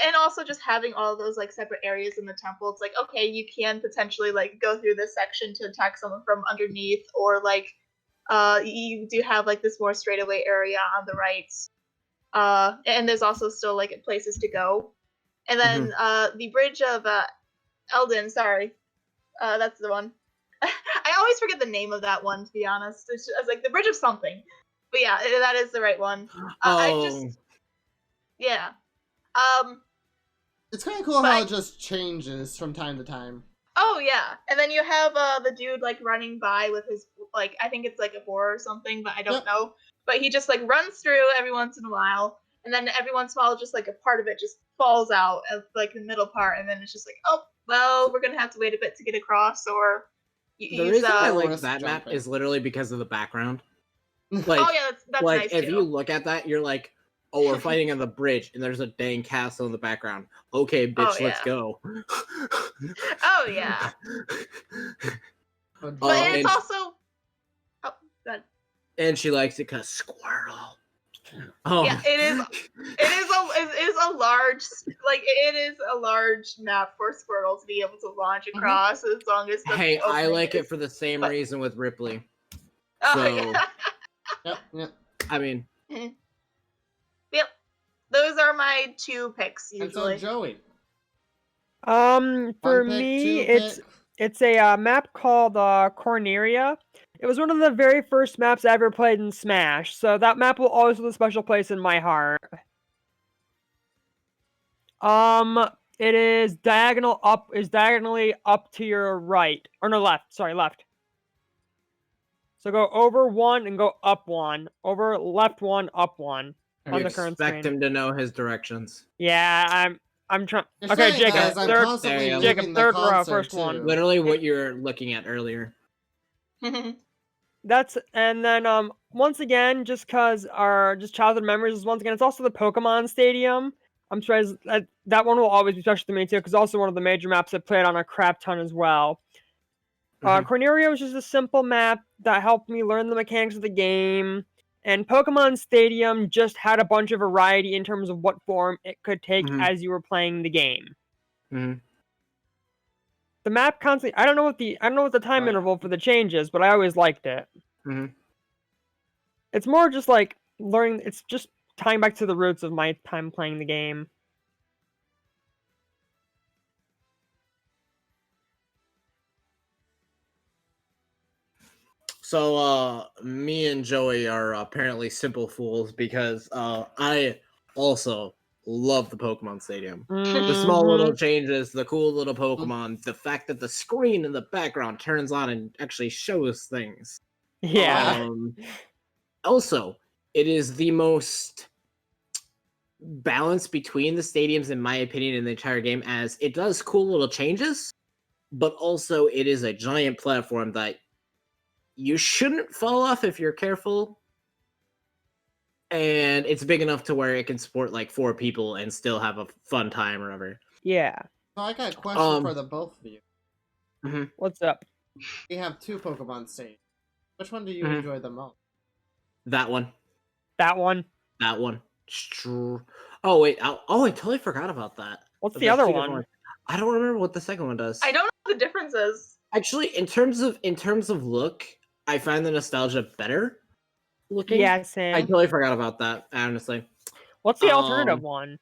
and also just having all those like separate areas in the temple, it's like, okay, you can potentially like go through this section to attack someone from underneath, or like you do have like this more straightaway area on the right, and there's also still like places to go. And then the Bridge of Elden, sorry, that's the one. always forget the name of that one, to be honest. It's like the Bridge of something. But yeah, that is the right one. Oh, Yeah. It's kind of cool how it just changes from time to time. Oh yeah, and then you have the dude like running by with his like I think it's like a boar or something, but I don't know. But he just like runs through every once in a while, and then every once in a while, just like a part of it just falls out of like the middle part, and then it's just like, oh well, we're gonna have to wait a bit to get across, or the reason I like that map is literally because of the background. Like, oh yeah, that's like nice if too. you look at that, you're like, oh, we're fighting on the bridge, and there's a dang castle in the background. Okay, bitch, let's go. Oh yeah. But it's also. Oh, good. And she likes it because Squirtle. Oh yeah, it is a large map for Squirtle to be able to launch across as long as. Hey, I like it for the same reason with Ripley. Oh, so, yep. I mean, yep. Those are my 2 picks usually. And so Joey. For me, it's a map called Corneria. It was one of the very first maps I ever played in Smash, so that map will always hold a special place in my heart. It is diagonally up to your right. Or no, left. Sorry, left. So go over 1 and go up 1. Over left 1, up 1 on the current screen. Expect him to know his directions. Yeah, I'm trying. Okay, Jacob, third row, first one. Literally what you're looking at earlier. And then once again, just cause our childhood memories, once again, it's also the Pokemon Stadium. I'm surprised that one will always be special to me too, because also one of the major maps I played on a crap ton as well. Corneria was just a simple map that helped me learn the mechanics of the game, and Pokemon Stadium just had a bunch of variety in terms of what form it could take as you were playing the game. The map constantly. I don't know what the time interval for the change is, but I always liked it. It's more just like learning. It's just tying back to the roots of my time playing the game. So, me and Joey are apparently simple fools because I also love the Pokemon Stadium. The small little changes, the cool little Pokemon, the fact that the screen in the background turns on and actually shows things. Yeah. Also, it is the most balance between the stadiums, in my opinion, in the entire game, as it does cool little changes, but also it is a giant platform that you shouldn't fall off if you're careful. And it's big enough to where it can support like 4 people and still have a fun time or whatever. Yeah. So I got a question for the both of you. What's up? We have 2 Pokemon stages. Which one do you enjoy the most? That one. That one. That one. Oh wait! I totally forgot about that. What's the other one? I don't remember what the second one does. I don't know what the difference is. Actually, in terms of look, I find the nostalgia better looking. Yeah, same. I totally forgot about that, honestly. What's the alternative one?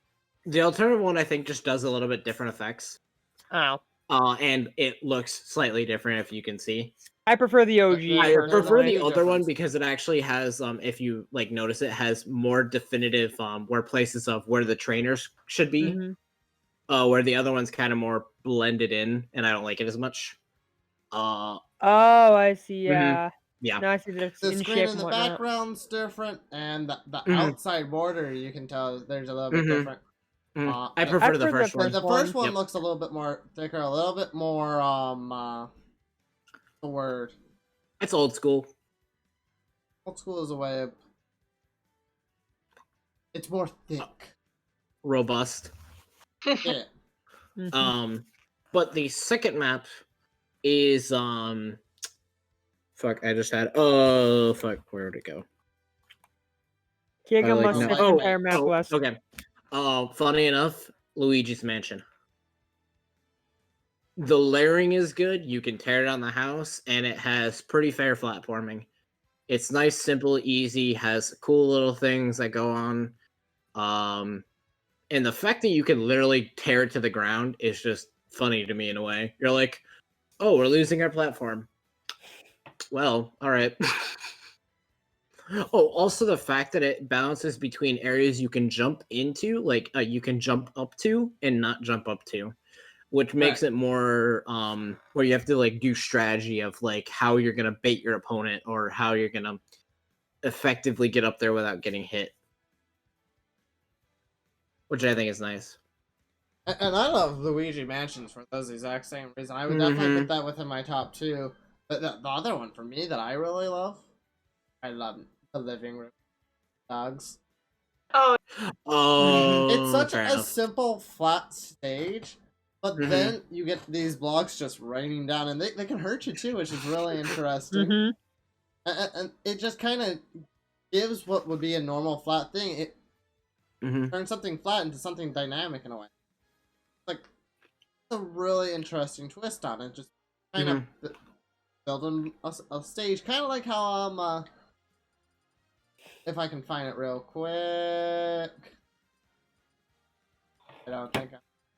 The alternative one, I think, just does a little bit different effects. Oh. And it looks slightly different if you can see. I prefer the OG. I prefer the other one because it actually has, if you like notice, it has more definitive where places of where the trainers should be. Where the other one's kind of more blended in, and I don't like it as much. Oh, I see. Yeah. Yeah. Now I see that it's The in screen shape in the and whatnot. background's different, and the outside border you can tell there's a little bit different. I prefer the first one. The first one looks a little bit more thicker, a little bit more the word. It's old school. Old school is a way of. It's more thick. Robust. Yeah. But the second map is fuck, I just had where'd it go? Jacob must have the entire map list. Okay. Funny enough, Luigi's Mansion. The layering is good. You can tear down the house, and it has pretty fair platforming. It's nice, simple, easy. Has cool little things that go on. And the fact that you can literally tear it to the ground is just funny to me in a way. You're like, oh, we're losing our platform. Well, all right. Oh, also the fact that it balances between areas you can jump into, like you can jump up to and not jump up to, which makes Right. it more where you have to like do strategy of like how you're gonna bait your opponent or how you're gonna effectively get up there without getting hit, which I think is nice. And I love Luigi Mansions for those exact same reason. I would definitely put that within my top two. But the other one for me that I really love, I love the living room dogs. Oh, It's Oh, such fair a enough. simple flat stage, but Mhm. then you get these blocks just raining down, and they can hurt you too, which is really interesting. Mm-hmm. And it just kind of gives what would be a normal flat thing. It Mhm. turns something flat into something dynamic in a way. Like a really interesting twist on it. Just kind Mhm. of building a stage, kind of like how if I can find it real quick. I don't think.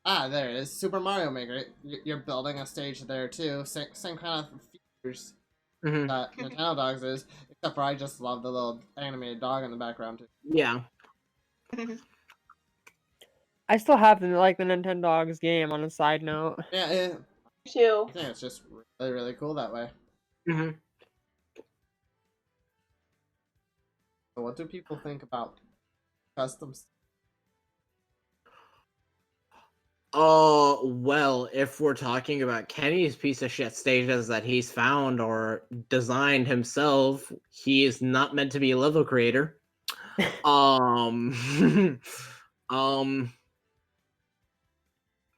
There it is. Super Mario Maker. You're building a stage there too. Same kind of features Mhm. that Nintendo Dogs is, except for I just love the little animated dog in the background too. Yeah. I still have the Nintendo Dogs game on a side note. Yeah, too. I think it's just really really cool that way. Mhm. So what do people think about customs? Oh, well, if we're talking about Kenny's piece of shit stages that he's found or designed himself, he is not meant to be a level creator. Um um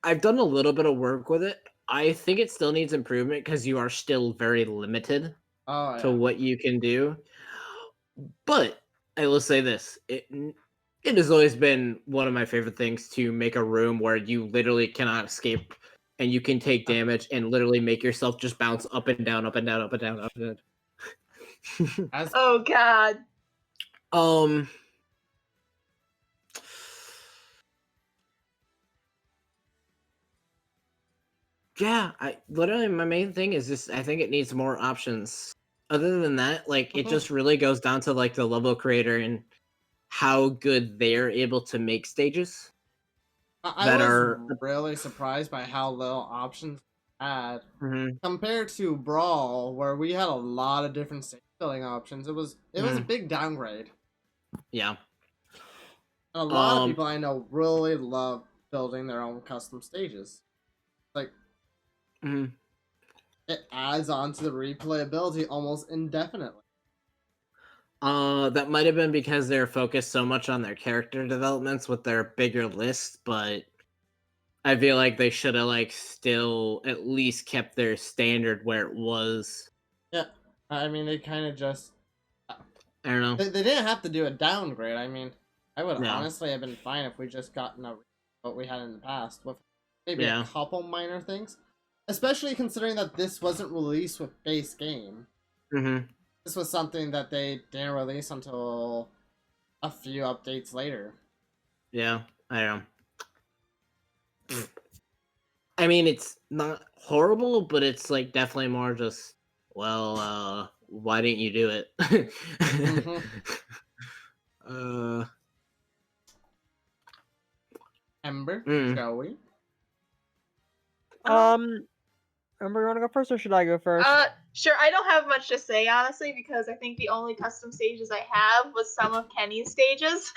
I've done a little bit of work with it. I think it still needs improvement because you are still very limited Oh to yeah. what you can do. But I will say this: it has always been one of my favorite things to make a room where you literally cannot escape, and you can take damage and literally make yourself just bounce up and down, up and down, up and down, up and down. As Oh God. um. Yeah, I literally my main thing is just I think it needs more options. Other than that, like it just really goes down to like the level creator and how good they're able to make stages I that was are. really surprised by how little options we had Mhm, compared to Brawl, where we had a lot of different stage building options. It was a mhm, big downgrade. yeah. And a lot of Um. people I know really love building their own custom stages. Like Mhm. it adds on to the replayability almost indefinitely. That might have been because they're focused so much on their character developments with their bigger list, but I feel like they should have like still at least kept their standard where it was. Yeah, I mean they kind of just I don't know. they didn't have to do a downgrade. I mean, I would No. honestly have been fine if we just gotten what we had in the past with maybe a Yeah. couple minor things, especially considering that this wasn't released with base game. Mhm. This was something that they didn't release until a few updates later. Yeah. I don't know. I mean, it's not horrible, but it's like definitely more just well, why didn't you do it? Mm-hmm. uh. Ember, Mm. shall we? Amber, you want to go first or should I go first? Sure. I don't have much to say honestly because I think the only custom stages I have was some of Kenny's stages.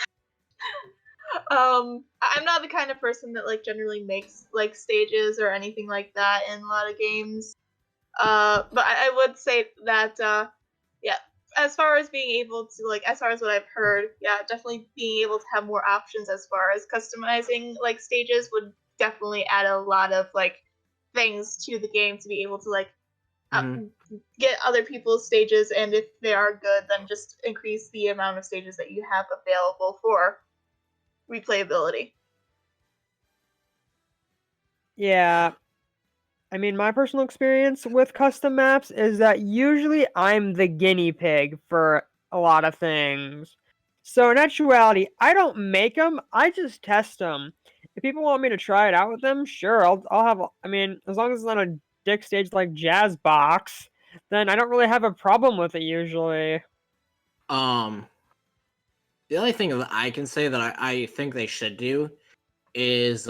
I'm not the kind of person that like generally makes like stages or anything like that in a lot of games. But I would say that yeah, as far as being able to like, as far as what I've heard, yeah, definitely being able to have more options as far as customizing like stages would definitely add a lot of like things to the game to be able to like Mhm. get other people's stages, and if they are good, then just increase the amount of stages that you have available for replayability. Yeah. I mean, my personal experience with custom maps is that usually I'm the guinea pig for a lot of things. So in actuality, I don't make them, I just test them. If people want me to try it out with them, sure, I'll have, I mean, as long as it's not a dick stage like Jazz Box, then I don't really have a problem with it usually. The only thing that I can say that I think they should do is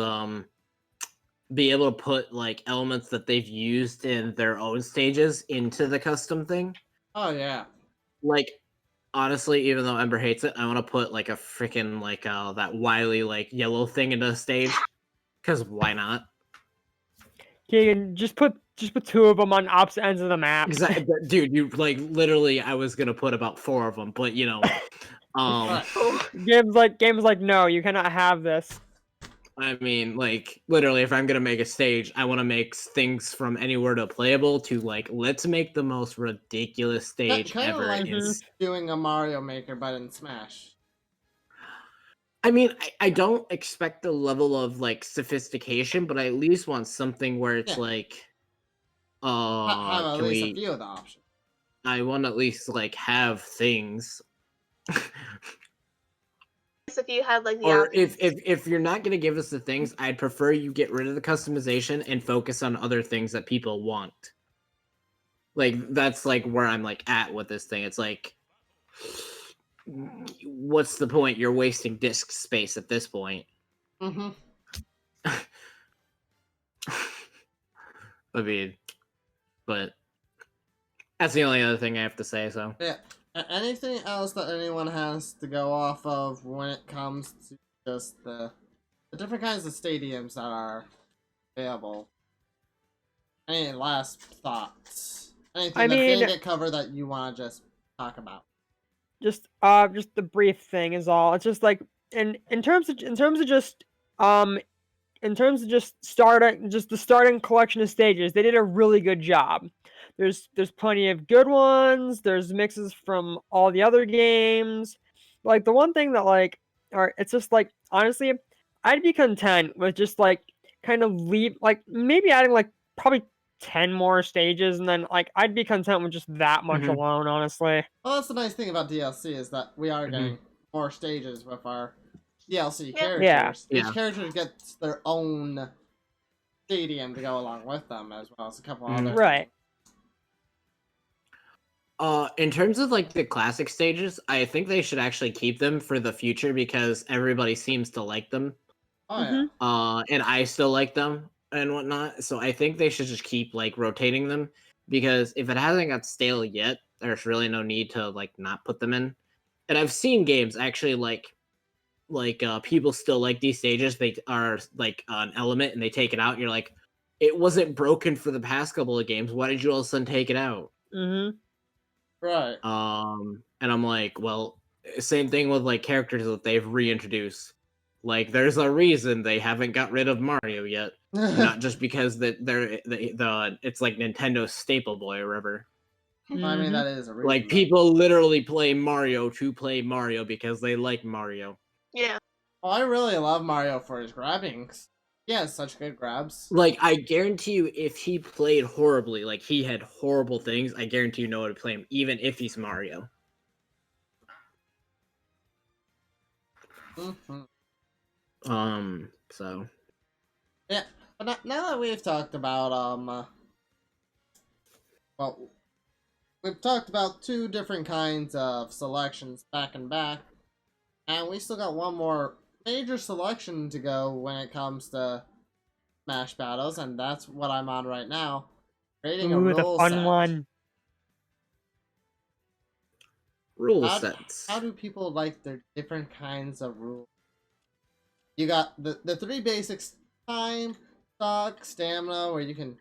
be able to put like elements that they've used in their own stages into the custom thing. Oh yeah. Like honestly, even though Ember hates it, I want to put like a freaking like that wily like yellow thing into the stage. Because why not? Keegan, just put 2 of them on opposite ends of the map. Exactly, dude. You like literally. I was gonna put about 4 of them, but you know, Right. Games like no, you cannot have this. I mean, like literally, if I'm gonna make a stage, I want to make things from anywhere to playable to like let's make the most ridiculous stage Kind of ever. like It's- doing a Mario Maker, but in Smash. I mean, I don't expect the level of like sophistication, but I at least want something where it's Yeah. like, Have at can least we? a few of the options. I want to at least like have things. If you had like the Or options. if you're not gonna give us the things, I'd prefer you get rid of the customization and focus on other things that people want. Like that's like where I'm like at with this thing. It's like, what's the point? You're wasting disk space at this point. Mm-hmm. I mean, but that's the only other thing I have to say. So Yeah. Anything else that anyone has to go off of when it comes to just the different kinds of stadiums that are available? Any last thoughts? Anything I that mean- didn't get covered that you want to just talk about? Just the brief thing is all. It's just like in terms of starting the starting collection of stages, they did a really good job. There's plenty of good ones. There's mixes from all the other games. Like the one thing that like, or it's just like honestly, I'd be content with just like kind of leave like maybe adding like probably 10 more stages, and then like I'd be content with just that much Mhm. alone, honestly. Well, that's the nice thing about DLC is that we are getting more stages with our DLC Yeah. characters. Yeah. Each character gets their own stadium to go along with them, as well as a couple Mhm. other. Right. In terms of like the classic stages, I think they should actually keep them for the future because everybody seems to like them. Oh yeah. And I still like them and whatnot. So I think they should just keep like rotating them because if it hasn't got stale yet, there's really no need to like not put them in. And I've seen games actually like people still like these stages. They are like an element and they take it out. And you're like, it wasn't broken for the past couple of games. Why did you all of a sudden take it out? Right. And I'm like, well, same thing with like characters that they've reintroduced. Like, there's a reason they haven't got rid of Mario yet, not just because that it's like Nintendo's staple boy or whatever. I mean, that is a reason. Like, people literally play Mario to play Mario because they like Mario. Yeah. Oh, I really love Mario for his grabbings. He has such good grabs. Like, I guarantee you, if he played horribly, like he had horrible things, I guarantee you no one would play him, even if he's Mario. Mm-hmm. So Yeah, but now that we've talked about well, we've talked about 2 different kinds of selections back and back, and we still got one more major selection to go when it comes to Smash battles, and that's what I'm on right now. Creating a Ooh, the rule fun set. one. rule How, sets. how do people like their different kinds of rules? You got the 3 basics: time, stock, stamina, where you can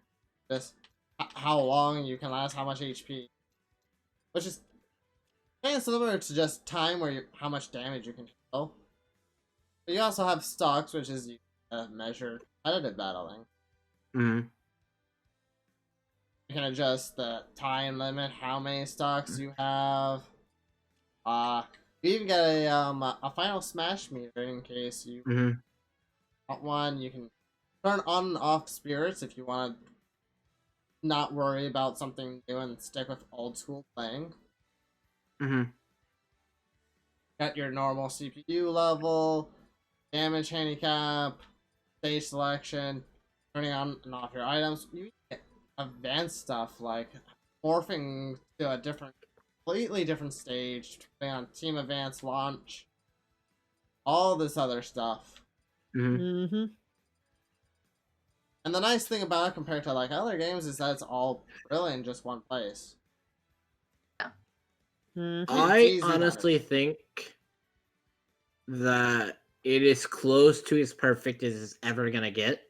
just how long you can last, how much HP, which is kind of similar to just time, where how much damage you can deal. But you also have stocks, which is you measure competitive battling. Mm-hmm. You can adjust the time limit, how many stocks you have. You even get a final smash meter in case you want one. You can turn on and off spirits if you want to not worry about something new and stick with old school playing. Got your normal CPU level, damage handicap, stage selection, turning on and off your items. You get advanced stuff like morphing to a completely different stage, depending on Team Advance launch, all this other stuff. Mm-hmm. And the nice thing about it compared to like other games is that it's all really in just one place. Mm-hmm. I honestly think that it is close to as perfect as it's ever gonna get.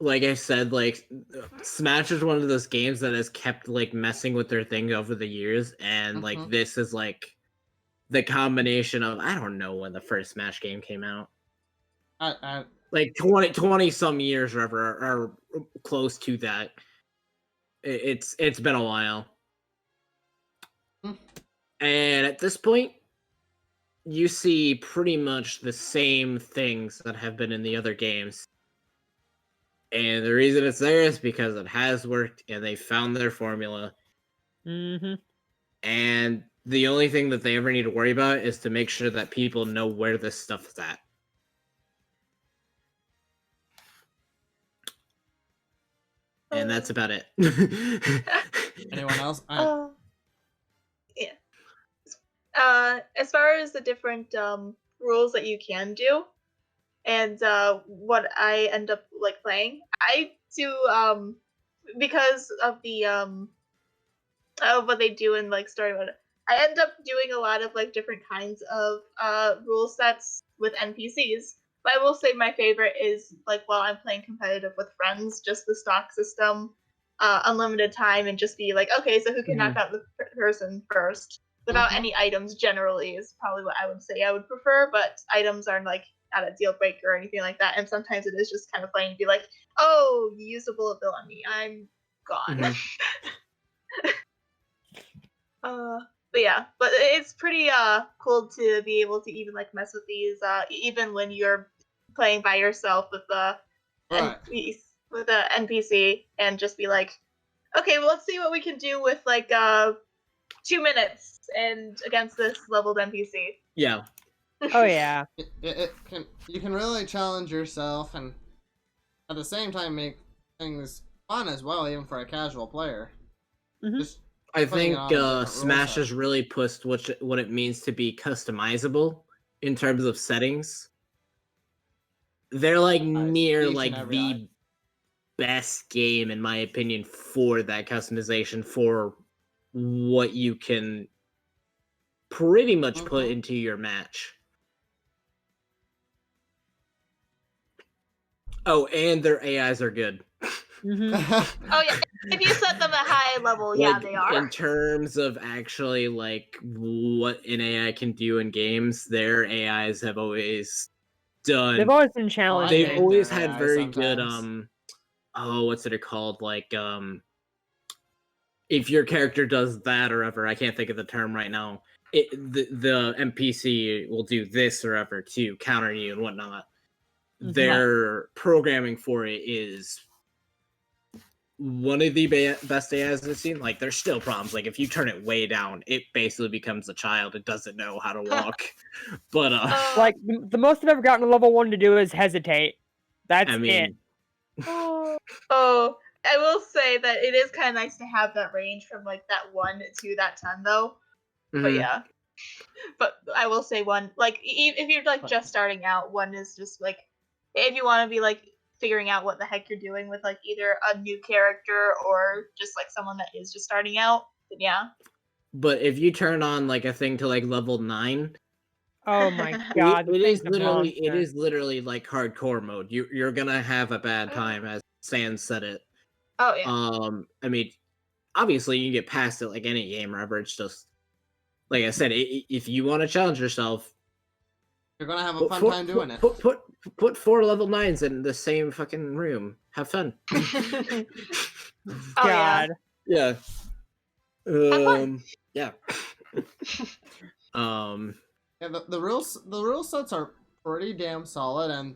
Like I said, like Smash is one of those games that has kept like messing with their thing over the years, and like this is like the combination of, I don't know when the first Smash game came out. Like 20 some years or close to that. It's been a while. And at this point, you see pretty much the same things that have been in the other games. And the reason it's there is because it has worked and they found their formula. Mm-hmm. And the only thing that they ever need to worry about is to make sure that people know where this stuff is at. And that's about it. Anyone else? Yeah. As far as the different rules that you can do, and what I end up like playing, I do because of the of what they do in like story mode. I end up doing a lot of like different kinds of rule sets with NPCs. But I will say my favorite is like while I'm playing competitive with friends, just the stock system, unlimited time, and just be like, okay, so who can knock out the person first without any items? Generally, is probably what I would say I would prefer. But items are like not a deal breaker or anything like that. And sometimes it is just kind of funny to be like, oh, you used a bullet bill on me, I'm gone. But it's pretty cool to be able to even like mess with these even when you're playing by yourself with the NPC and just be like, okay, well, let's see what we can do with like 2 minutes and against this leveled NPC. Yeah. Oh yeah. You can really challenge yourself and at the same time make things fun as well, even for a casual player. Just I think Smash has really pushed what it means to be customizable in terms of settings. They're like near like the best game in my opinion for that customization, for what you can pretty much put into your match. Oh, and their AIs are good. Oh yeah, if you set them at high level, yeah, they are. In terms of actually like what an AI can do in games, their AIs have always done. They've always been challenging. They've always had very good what's it called? Like if your character does that or ever, I can't think of the term right now. The NPC will do this or ever to counter you and whatnot. Their programming for it is one of the best AIs I've seen. Like, there's still problems. Like, if you turn it way down, it basically becomes a child. It doesn't know how to walk. But like the most I've ever gotten a level 1 to do is hesitate. That's it. Oh, I will say that it is kind of nice to have that range from like that 1 to that 10, though. But yeah. But I will say 1, like if you're like just starting out, 1 is just like, if you want to be like figuring out what the heck you're doing with like either a new character or just like someone that is just starting out, then yeah. But if you turn on like a thing to like level 9, oh my god, it is literally like hardcore mode. You're gonna have a bad time, as Sans said it. Oh yeah. I mean, obviously you can get past it like any game or ever. It's just like I said, if you want to challenge yourself, you're gonna have a fun time doing it. Put 4 level 9s in the same fucking room. Have fun. God. Yeah. Yeah. Yeah, the rule sets are pretty damn solid, and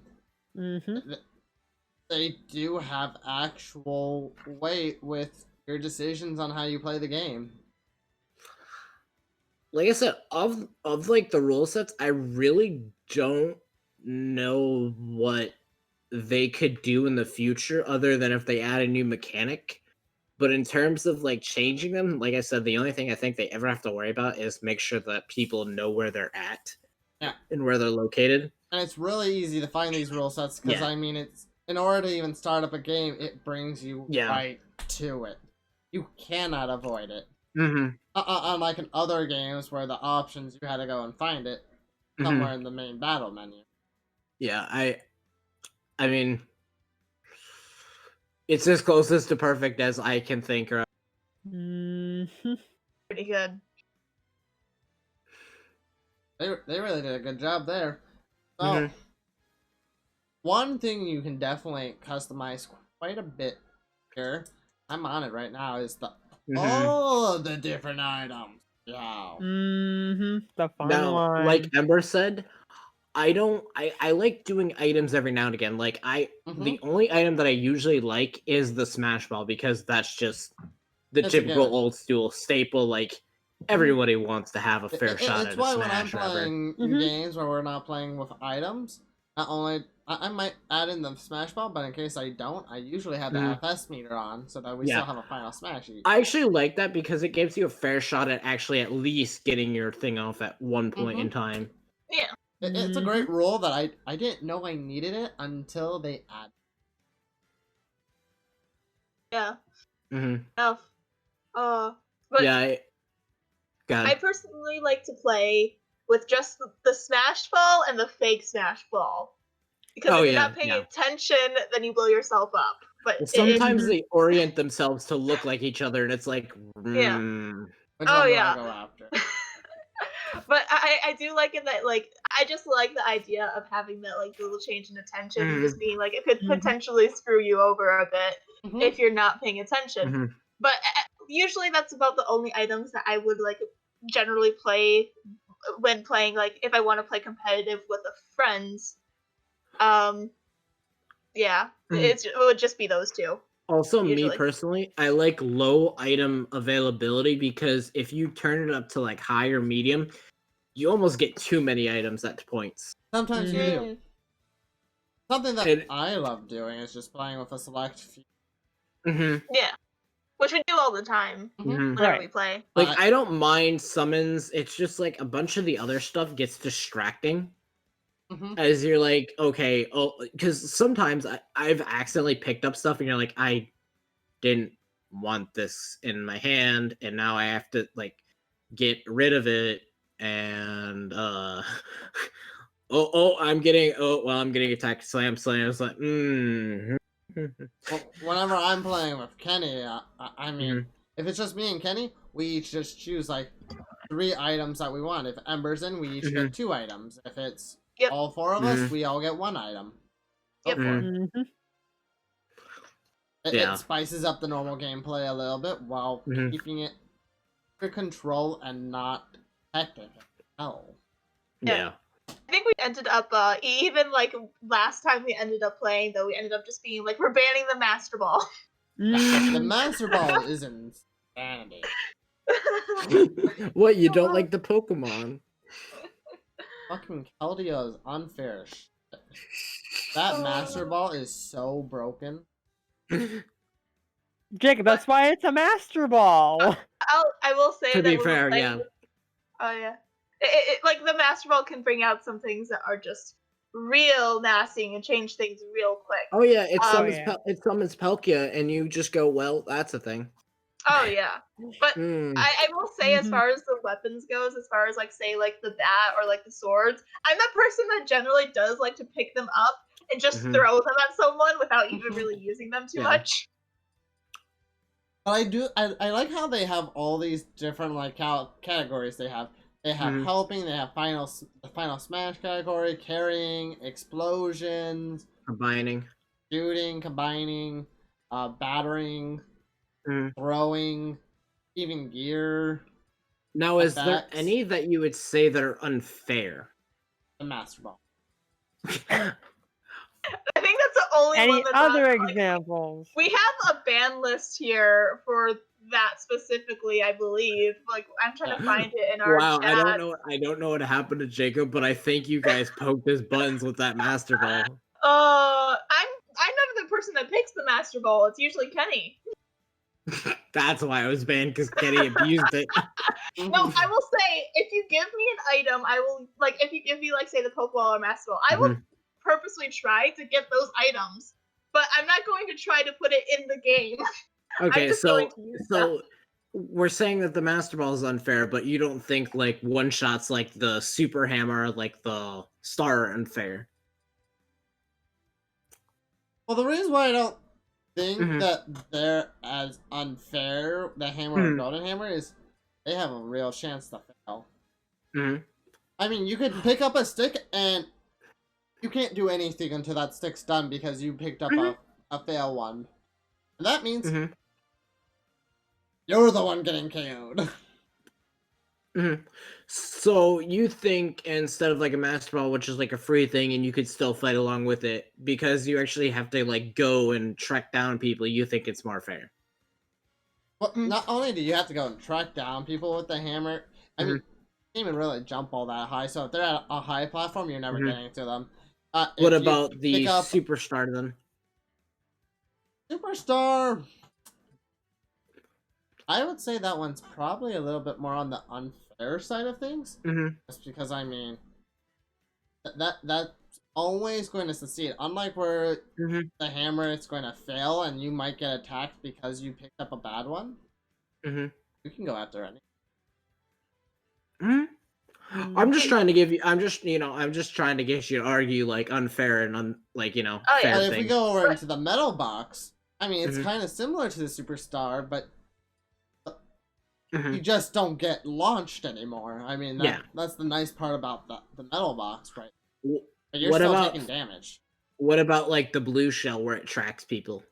they do have actual weight with your decisions on how you play the game. Like I said, of like the rule sets, I really don't know what they could do in the future, other than if they add a new mechanic. But in terms of like changing them, like I said, the only thing I think they ever have to worry about is make sure that people know where they're at, and where they're located. And it's really easy to find these rule sets because I mean, it's in order to even start up a game, it brings you right to it. You cannot avoid it. Unlike in other games where the options you had to go and find it somewhere in the main battle menu. Yeah, I mean, it's as closest to perfect as I can think. Right? Pretty good. They really did a good job there. So, one thing you can definitely customize quite a bit here, I'm on it right now, is the all of the different items. Yeah. The fun Now, one. like Ember said, I like doing items every now and again. Like the only item that I usually like is the Smash Ball, because that's just the typical old school staple. Like everybody wants to have a fair shot at a Smash. It's why when I'm playing games where we're not playing with items, not only I might add in the Smash Ball, but in case I don't, I usually have the FS meter on so that we still have a final Smash each. I actually like that because it gives you a fair shot at actually at least getting your thing off at one point in time. Yeah. It's a great rule that I didn't know I needed it until they added. Yeah. But yeah, I personally like to play with just the Smash Ball and the fake Smash Ball. Because if you're not paying attention, then you blow yourself up. But sometimes they orient themselves to look like each other, and it's like, Which one do I go after? But I do like it that, like, I just like the idea of having that, like, little change in attention and just being like, it could potentially screw you over a bit if you're not paying attention. But usually that's about the only items that I would, like, generally play when playing, like, if I want to play competitive with friends. It would just be those two. Also, usually. Me personally, I like low item availability, because if you turn it up to like high or medium, you almost get too many items at points. Sometimes you do. Something that I love doing is just playing with a select few. Yeah, which we do all the time whenever we play. Like, I don't mind summons. It's just like a bunch of the other stuff gets distracting. As you're like, okay, because sometimes I've accidentally picked up stuff and you're like, I didn't want this in my hand, and now I have to like get rid of it, and I'm getting attacked, slam. It's like, Well, whenever I'm playing with Kenny, I mean, if it's just me and Kenny, we each just choose like 3 items that we want. If Ember's in, we each get 2 items. If it's all 4 of us, we all get 1 item. It spices up the normal gameplay a little bit while keeping it under control and not hectic. Yeah. I think we ended up, even like last time we ended up playing, though, we ended up just being like, we're banning the Master Ball. The Master Ball is insanity. What, you don't like the Pokemon? Fucking Keldeo is unfair. That Master Ball is so broken. Jacob, that's why it's a Master Ball. I will say to that be fair, Oh yeah, like the Master Ball can bring out some things that are just real nasty and change things real quick. Oh yeah, it summons Palkia, and you just go, well, that's a thing. Oh yeah, but I will say, as far as the weapons goes, as far as like say like the bat or like the swords, I'm that person that generally does like to pick them up and just throw them at someone without even really using them too much. But I like how they have all these different like categories they have. They have helping, they have the final smash category, carrying, explosions, combining, shooting, combining, battering, throwing, even gear. Now, is there any that you would say that are unfair? The Master Ball. I think that's the only Any one that's other examples? We have a ban list here for that specifically, I believe. Like, I'm trying to find it in our chat. I don't know what happened to Jacob, but I think you guys poked his buttons with that Master Ball. I'm never the person that picks the Master Ball. It's usually Kenny. That's why I was banned, because Kenny abused it. No, I will say, if you give me an item, I will, like, if you give me, like, say, the Pokeball or Master Ball, I will purposely try to get those items, but I'm not going to try to put it in the game. Okay, just going to use them. we're saying that the Master Ball is unfair, but you don't think, like, one-shots like the Super Hammer, like the Star, are unfair? Well, the reason why I don't think that they're as unfair, the Hammer or Golden Hammer, is they have a real chance to fail. I mean, you could pick up a stick and you can't do anything until that stick's done because you picked up a fail one. And that means you're the one getting KO'd. So you think instead of like a Master Ball, which is like a free thing, and you could still fight along with it, because you actually have to like go and track down people, you think it's more fair? Well, not only do you have to go and track down people with the hammer, I mean, you can't even really jump all that high, so if they're at a high platform, you're never getting to them. What about the Superstar then? Superstar, I would say that one's probably a little bit more on the unfair side of things. Just because, I mean, that's always going to succeed. Unlike where the hammer is going to fail and you might get attacked because you picked up a bad one. You can go after any. I'm just trying to give you. I'm just trying to get you to argue like unfair and fair But if things. we go over into the metal box, I mean, it's kind of similar to the Superstar, but you just don't get launched anymore. I mean, that's the nice part about the metal box, right? But you're still taking damage. What about like the blue shell where it tracks people?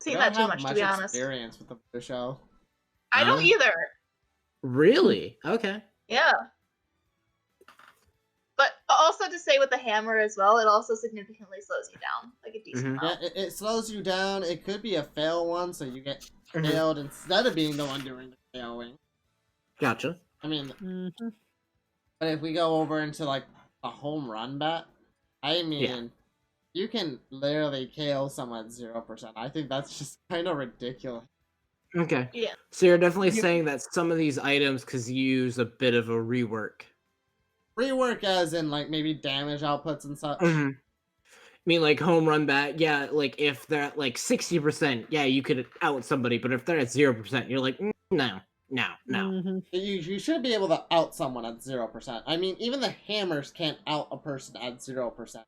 Seen that too much, to be honest. Experience with the blue shell. I don't either. Really? Okay. Yeah. But also to say with the hammer as well, it also significantly slows you down, like a decent amount. Yeah, it slows you down. It could be a fail one, so you get failed instead of being the one doing the failing. Gotcha. I mean, but if we go over into like a home run bat, I mean, you can literally KO someone at 0%. I think that's just kind of ridiculous. Okay. Yeah. So you're definitely saying that some of these items could use a bit of a rework. Rework as in like maybe damage outputs and such. I mean, like home run bat, yeah, like if they're at like 60%, yeah, you could out somebody, but if they're at 0%, you're like, no. You should be able to out someone at 0%. I mean, even the hammers can't out a person at 0%.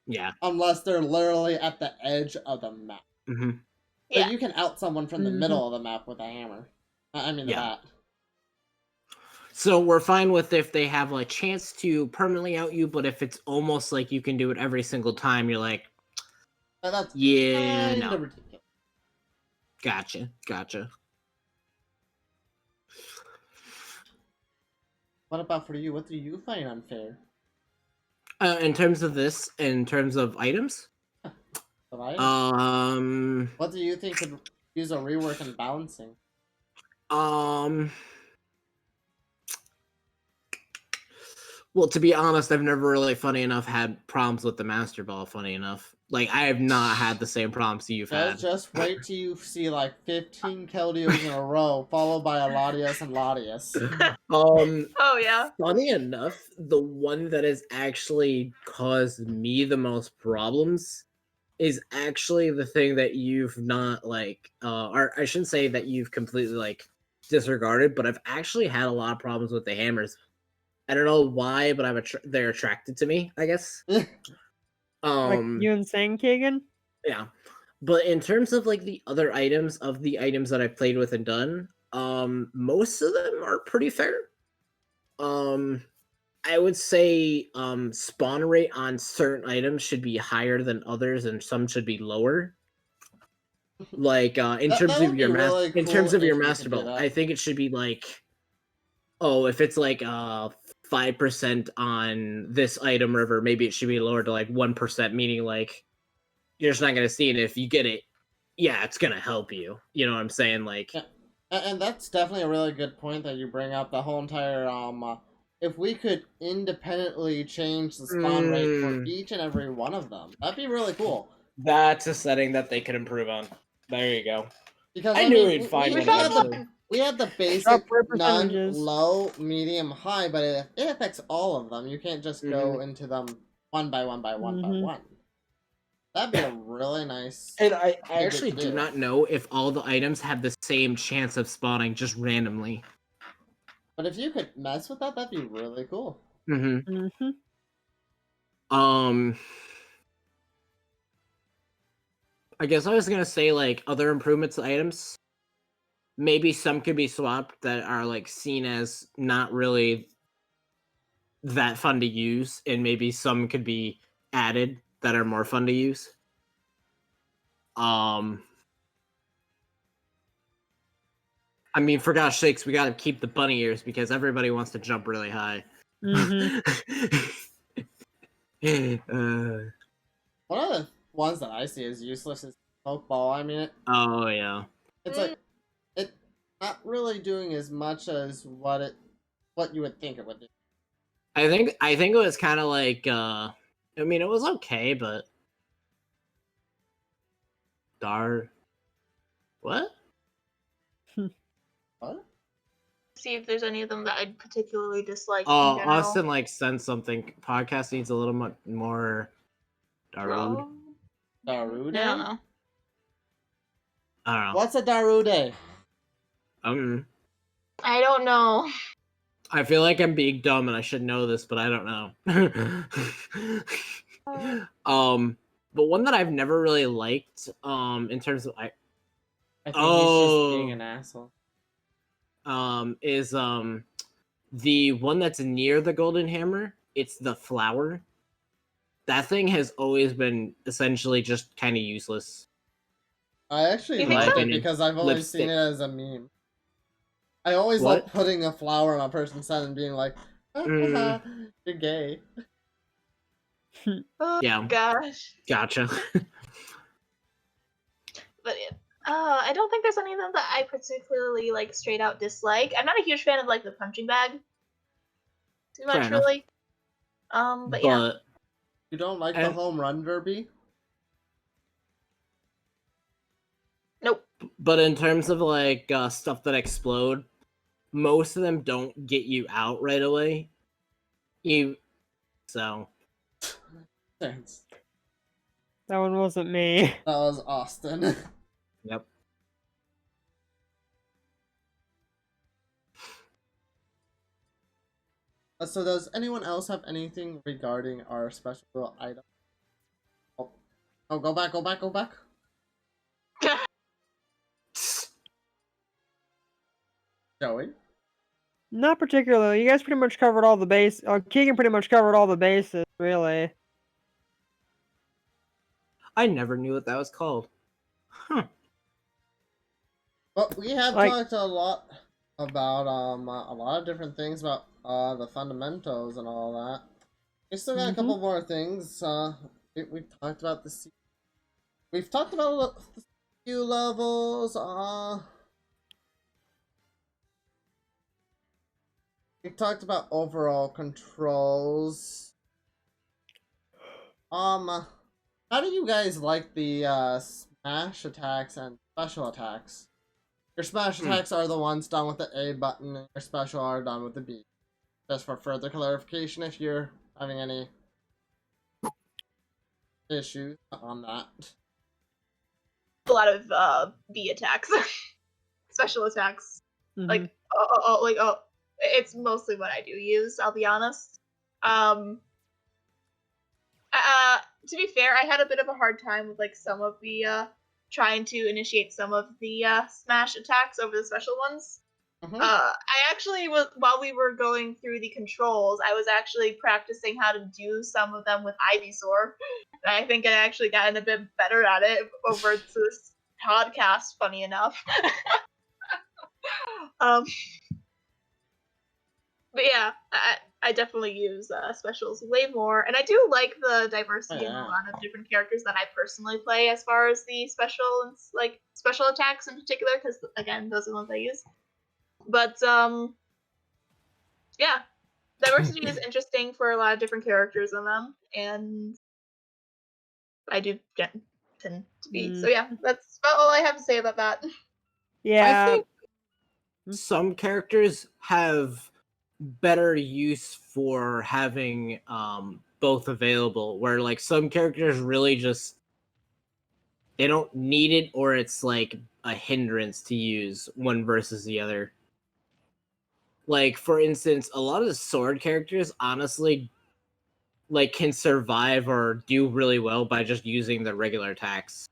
Yeah. Unless they're literally at the edge of the map. But you can out someone from the middle of the map with a hammer. I mean, the bat. So we're fine with if they have a chance to permanently out you, but if it's almost like you can do it every single time, you're like, that's no. Ridiculous. Gotcha. What about for you? What do you find unfair? In terms of items? What do you think could use a rework and balancing? Well, to be honest, I've never really, funny enough, had problems with the Master Ball, funny enough. Like, I have not had the same problems you've had. Just wait till you see, like, 15 Keldeos in a row, followed by a Latios and Latias. Oh, yeah. Funny enough, the one that has actually caused me the most problems is actually the thing that you've not, like, or I shouldn't say that you've completely, like, disregarded, but I've actually had a lot of problems with the hammers. I don't know why, but they're attracted to me, I guess. Like you insane, Kagan? Yeah. But in terms of like the other items that I've played with and done, most of them are pretty fair. I would say spawn rate on certain items should be higher than others and some should be lower. Like in terms of your Master Ball, I think it should be like, if it's like 5% on this item river, maybe it should be lowered to like 1%, meaning like you're just not gonna see it. If you get it, it's gonna help you. You know what I'm saying? Like, and that's definitely a really good point that you bring up. The whole entire if we could independently change the spawn rate for each and every one of them. That'd be really cool. That's a setting that they could improve on. There you go. Because I knew we'd find one eventually. we have the basic Upward none, percentages. low, medium, high, but it affects all of them. You can't just go into them one by one by one by one. That'd be a really nice. And I actually do not know if all the items have the same chance of spawning just randomly. But if you could mess with that, that'd be really cool. I guess I was gonna say, like, other improvements to items. Maybe some could be swapped that are, like, seen as not really that fun to use, and maybe some could be added that are more fun to use. I mean, for gosh sakes, we gotta keep the bunny ears because everybody wants to jump really high. One of the ones that I see as useless is smoke ball. I mean, oh yeah, it's like it's not really doing as much as what you would think it would do. I think it was kind of like I mean, it was okay, but what? What? See if there's any of them that I'd particularly dislike. Oh, Austin like sent something. Podcast needs a little more Darude. Darude? I don't know. I don't know. What's a Darude? I don't know. I feel like I'm being dumb and I should know this, but I don't know. But one that I've never really liked, in terms of I think he's just being an asshole. Is the one that's near the golden hammer. It's the flower. That thing has always been essentially just kind of useless. I actually like it because I've only seen it as a meme. I always love putting a flower on a person's head and being like, you're gay. Oh, yeah. Gosh. Gotcha. But I don't think there's any of them that I particularly like straight out dislike. I'm not a huge fan of like the punching bag too much, really. But yeah. You don't like the home run derby? Nope. But in terms of like stuff that explode, most of them don't get you out right away. So. Thanks. That one wasn't me. That was Austin. Yep. So does anyone else have anything regarding our special item? Oh, go back. Joey? Not particularly. You guys pretty much covered all the base. Keegan pretty much covered all the bases, really. I never knew what that was called. Huh. Well, we have talked a lot about a lot of different things about the fundamentals and all that. We still got a couple more things. We've talked about the we've talked about the few levels. We talked about overall controls. How do you guys like the smash attacks and special attacks? Your smash attacks are the ones done with the A button, and your special are done with the B. Just for further clarification, if you're having any issues on that. A lot of B attacks, special attacks, it's mostly what I do use. I'll be honest. To be fair, I had a bit of a hard time with like some of the trying to initiate some of the smash attacks over the special ones. I actually was, while we were going through the controls, I was actually practicing how to do some of them with Ivysaur. And I think I actually gotten a bit better at it over this podcast, funny enough. But yeah, I definitely use specials way more, and I do like the diversity in a lot of different characters that I personally play as far as the special attacks in particular, because again, those are the ones I use. But yeah, diversity is interesting for a lot of different characters in them, and I do tend to be. So yeah, that's about all I have to say about that. Yeah. I think some characters have better use for having both available, where like some characters really just they don't need it, or it's like a hindrance to use one versus the other. Like for instance, a lot of the sword characters honestly like can survive or do really well by just using their regular attacks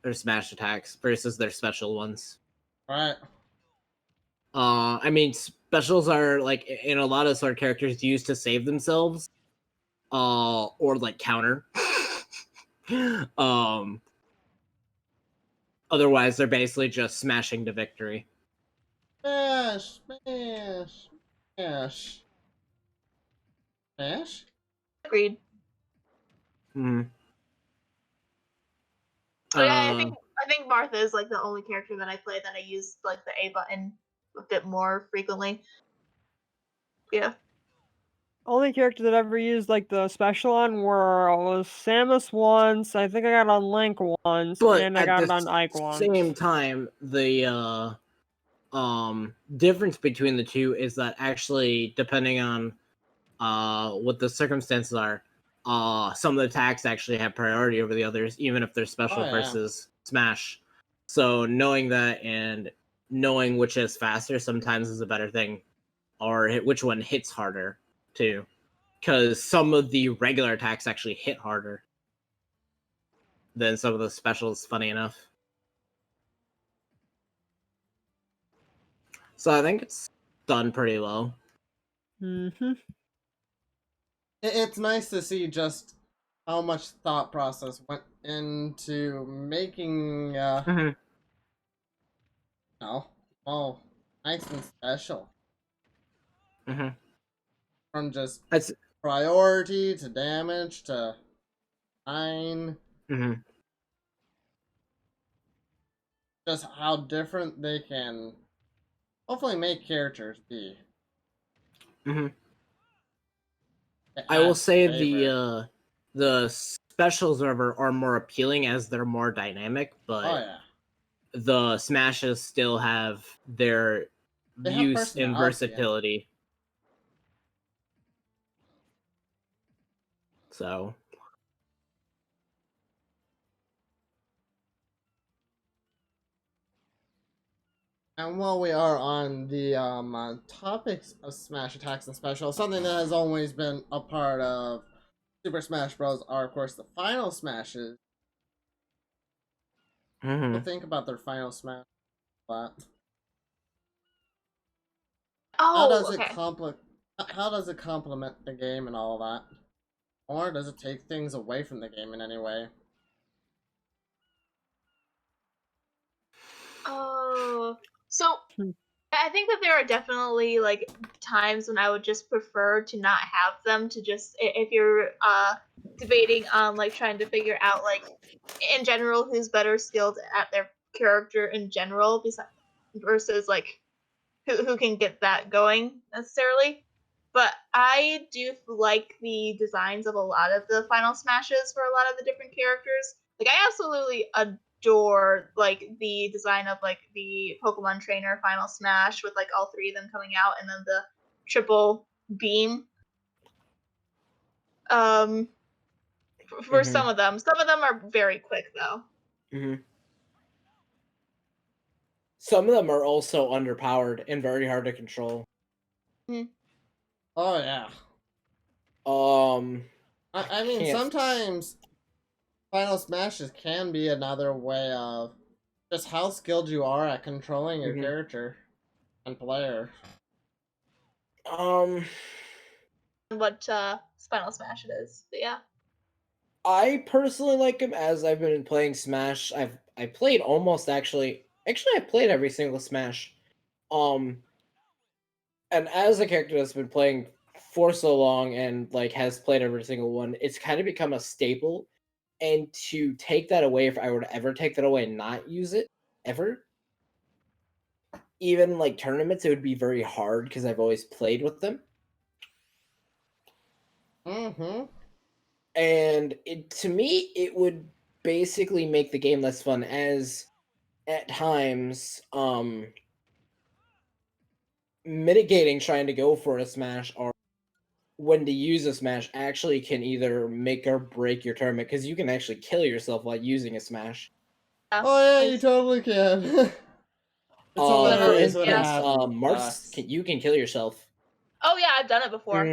or smash attacks versus their special ones. Right. I mean, specials are like in a lot of sword characters used to save themselves, or like counter. um, Otherwise, they're basically just smashing to victory. Smash, smash, smash. Smash? Agreed. Mm. So yeah, I think Martha is like the only character that I play that I use like the A button a bit more frequently. Yeah. Only character that ever used like the special on was Samus once. I think I got it on Link once, But and I at got it the on Ike once. same time, the difference between the two is that actually, depending on what the circumstances are, some of the attacks actually have priority over the others, even if they're special Oh, yeah. versus smash. So knowing that and knowing which is faster sometimes is a better thing, or which one hits harder too, because some of the regular attacks actually hit harder than some of the specials. Funny enough. So I think it's done pretty well. Mm-hmm. It's nice to see just how much thought process went into making, Mm-hmm. oh, nice and special. Mm-hmm. From just That's priority to damage to line, mm-hmm. just how different they can hopefully make characters be. Mm-hmm. It I will adds say flavor. the specials are more appealing as they're more dynamic, Oh but yeah, the smashes still have their they have use and personality. versatility. So And while we are on the topics of Smash attacks and specials, something that has always been a part of Super Smash Bros. Are of course the final smashes. mm-hmm. Think about their final smash. But how Oh, does it okay. How does it complement the game and all that, or does it take things away from the game in any way? Oh, so Hmm. I think that there are definitely like times when I would just prefer to not have them. To just if you're debating on like trying to figure out like in general who's better skilled at their character in general, versus like who can get that going necessarily. But I do like the designs of a lot of the final smashes for a lot of the different characters. Like I absolutely adore like the design of like the Pokemon Trainer final smash with like all three of them coming out, and then the triple beam. For Mm-hmm. some of them are very quick though. Mm-hmm. Some of them are also underpowered and very hard to control. Mm. Oh yeah. Um, I mean, can't. sometimes final smashes can be another way of just how skilled you are at controlling your Mhm. character and player. What final smash it is, but yeah. I personally like him as I've been playing Smash. I played almost actually I played every single Smash. Um, and as a character that's been playing for so long and like has played every single one, it's kind of become a staple. And to take that away, if I were to ever take that away and not use it ever, even like tournaments, it would be very hard because I've always played with them. Mm-hmm. And to me, it would basically make the game less fun, as at times, mitigating trying to go for a smash or when to use a smash actually can either make or break your tournament, because you can actually kill yourself while using a smash. Oh yeah, you totally can. It's For hilarious when it instance, happens. Marks, you can kill yourself. Oh yeah, I've done it before.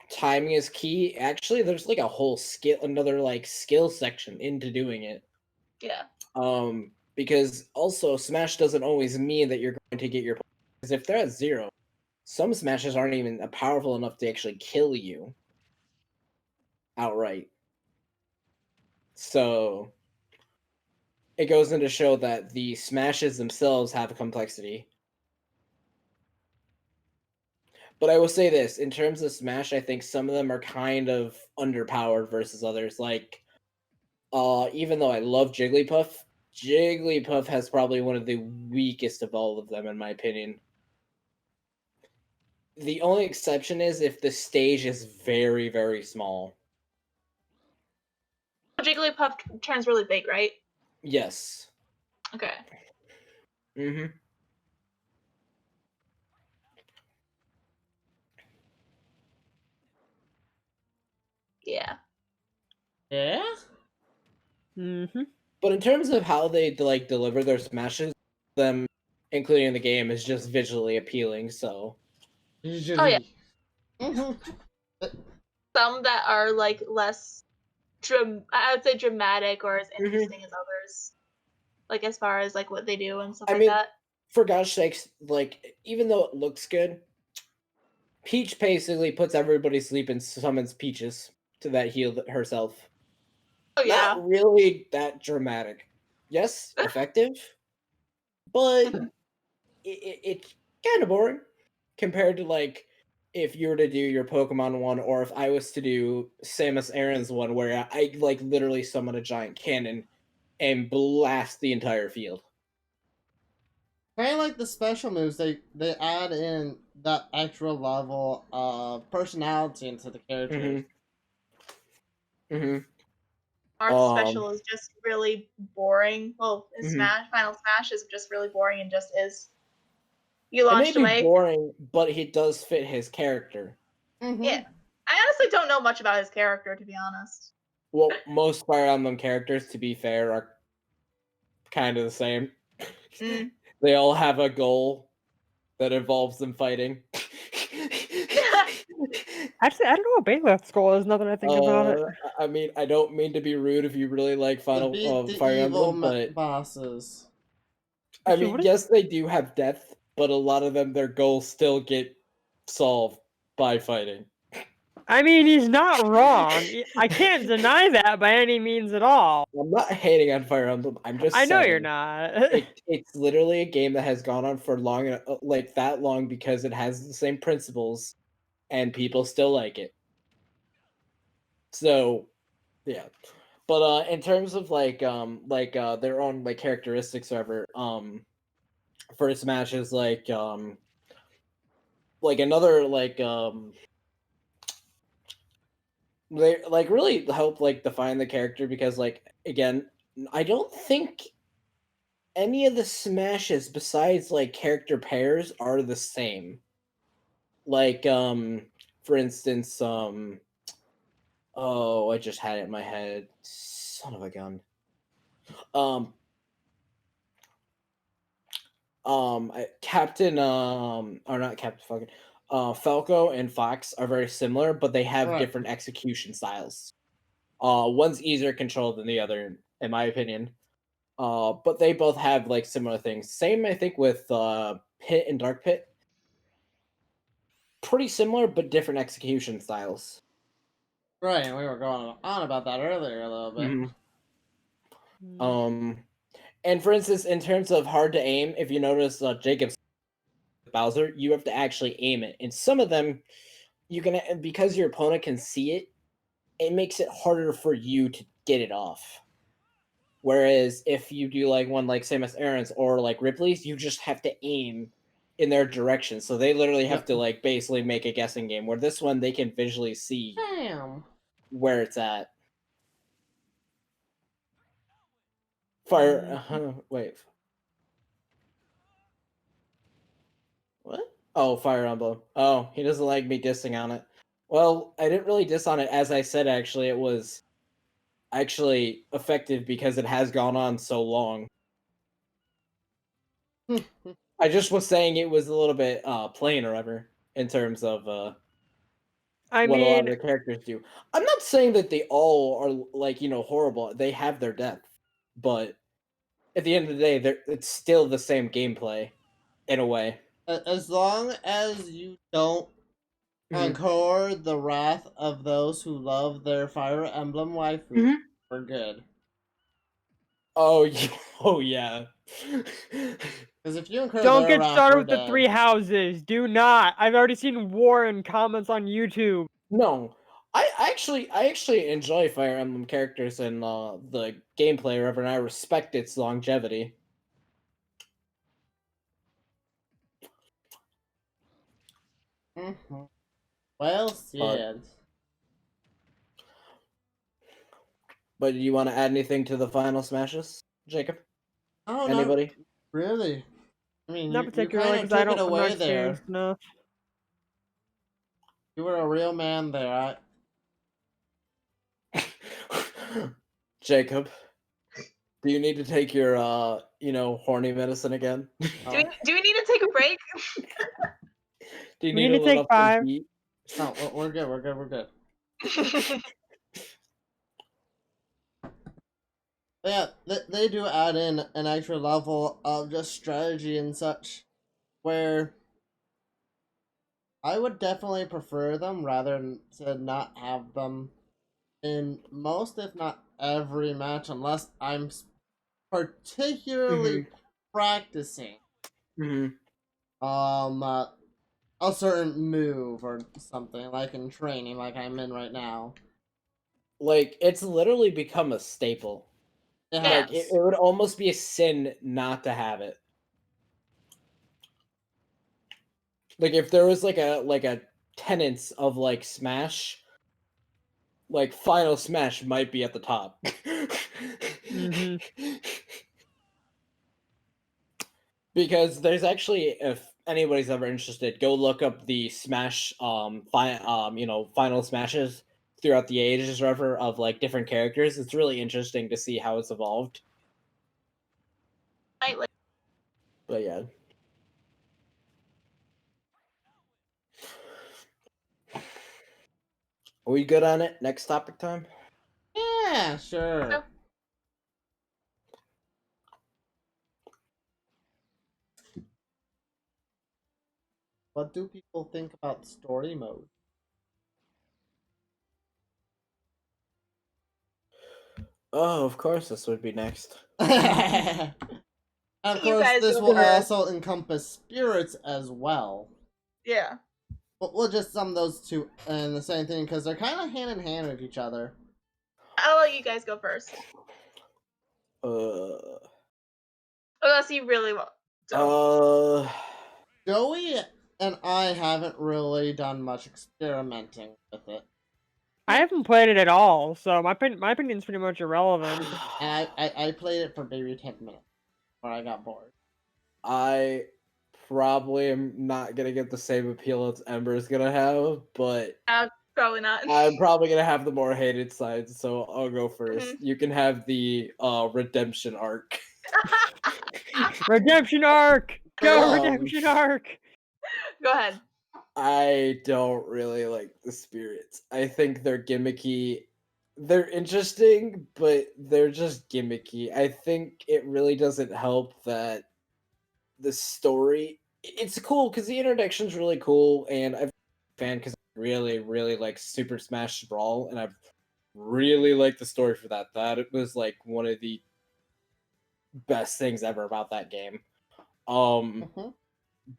Timing is key. Actually, there's like a whole another like skill section into doing it. Yeah. Because also Smash doesn't always mean that you're going to get your, because if they're at 0, some smashes aren't even powerful enough to actually kill you outright. So it goes into show that the smashes themselves have a complexity. But I will say this, in terms of Smash, I think some of them are kind of underpowered versus others. Like, even though I love Jigglypuff, Jigglypuff has probably one of the weakest of all of them, in my opinion. The only exception is if the stage is very, very small. Jigglypuff turns really big, right? Yes. Okay. Mm-hmm. Yeah. Yeah? Mm-hmm. But in terms of how they like deliver their smashes, them including in the game is just visually appealing. So. Oh yeah. Mm-hmm. Some that are like less I would say dramatic or as interesting as others. Like as far as like what they do and stuff I like mean, that. for gosh sakes, like even though it looks good, Peach basically puts everybody to sleep and summons Peaches to that heal herself. Oh yeah. Not really that dramatic. Yes, effective, but it's kind of boring compared to like if you were to do your Pokemon one, or if I was to do Samus Aran's one, where I like literally summon a giant cannon and blast the entire field. Kind of like the special moves, they add in that extra level of personality into the characters. Mm-hmm. Marth's special is just really boring. Well, his final smash is just really boring and just is. You launched it may be away. boring, but it does fit his character. Mm-hmm. Yeah. I honestly don't know much about his character, to be honest. Well, most Fire Emblem characters, to be fair, are kind of the same. They all have a goal that involves them fighting. Actually, I don't know what Bailiff's goal is now that I think about it. I mean, I don't mean to be rude if you really like To beat the Fire evil Emblem, but bosses. I Actually, mean, what is- yes, they do have depth, but a lot of them, their goals still get solved by fighting. I mean, he's not wrong. I can't deny that by any means at all. I'm not hating on Fire Emblem. I'm just I know saying, you're not. it's literally a game that has gone on for long, like that long, because it has the same principles, and people still like it. So, yeah. But in terms of like their own like characteristics, or whatever, for Smash is like another they like really help like define the character, because like again, I don't think any of the smashes besides like character pairs are the same. Like for instance, oh, I just had it in my head. Son of a gun. Captain or not Captain fucking Falco and Fox are very similar, but they have different execution styles. One's easier controlled than the other, in my opinion. But they both have like similar things. Same, I think, with Pit and Dark Pit. Pretty similar, but different execution styles. Right, and we were going on about that earlier a little bit. And for instance, in terms of hard to aim, if you notice Jacob's Bowser, you have to actually aim it. And some of them, you can, because your opponent can see it, it makes it harder for you to get it off. Whereas if you do like one like Samus Aran's or like Ripley's, you just have to aim in their direction. So they literally have Yep. to like basically make a guessing game. Where this one they can visually see Damn. where it's at. Fire. Wait. What? Oh, Fire Emblem. Oh, he doesn't like me dissing on it. Well, I didn't really diss on it. As I said, actually, it was actually effective because it has gone on so long. I just was saying it was a little bit plain or ever in terms of I what a lot of mean, the characters do. I'm not saying that they all are like, horrible. They have their depth, but at the end of the day, it's still the same gameplay in a way. As long as you don't incur the wrath of those who love their Fire Emblem waifu, we're good. Oh, oh yeah. Because if you incur don't their get wrath, started we're with the dead. 3 houses. Do not. I've already seen war in comments on YouTube. No, I actually enjoy Fire Emblem characters and the gameplay, or whatever, and I respect its longevity. Well said. But do you want to add anything to the final smashes, Jacob? Oh, Anybody? not really. I mean, Not you particularly, kind of because took it I'm not away experienced there. enough. You were a real man there. Jacob, do you need to take your horny medicine again? Do we need to take a break? Do you We need need to to let take off some 5. heat? No, we're good. We're good. We're good. But yeah, they do add in an extra level of just strategy and such, where I would definitely prefer them rather than to not have them in most, if not every match, unless I'm particularly practicing a certain move or something, like in training, like I'm in right now. Like, it's literally become a staple. It Yeah. Like, has. it would almost be a sin not to have it. Like, if there was like a tenets of like Smash, like Final Smash might be at the top. Because there's actually, if anybody's ever interested, go look up the Smash Final Smashes throughout the ages or whatever of like different characters. It's really interesting to see how it's evolved. But yeah. Are we good on it? Next topic time? Yeah, sure. No. What do people think about story mode? Oh, of course this would be next. And of You course, guys this go will first. also encompass spirits as well. Yeah. We'll just sum those two in the same thing because they're kind of hand in hand with each other. I'll let you guys go first. Unless you really want. Joey and I haven't really done much experimenting with it. I haven't played it at all, so my opinion's pretty much irrelevant. And I played it for maybe 10 minutes where I got bored. I probably am not gonna get the same appeal as Ember's gonna have, but Probably not. I'm probably gonna have the more hated side, so I'll go 1st. You can have the redemption arc. Redemption arc! Go redemption arc! Go ahead. I don't really like the spirits. I think they're gimmicky. They're interesting, but they're just gimmicky. I think it really doesn't help that the story. It's cool because the introduction's really cool, and I'm a fan because I really like Super Smash Brawl, and I've really liked the story for that. That it was like one of the best things ever about that game.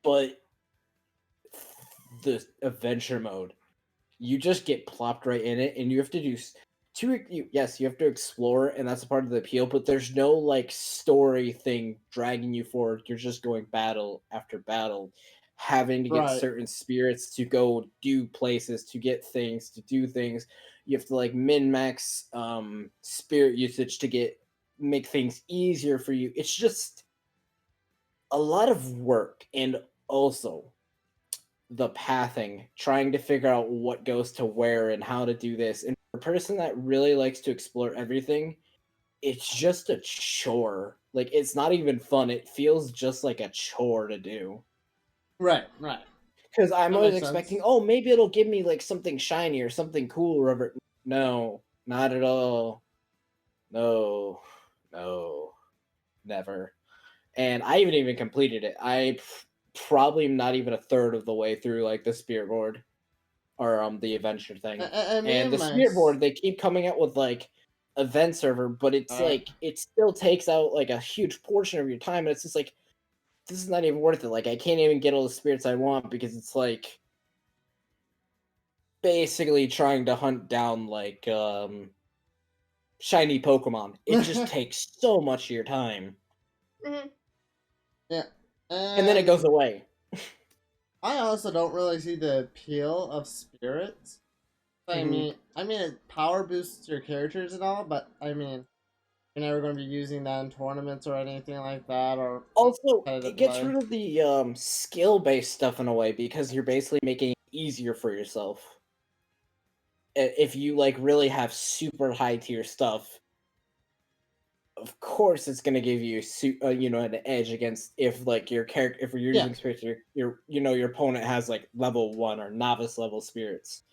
But the adventure mode, you just get plopped right in it, and you have to do yes, you have to explore, and that's a part of the appeal. But there's no like story thing dragging you forward. You're just going battle after battle, having to get Right. certain spirits to go do places, to get things, to do things. You have to like min max spirit usage to make things easier for you. It's just a lot of work, and also the pathing, trying to figure out what goes to where and how to do this. And for a person that really likes to explore everything, it's just a chore. Like, it's not even fun. It feels just like a chore to do. Right. Because I'm That always makes expecting, sense. oh, maybe it'll give me like something shiny or something cool or whatever. No, not at all. No, never. And I haven't even completed it. Probably not even a third of the way through like the spirit board or the adventure thing. Me And and the my spirit board, they keep coming out with like event server, but it's like it still takes out like a huge portion of your time, and it's just like this is not even worth it. Like I can't even get all the spirits I want because it's like basically trying to hunt down like shiny Pokemon. It just takes so much of your time. Mhm. Yeah. And then it goes away. I also don't really see the appeal of spirits. I Mhm. mean, it power boosts your characters and all, but I mean, you're never going to be using that in tournaments or anything like that, or Also, competitive it gets play. rid of the skill-based stuff in a way because you're basically making it easier for yourself. If you like really have super high tier stuff, of course it's going to give you an edge against if like your character if you're Yeah. using spirits your opponent has like level 1 or novice level spirits.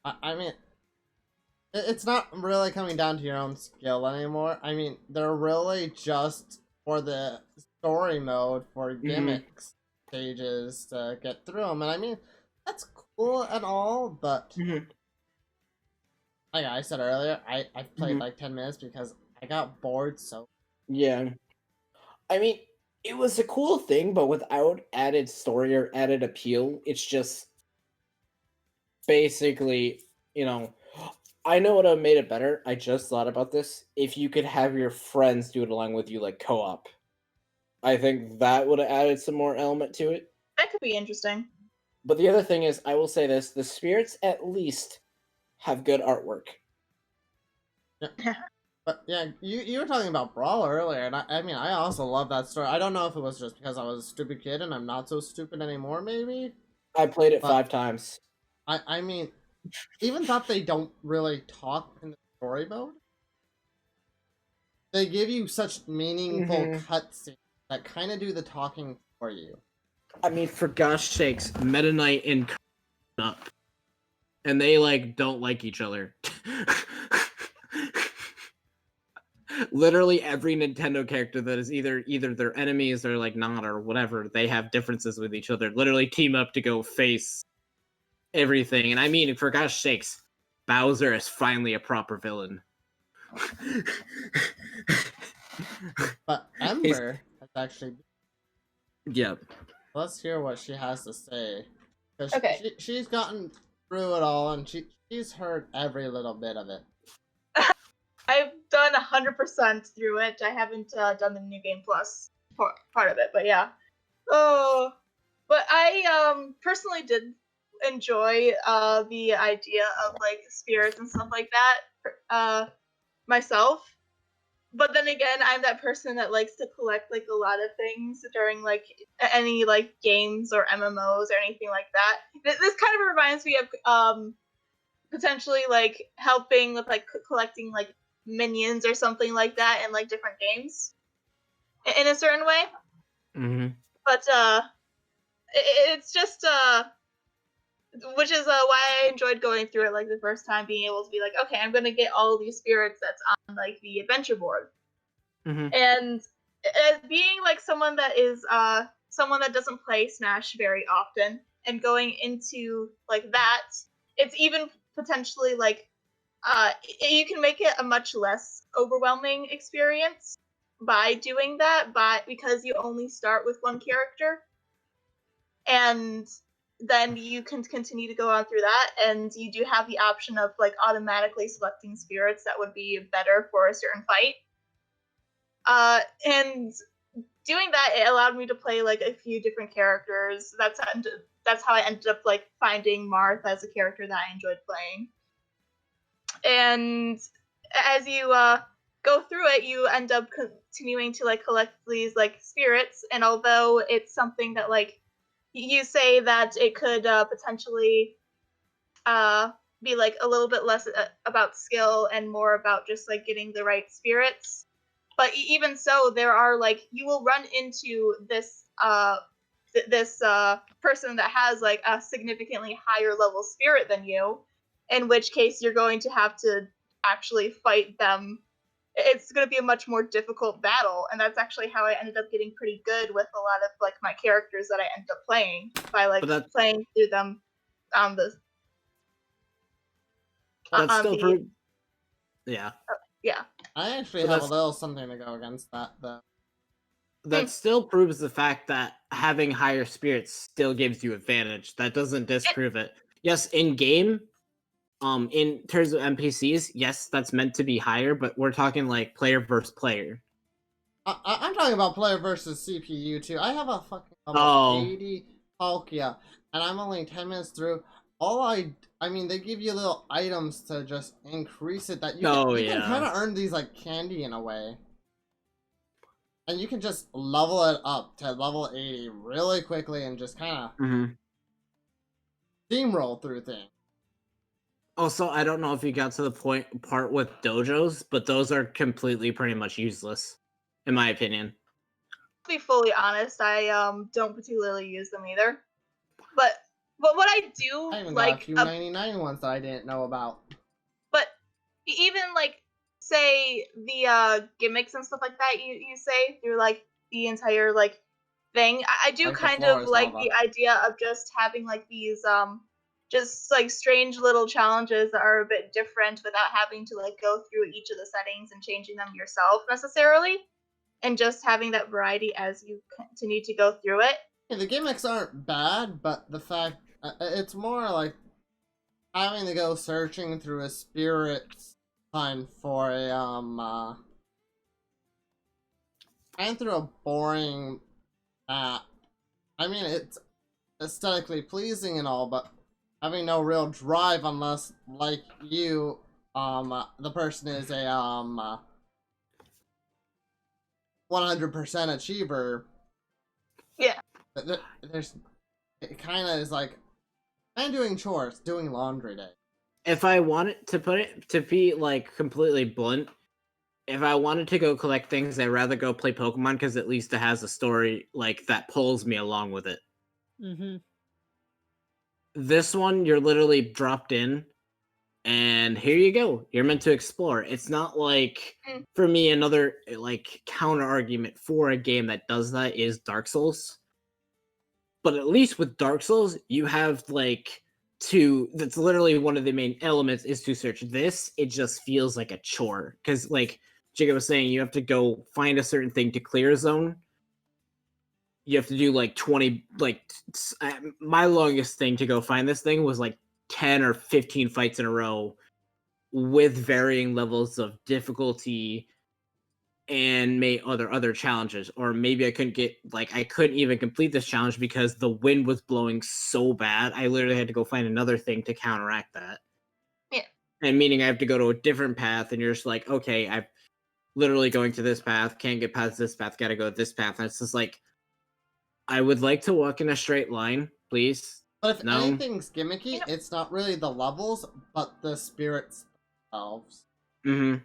I mean, it's not really coming down to your own skill anymore. I mean, they're really just for the story mode for gimmicks stages to get through them. And I mean, that's cool and all, but like I said earlier, I played like 10 minutes because I got bored so. Yeah. I mean, it was a cool thing, but without added story or added appeal, it's just basically, I know what have made it better. I just thought about this. If you could have your friends do it along with you, like co-op, I think that would have added some more element to it. That could be interesting. But the other thing is, I will say this: the spirits at least have good artwork. But yeah, you were talking about Brawl earlier, and I mean, I also love that story. I don't know if it was just because I was a stupid kid and I'm not so stupid anymore, maybe. I played it But 5 times. I mean, even though they don't really talk in the story mode, they give you such meaningful cutscenes that kind of do the talking for you. I mean, for gosh sakes, Meta Knight and up, and they like don't like each other. Literally every Nintendo character that is either their enemies or like not or whatever, they have differences with each other. Literally team up to go face everything. And I mean, for gosh sakes, Bowser is finally a proper villain. But Ember has actually. Yeah. Let's hear what she has to say. Because Okay. she's gotten through it all and she's heard every little bit of it. I've done 100% through it. I haven't done the New Game Plus part of it, but yeah. Oh, but I personally did enjoy the idea of like spirits and stuff like that myself. But then again, I'm that person that likes to collect like a lot of things during like any like games or MMOs or anything like that. This kind of reminds me of potentially like helping with like collecting like minions or something like that in like different games in a certain way. But it's just which is why I enjoyed going through it like the first time, being able to be like, okay, I'm gonna get all of these spirits that's on like the adventure board. And being like someone that is someone that doesn't play Smash very often and going into like that, it's even potentially like you can make it a much less overwhelming experience by doing that, but because you only start with one character. And then you can continue to go on through that, and you do have the option of like automatically selecting spirits that would be better for a certain fight. And doing that, it allowed me to play like a few different characters. That's how I ended up like finding Marth as a character that I enjoyed playing. And as you go through it, you end up continuing to like collect these like spirits. And although it's something that like you say that it could potentially be like a little bit less about skill and more about just like getting the right spirits. But even so, there are like you will run into this person that has like a significantly higher level spirit than you, in which case you're going to have to actually fight them. It's going to be a much more difficult battle, and that's actually how I ended up getting pretty good with a lot of like my characters that I ended up playing by like playing through them on the. That's still pretty. Yeah. Yeah. I actually have a little something to go against that, though. That still proves the fact that having higher spirits still gives you advantage. That doesn't disprove it. Yes, in game, in terms of NPCs, yes, that's meant to be higher, but we're talking like player versus player. I'm talking about player versus CPU too. I have a fucking level 80 Palkia, and I'm only 10 minutes through. I mean, they give you little items to just increase it that you can kind of earn these like candy in a way. And you can just level it up to level 80 really quickly and just kind of steamroll through things. Also, I don't know if you got to the part with dojos, but those are completely pretty much useless, in my opinion. To be fully honest, I don't particularly use them either. But what I do I even like got a few 99 ones that I didn't know about. But even like say the gimmicks and stuff like that you say through like the entire like thing, I do Like kind of like the idea of just having like these just like strange little challenges that are a bit different without having to like go through each of the settings and changing them yourself necessarily, and just having that variety as you continue to go through it. Yeah, the gimmicks aren't bad, but the fact it's more like having to go searching through a spirit's hunt for a and through a boring map. I mean, it's aesthetically pleasing and all, but having no real drive unless, like you, the person is a 100% achiever. Yeah. It kind of is like I'm doing chores, doing laundry day. If I wanted to put it to be like completely blunt, if I wanted to go collect things, I'd rather go play Pokemon because at least it has a story like that pulls me along with it. This one, you're literally dropped in, and here you go. You're meant to explore. It's not like, for me, another like counter argument for a game that does that is Dark Souls. But at least with Dark Souls, you have like that's literally one of the main elements is to search. This, it just feels like a chore because, like Jacob was saying, you have to go find a certain thing to clear a zone. You have to do like 20, like my longest thing to go find this thing was like 10 or 15 fights in a row with varying levels of difficulty and other challenges. Or maybe I couldn't even complete this challenge because the wind was blowing so bad. I literally had to go find another thing to counteract that. Yeah. And meaning I have to go to a different path, and you're just like, okay, I'm literally going to this path, can't get past this path, gotta go this path. And it's just like, I would like to walk in a straight line, please. But if anything's gimmicky, it's not really the levels, but the spirits themselves. The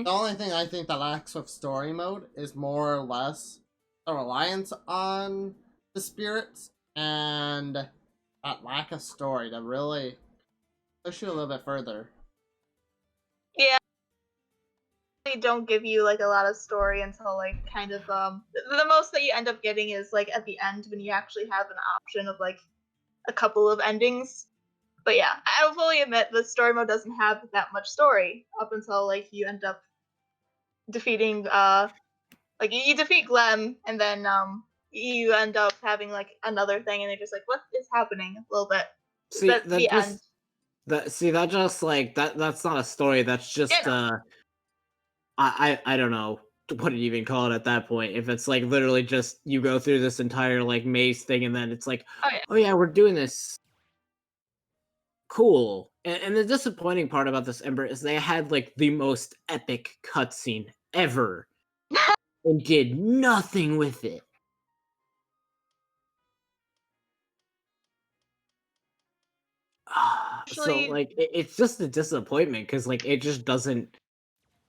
only thing I think that lacks with story mode is more or less a reliance on the spirits and that lack of story to really push you a little bit further. Yeah. They don't give you like a lot of story until like kind of the most that you end up getting is like at the end when you actually have an option of like a couple of endings. But yeah, I'll fully admit the story mode doesn't have that much story up until like you end up defeating like you defeat Glem, and then you end up having like another thing, and they're just like, "What is happening?" A little bit. See, That's the end. that just like that's not a story. That's just Yeah, I don't know what to even call it at that point. If it's like literally just you go through this entire like maze thing, and then it's like, Oh yeah. oh yeah, we're doing this. Cool. And the disappointing part about this Ember is they had like the most epic cutscene ever and did nothing with it. So Actually, like it's just a disappointment because like it just doesn't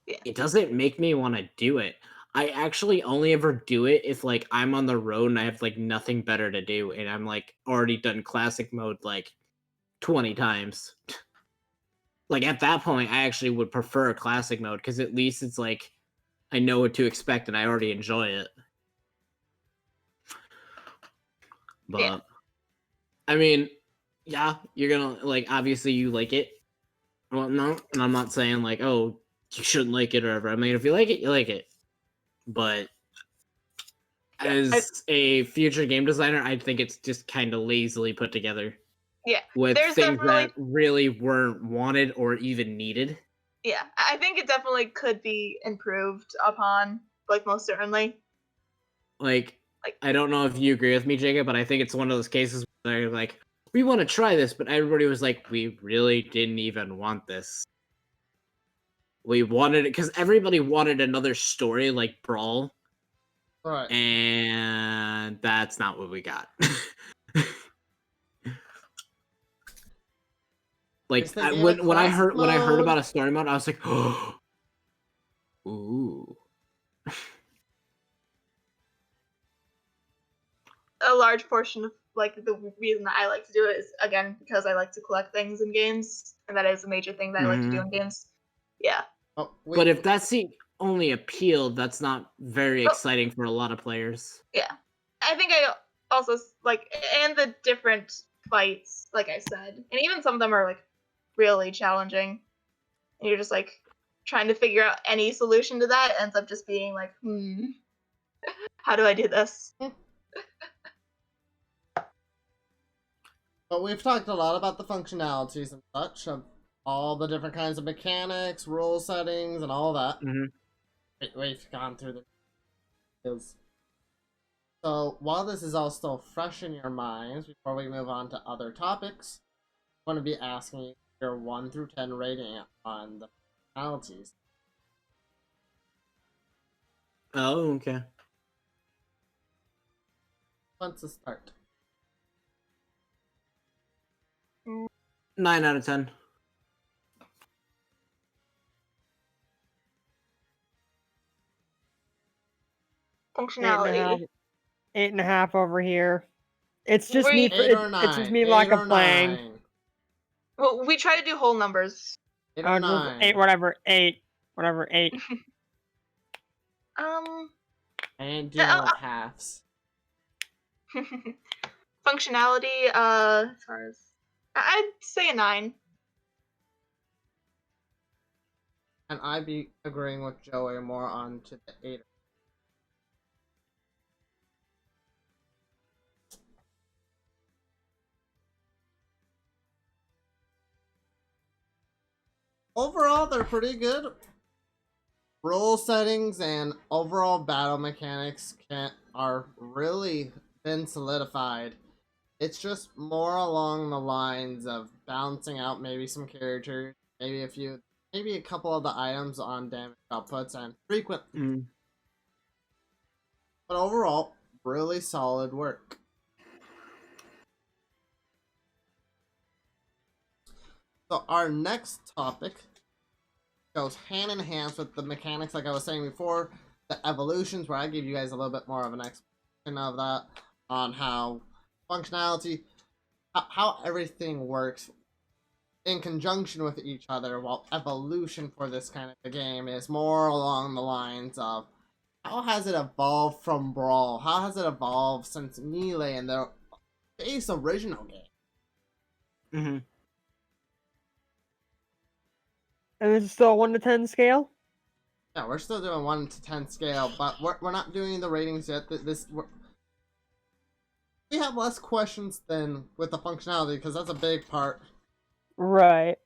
yeah. it doesn't make me want to do it. I actually only ever do it if like I'm on the road and I have like nothing better to do and I'm like already done classic mode like 20 times. Like at that point I actually would prefer classic mode because at least it's like I know what to expect and I already enjoy it. But Yeah. I mean, yeah, you're gonna like obviously you like it. Well, no, and I'm not saying like, oh, you shouldn't like it or whatever. I mean, if you like it, you like it. But Yeah. as a future game designer, I think it's just kind of lazily put together Yeah. with There's things definitely that really weren't wanted or even needed. yeah. I think it definitely could be improved upon, like most certainly. Like, Like I don't know if you agree with me, Jacob, but I think it's one of those cases where they're like, we want to try this, but everybody was like, we really didn't even want this. We wanted it because everybody wanted another story like Brawl, Right. and that's not what we got. Like Is thinking of when I classic heard mode. about a story mode, I was like, oh, ooh. a large portion of like the reason that I like to do it is again because I like to collect things in games, and that is a major thing that I like to do in games. Yeah. Oh, But if that's the only appeal, that's not very Oh. exciting for a lot of players. Yeah. I think I also like and the different fights, like I said, and even some of them are like really challenging. And you're just like trying to figure out any solution to that ends up just being like, how do I do this? But we've talked a lot about the functionalities and such of all the different kinds of mechanics, rule settings, and all that. We've gone through the details. So while this is all still fresh in your minds, before we move on to other topics, I want to be asking you your 1 through 10 rating on the functionalities. Oh, okay. Let's start. 9 out of 10. Functionality. 8.5 over here. It's just Were me. you- 8 or 9. It's just me 8 lack or of playing. 9. Well, we try to do whole numbers. 8 or 9. 8, whatever. 8, whatever. 8. And dealing with halves. Functionality, as far as I'd say a 9. And I'd be agreeing with Joey more on to the 8. Overall, they're pretty good. Role settings and overall battle mechanics are really been solidified. It's just more along the lines of balancing out maybe some characters, maybe a couple of the items on damage outputs and frequent. But overall, really solid work. So our next topic goes hand in hand with the mechanics, like I was saying before, the evolutions, where I give you guys a little bit more of an explanation of that on how functionality, how everything works in conjunction with each other, while evolution for this kind of a game is more along the lines of how has it evolved from Brawl? How has it evolved since Melee and the base original game? And this is still a 1 to 10 scale? Yeah, we're still doing 1 to 10 scale, but we're not doing the ratings yet. we have less questions than with the functionality, because that's a big part. Right.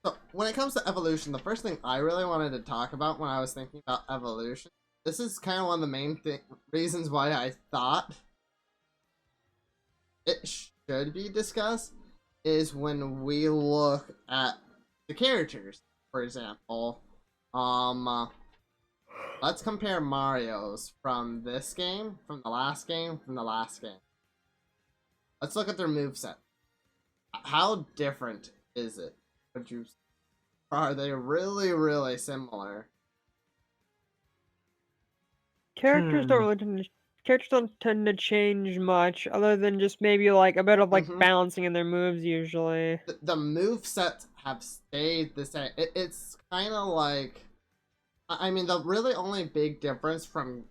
So when it comes to evolution, the first thing I really wanted to talk about when I was thinking about evolution, this is kind of one of the main reasons why I thought it should be discussed, is when we look at the characters. For example, let's compare Mario's from this game, from the last game, from the last game. Let's look at their moveset. How different is it? Would you? Are they really, really similar? Characters don't tend to change much, other than just maybe like a bit of like balancing in their moves usually. The movesets have stayed the same. It's kind of like, I mean, the really only big difference from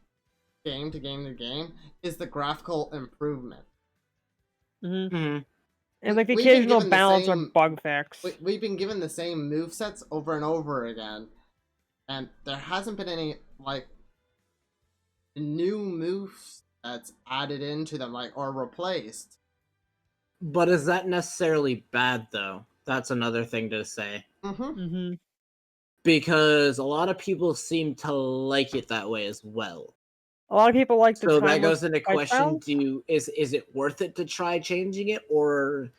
game to game to game is the graphical improvement. And like the occasional balance or bug fix. We've been given the same movesets over and over again, and there hasn't been any like new moves that's added into them, like, or replaced. But is that necessarily bad, though? That's another thing to say. Because a lot of people seem to like it that way as well. A lot of people like the so that goes into question: is it worth it to try changing it, or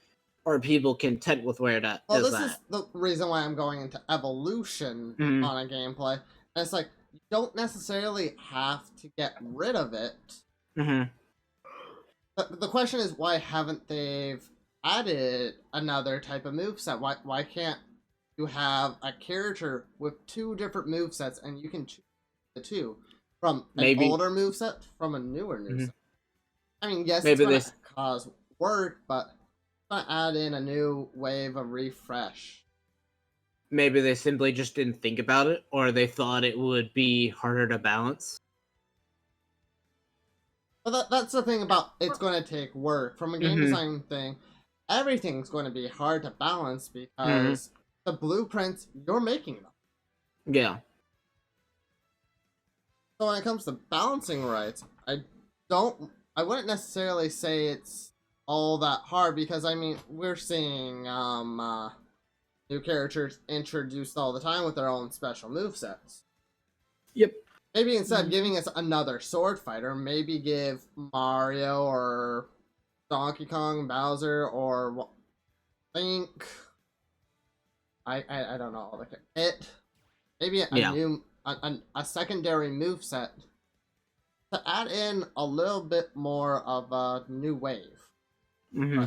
are people content with where that well, is this at? is the reason why I'm going into evolution on a gameplay. And it's like, you don't necessarily have to get rid of it. But the question is, why haven't they added another type of moveset? Why can't you have a character with two different movesets and you can choose the two? From an older moveset, from a newer moveset. I mean, yes, it's going to cause work, but it's going to add in a new wave of refresh. Maybe they simply just didn't think about it, or they thought it would be harder to balance. But that's the thing about it's going to take work. From a game design thing, everything's going to be hard to balance because the blueprints, you're making them. Yeah. So when it comes to balancing rights, I wouldn't necessarily say it's all that hard, because I mean, we're seeing new characters introduced all the time with their own special movesets. Yep. Maybe instead of giving us another sword fighter, maybe give Mario or Donkey Kong, Bowser, or Link. I don't know. Maybe a new a secondary moveset to add in a little bit more of a new wave. Yeah.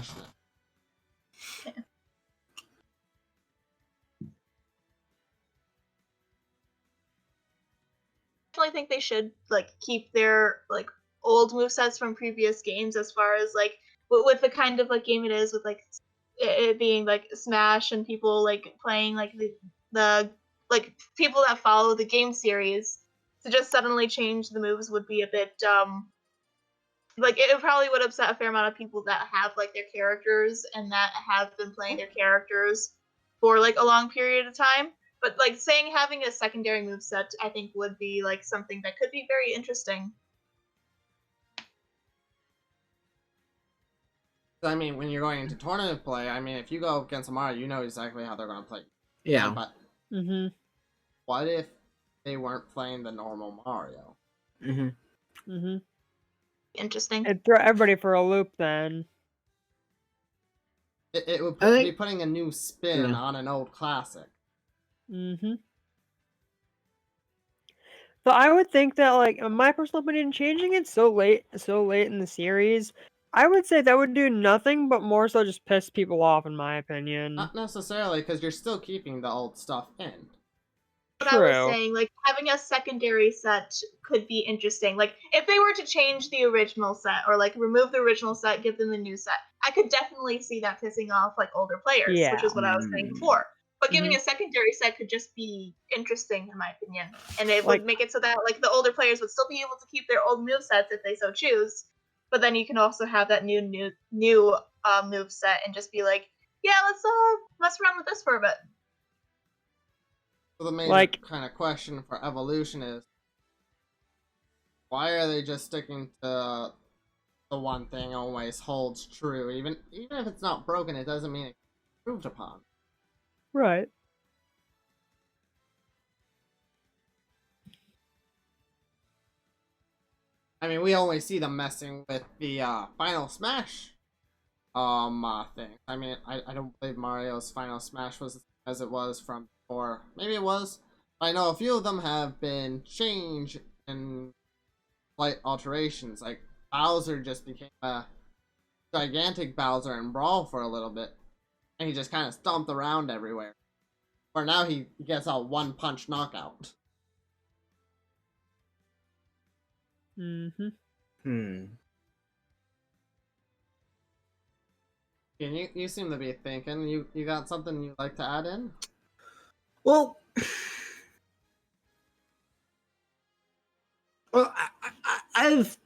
I think they should like keep their like old movesets from previous games, as far as like with the kind of like game it is, with like it being like Smash and people like playing like the like people that follow the game series. To just suddenly change the moves would be a bit like it probably would upset a fair amount of people that have like their characters and that have been playing their characters for like a long period of time. But like having a secondary moveset, I think would be like something that could be very interesting. I mean, when you're going into tournament play, I mean, if you go against Mario, you know exactly how they're going to play. Yeah. But what if they weren't playing the normal Mario? Interesting. It'd throw everybody for a loop then. It would be putting a new spin on an old classic. So I would think that, like, in my personal opinion, changing it so late in the series, I would say that would do nothing but more so just piss people off, in my opinion. Not necessarily, because you're still keeping the old stuff in. What I was saying, like having a secondary set could be interesting. Like if they were to change the original set, or like remove the original set, give them the new set, I could definitely see that pissing off like older players, which is what I was saying before. But giving a secondary set could just be interesting, in my opinion, and it would make it so that like the older players would still be able to keep their old movesets if they so choose. But then you can also have that new move set and just be like, yeah, let's mess around with this for a bit. So the main kind of question for evolution is, why are they just sticking to the one thing always holds true? Even if it's not broken, it doesn't mean it's improved upon. Right. I mean, we always see them messing with the Final Smash thing. I mean, I don't believe Mario's Final Smash was as it was from before. Maybe it was. I know a few of them have been changed and slight alterations. Like Bowser just became a gigantic Bowser in Brawl for a little bit, and he just kind of stomped around everywhere. Or now he gets a one-punch knockout. Mm-hmm. You seem to be thinking. You got something you'd like to add in? Well, I've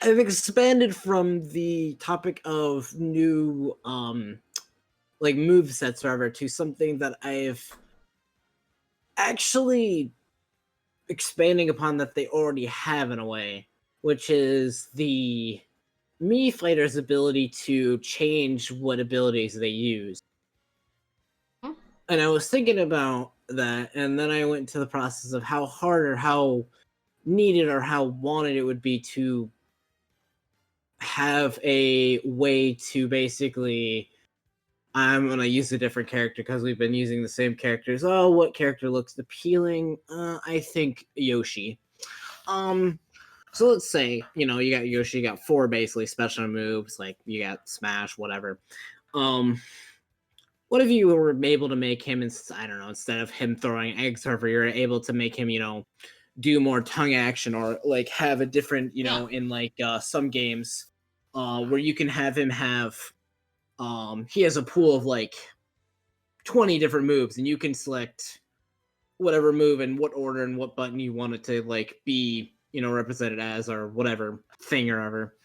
expanded from the topic of new like move sets forever to something that I've actually expanding upon that they already have in a way, which is the Mii fighter's ability to change what abilities they use. And I was thinking about that, and then I went to the process of how hard or how needed or how wanted it would be to have a way to basically, I'm going to use a different character because we've been using the same characters. Oh, what character looks appealing? I think Yoshi. So let's say, you got Yoshi, you got 4 basically special moves, like you got Smash, whatever. What if you were able to make him, I don't know, instead of him throwing eggs over, you're able to make him, do more tongue action, or like have a different, in like some games where you can have him have, he has a pool of like 20 different moves, and you can select whatever move and what order and what button you want it to like be, represented as, or whatever thing or ever.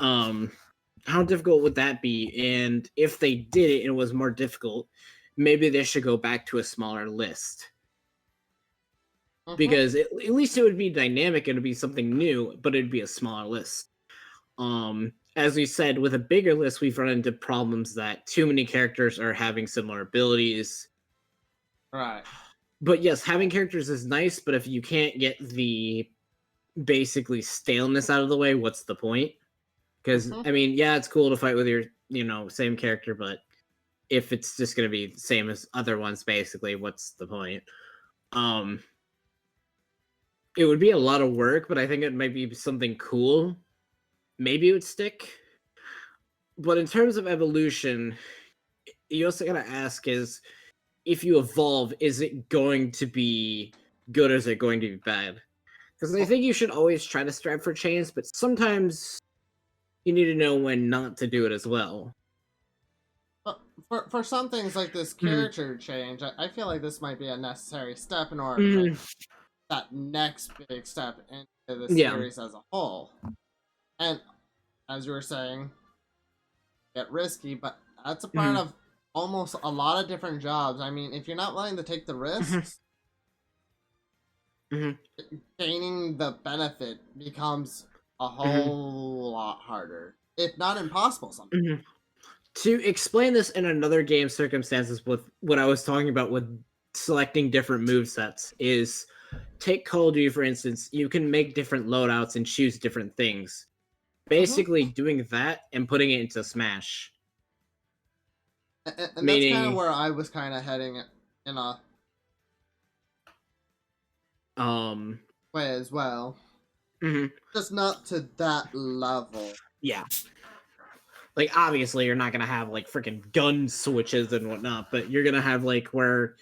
How difficult would that be? And if they did it and it was more difficult, maybe they should go back to a smaller list. Because at least it would be dynamic, and it'd be something new, but it'd be a smaller list. As we said, with a bigger list, we've run into problems that too many characters are having similar abilities. Right. But yes, having characters is nice, but if you can't get the basically staleness out of the way, what's the point? Because, I mean, yeah, it's cool to fight with your, same character, but if it's just going to be the same as other ones, basically, what's the point? It would be a lot of work, but I think it might be something cool. Maybe it would stick. But in terms of evolution, you also got to ask is, if you evolve, is it going to be good or is it going to be bad? Because I think you should always try to strive for change, but sometimes you need to know when not to do it as well. But for some things like this character change, I feel like this might be a necessary step in order to make that next big step into the series as a whole. And as you were saying, get risky, but that's a part of almost a lot of different jobs. I mean, if you're not willing to take the risks, gaining the benefit becomes a whole lot harder, if not impossible sometimes. To explain this in another game circumstances with what I was talking about with selecting different movesets is, take Call of Duty, for instance, you can make different loadouts and choose different things. Basically doing that and putting it into Smash. And that's kind of where I was kind of heading in a way as well. Just not to that level. Yeah. Like, obviously, you're not going to have, like, freaking gun switches and whatnot, but you're going to have, like, where,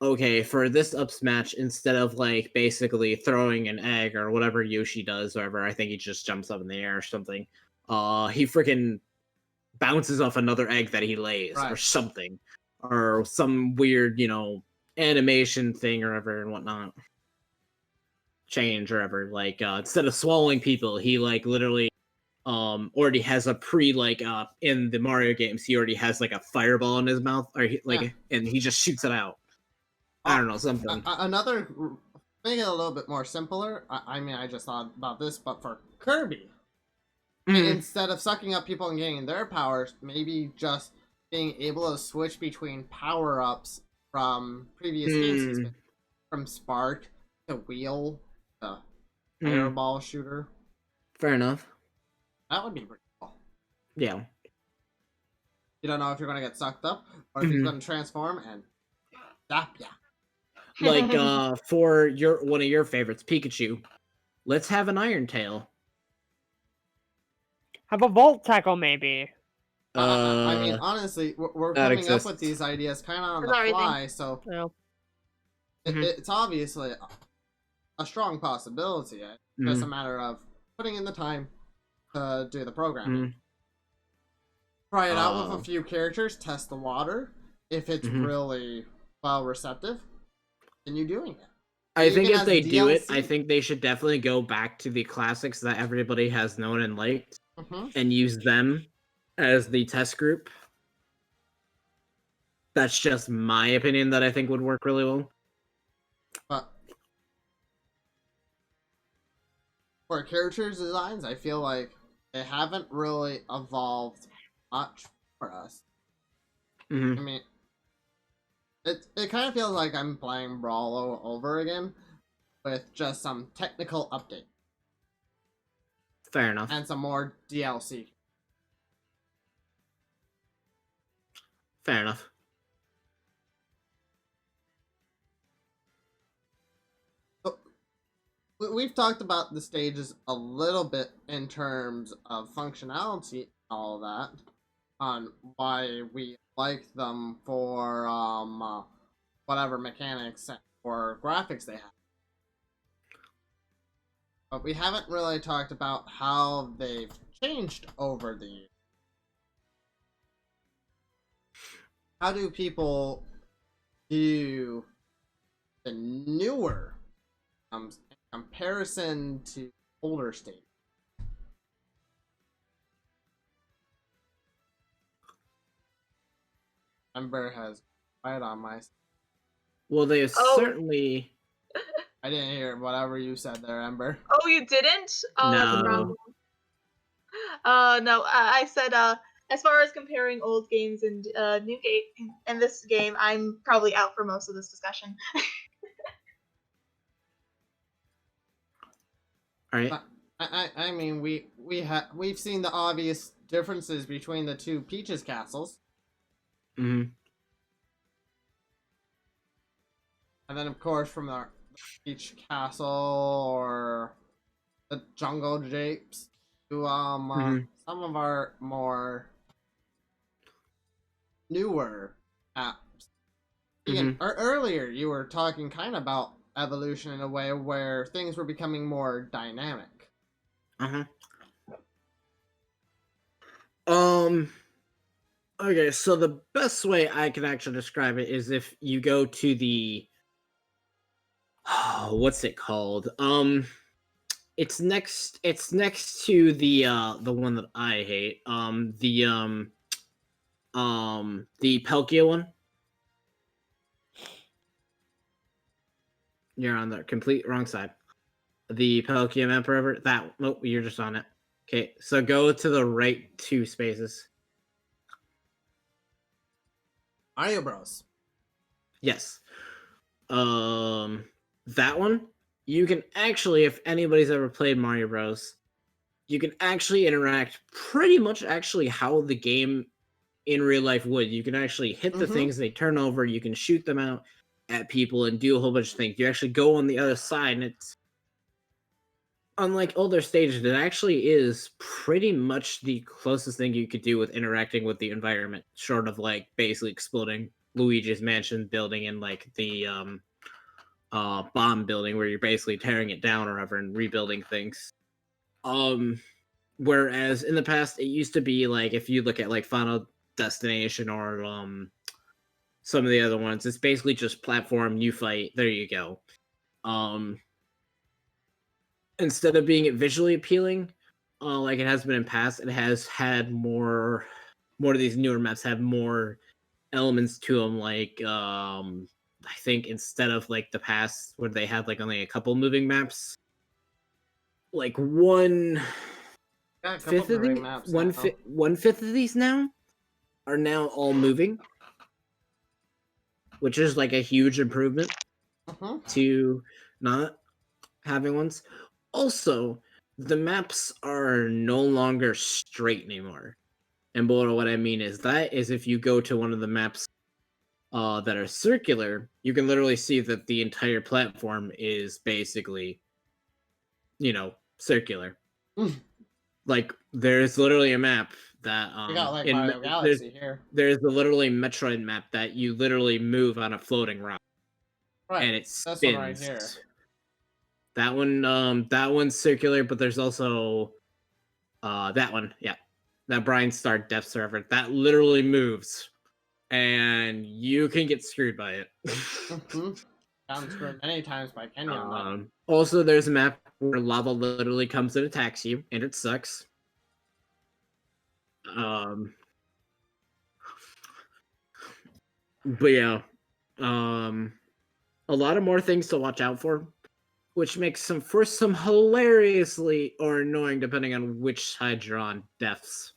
okay, for this up smash, instead of, like, basically throwing an egg or whatever Yoshi does, or whatever, I think he just jumps up in the air or something, he freaking bounces off another egg that he lays, or something. Or some weird, animation thing or whatever and whatnot. Change or whatever. Like, instead of swallowing people, he, like, literally already has a in the Mario games, he already has like a fireball in his mouth, or and he just shoots it out. I don't know, something. Another make it a little bit more simpler. I mean, I just thought about this, but for Kirby, Mhm. instead of sucking up people and getting their powers, maybe just being able to switch between power-ups from previous games he's been, from Spark to Wheel to Fireball Shooter. Fair enough. That would be pretty cool. Yeah. You don't know if you're going to get sucked up or if he's going to transform and zap ya. Like for one of your favorites, Pikachu, let's have an Iron Tail. Have a Volt Tackle, maybe. I mean, honestly, we're that coming up exists. with these ideas kind of on the That's everything. fly, so No. it's obviously a strong possibility. It's just a matter of putting in the time to do the programming. Try it out with a few characters, test the water. If it's really well receptive, then you're doing it. I think Even if they as do it, DLC. I think they should definitely go back to the classics that everybody has known and liked and use them as the test group. That's just my opinion that I think would work really well. But for characters designs, I feel like they haven't really evolved much for us. I mean, it kind of feels like I'm playing Brawl all over again with just some technical update Fair enough. and some more DLC. Fair enough. So, we've talked about the stages a little bit in terms of functionality and all that, on why we like them for whatever mechanics or graphics they have. But we haven't really talked about how they've changed over the years. How do people view the newer in comparison to older stages? Ember has quiet on my. Well, they certainly. I didn't hear whatever you said there, Ember. Oh, you didn't? Oh, that's a No. problem. No, I said, as far as comparing old games and new game and this game, I'm probably out for most of this discussion. All right. I mean, we've seen the obvious differences between the two Peaches castles. Mm-hmm. And then, of course, from the Peach Castle or the Jungle Japes to some of our more newer apps. Even earlier, you were talking kind of about evolution in a way where things were becoming more dynamic. Okay, so the best way I can actually describe it is if you go to the what's it called? It's next to the one that I hate. The Palkia one. You're on the complete wrong side. The Palkia Emperor, that nope, you're just on it. Okay, so go to the right 2 spaces. Mario Bros. Yes. That one, you can actually, if anybody's ever played Mario Bros, you can actually interact pretty much actually how the game in real life would. You can actually hit the things, they turn over, you can shoot them out at people and do a whole bunch of things. You actually go on the other side, and it's unlike older stages, it actually is pretty much the closest thing you could do with interacting with the environment, short of like basically exploding Luigi's Mansion building and like the bomb building where you're basically tearing it down or whatever and rebuilding things. Whereas in the past it used to be like, if you look at like Final Destination or some of the other ones, it's basically just platform, you fight, there you go. Instead of being visually appealing, like it has been in past, it has had more of these newer maps have more elements to them, like I think instead of like the past where they had like only a couple moving maps, like one Got a couple fifth of moving the maps one now. one fifth of these now are now all moving, which is like a huge improvement to not having ones. Also, the maps are no longer straight anymore. And what I mean is if you go to one of the maps that are circular, you can literally see that the entire platform is basically, circular. Like there's literally a map that We got like in Mario Galaxy here. there's the literally Metroid map that you literally move on a floating rock. Right. And it This one right spins. here. That one's circular, but there's also that one, yeah. That Brian Star Depth Server. That literally moves. And you can get screwed by it. Gotten screwed many times by Kenny on that. Also, there's a map where lava literally comes and attacks you, and it sucks. But yeah, a lot of more things to watch out for, which makes some hilariously or annoying, depending on which side you're on, deaths.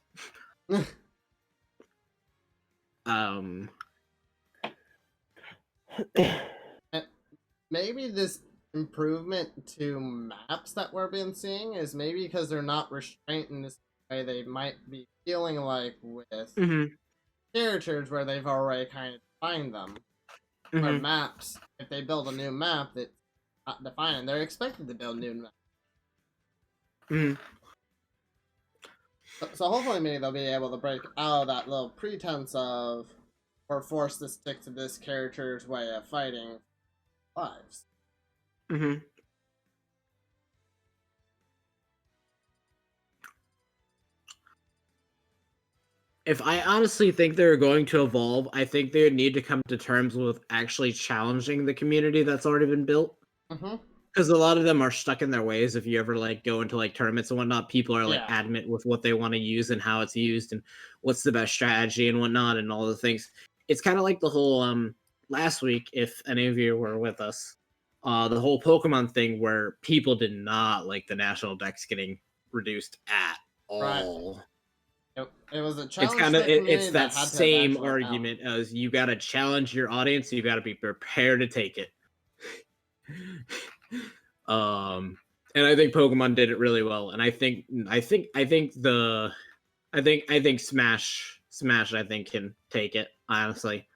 Maybe this improvement to maps that we're been seeing is maybe because they're not restrained in this way they might be feeling like with characters where they've already kind of defined them. Or maps, if they build a new map that's not defined, and they're expected to build new maps. So hopefully maybe they'll be able to break out of that little pretense of or forced to stick to this character's way of fighting lives. If I honestly think they're going to evolve, I think they would need to come to terms with actually challenging the community that's already been built. Because a lot of them are stuck in their ways. If you ever like go into like tournaments and whatnot, people are like adamant with what they want to use and how it's used and what's the best strategy and whatnot and all the things. It's kind of like the whole last week, if any of you were with us, the whole Pokemon thing where people did not like the national dex getting reduced at all. Right. It was a challenge. It's kind of it's that had same argument as you got to challenge your audience, you got to be prepared to take it. And I think Pokemon did it really well, and I think Smash I think can take it, honestly.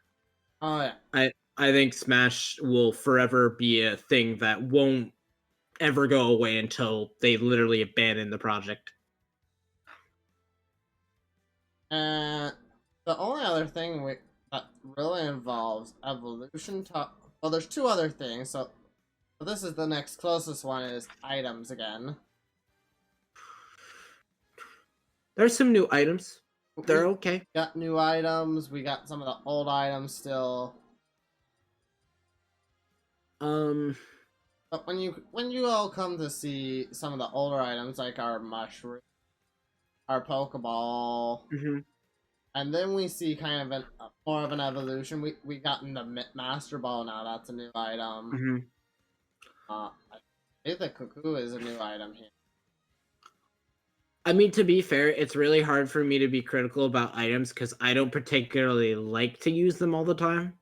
Oh yeah. I think Smash will forever be a thing that won't ever go away until they literally abandon the project. The only other thing that really involves evolution well, there's two other things, so this is the next closest one is items again. There's some new items. They're okay. Got new items. We got some of the old items still. But when you all come to see some of the older items, like our mushroom, our Pokeball, and then we see kind of more of an evolution. We gotten the Master Ball now. That's a new item. I think the Cuckoo is a new item here. I mean, to be fair, it's really hard for me to be critical about items because I don't particularly like to use them all the time.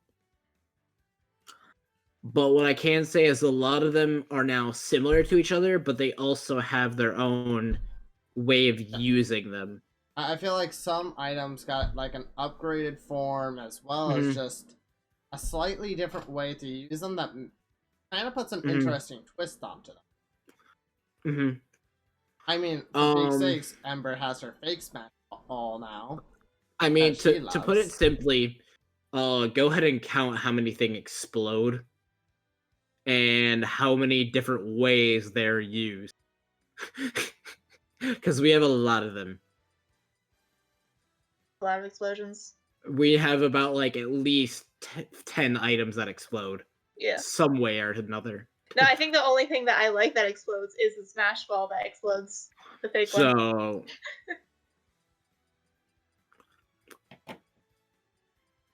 But what I can say is a lot of them are now similar to each other, but they also have their own way of using them. I feel like some items got like an upgraded form as well as just a slightly different way to use them that kind of puts an interesting twist onto them. I mean, for big sakes, Ember has her fake smash ball now. I mean, to put it simply, go ahead and count how many things explode and how many different ways they're used. Because we have a lot of them. A lot of explosions. We have about like at least 10 items that explode. Yeah. Some way or another. No, I think the only thing that I like that explodes is the Smash Ball that explodes. The fake one. So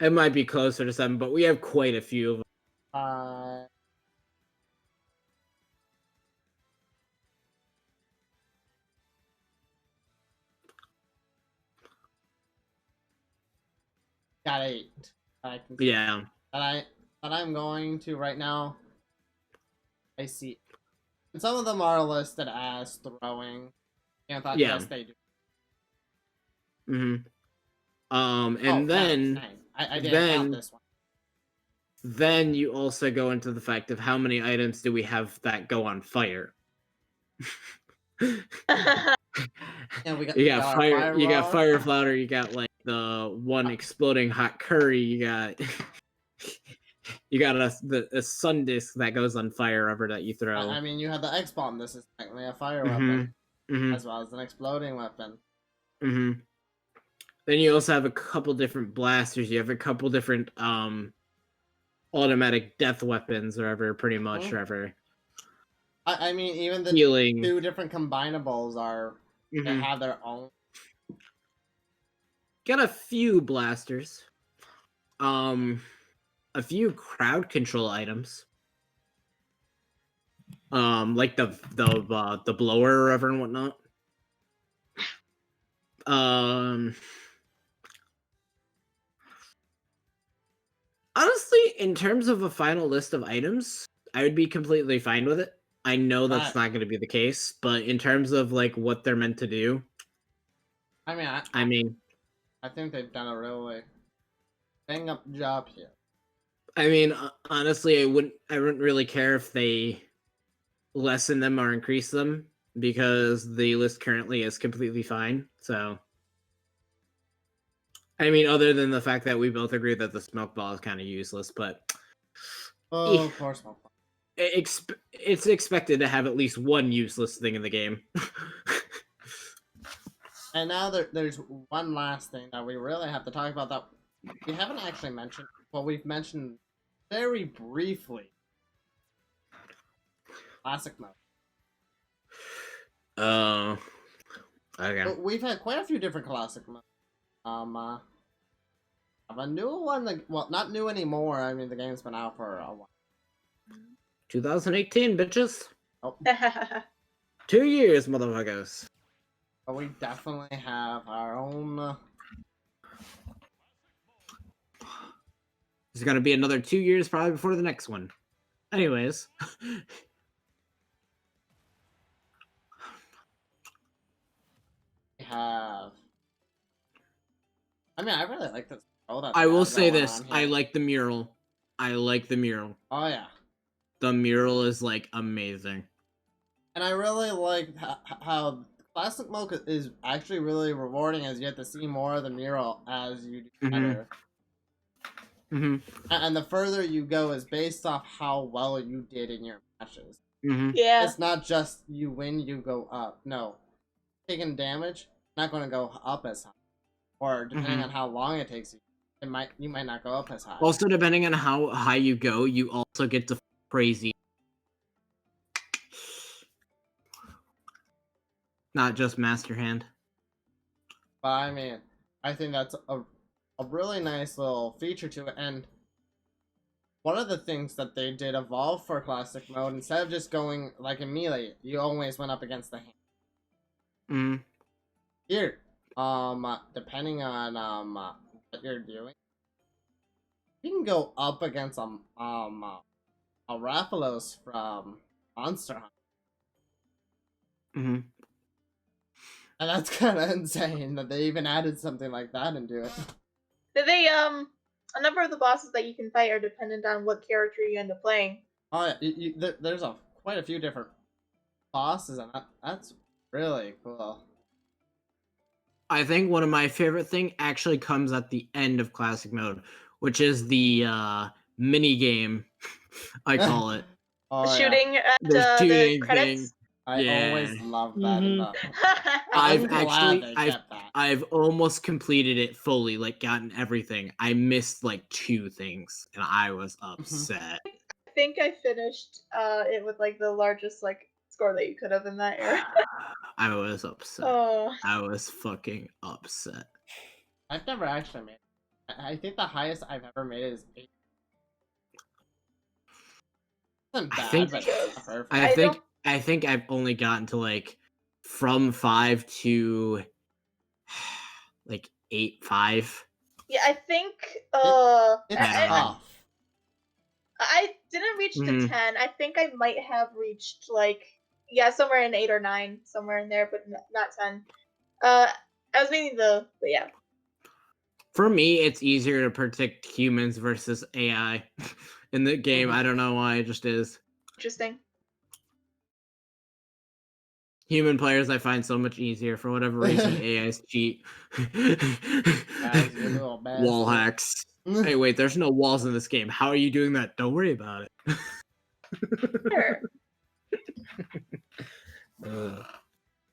it might be closer to 7, but we have quite a few of them. Got 8. I can see Yeah. that I'm going to right now. I see. And some of them are listed as throwing. And I thought, Yeah. yes, they do. And Oh, then dang. I didn't count this one. Then you also go into the fact of how many items do we have that go on fire. And we got, you we got got fire, our you got flower. fire flower, you got like the one exploding hot curry, you got you got a sun disk that goes on fire ever that you throw. I mean, you have the X bomb. This is technically a fire weapon, as well as an exploding weapon. Then you also have a couple different blasters. You have a couple different automatic death weapons, or ever, pretty much, or ever. I mean, even the Healing. 2 different combinables are they have their own. Got a few blasters. A few crowd control items. Like the blower or whatever and whatnot. Honestly, in terms of a final list of items, I would be completely fine with it. I know that's not going to be the case, but in terms of like what they're meant to do, I mean, I think they've done a really bang up job here. I mean, honestly, I wouldn't really care if they lessen them or increase them, because the list currently is completely fine. So, I mean, other than the fact that we both agree that the smoke ball is kind of useless, but of course, smoke ball. It's expected to have at least one useless thing in the game. And now there's one last thing that we really have to talk about that we haven't actually mentioned. Well, we've mentioned very briefly. Classic mode. Oh, okay. But we've had quite a few different classic modes. A new one, well, not new anymore. I mean, the game's been out for a while. 2018, bitches. Oh. 2 years, motherfuckers. But we definitely have our own. It's gonna be another 2 years probably before the next one. Anyways. We have. I mean, I really like this. I will say this: I like the mural. I like the mural. Oh yeah. The mural is like amazing. And I really like how classic mode is actually really rewarding, as you get to see more of the mural as you do better. And the further you go is based off how well you did in your matches. Yeah. It's not just you win, you go up. No. Taking damage, not going to go up as high. Or depending on how long it takes you, you might not go up as high. Also, depending on how high you go, you also get to crazy. Not just Master Hand. But I mean, I think that's a really nice little feature to it. And one of the things that they did evolve for classic mode, instead of just going like in melee, you always went up against the hand. Here, depending on what you're doing, you can go up against a Raphalos from Monster Hunter. And that's kind of insane that they even added something like that into it. Did they, a number of the bosses that you can fight are dependent on what character you end up playing. Oh yeah, there's quite a few different bosses, and that's really cool. I think one of my favorite thing actually comes at the end of classic mode, which is the mini game, I call it. Shooting at the the credits. thing. I always love that. I've almost completed it fully, like gotten everything. I missed like 2 things, and I was upset. I think I finished it with like the largest like score that you could have in that area. I was upset. Oh. I was fucking upset. I've never actually made it. I think the highest I've ever made is 8. Isn't I bad, think- but it's not perfect. I think I've only gotten to like from 5 to like 8-5. Yeah, I think It's I don't know. tough. I didn't reach to Mhm. 10. I think I might have reached like somewhere in 8 or 9, somewhere in there, but not 10. I was meaning but yeah. For me, it's easier to predict humans versus AI in the game. I don't know why, it just is. Interesting. Human players I find so much easier for whatever reason. AIs cheat. Guys, you little Wall bastard. hacks. Hey, wait, there's no walls in this game. How are you doing that? Don't worry about it. Sure. Well,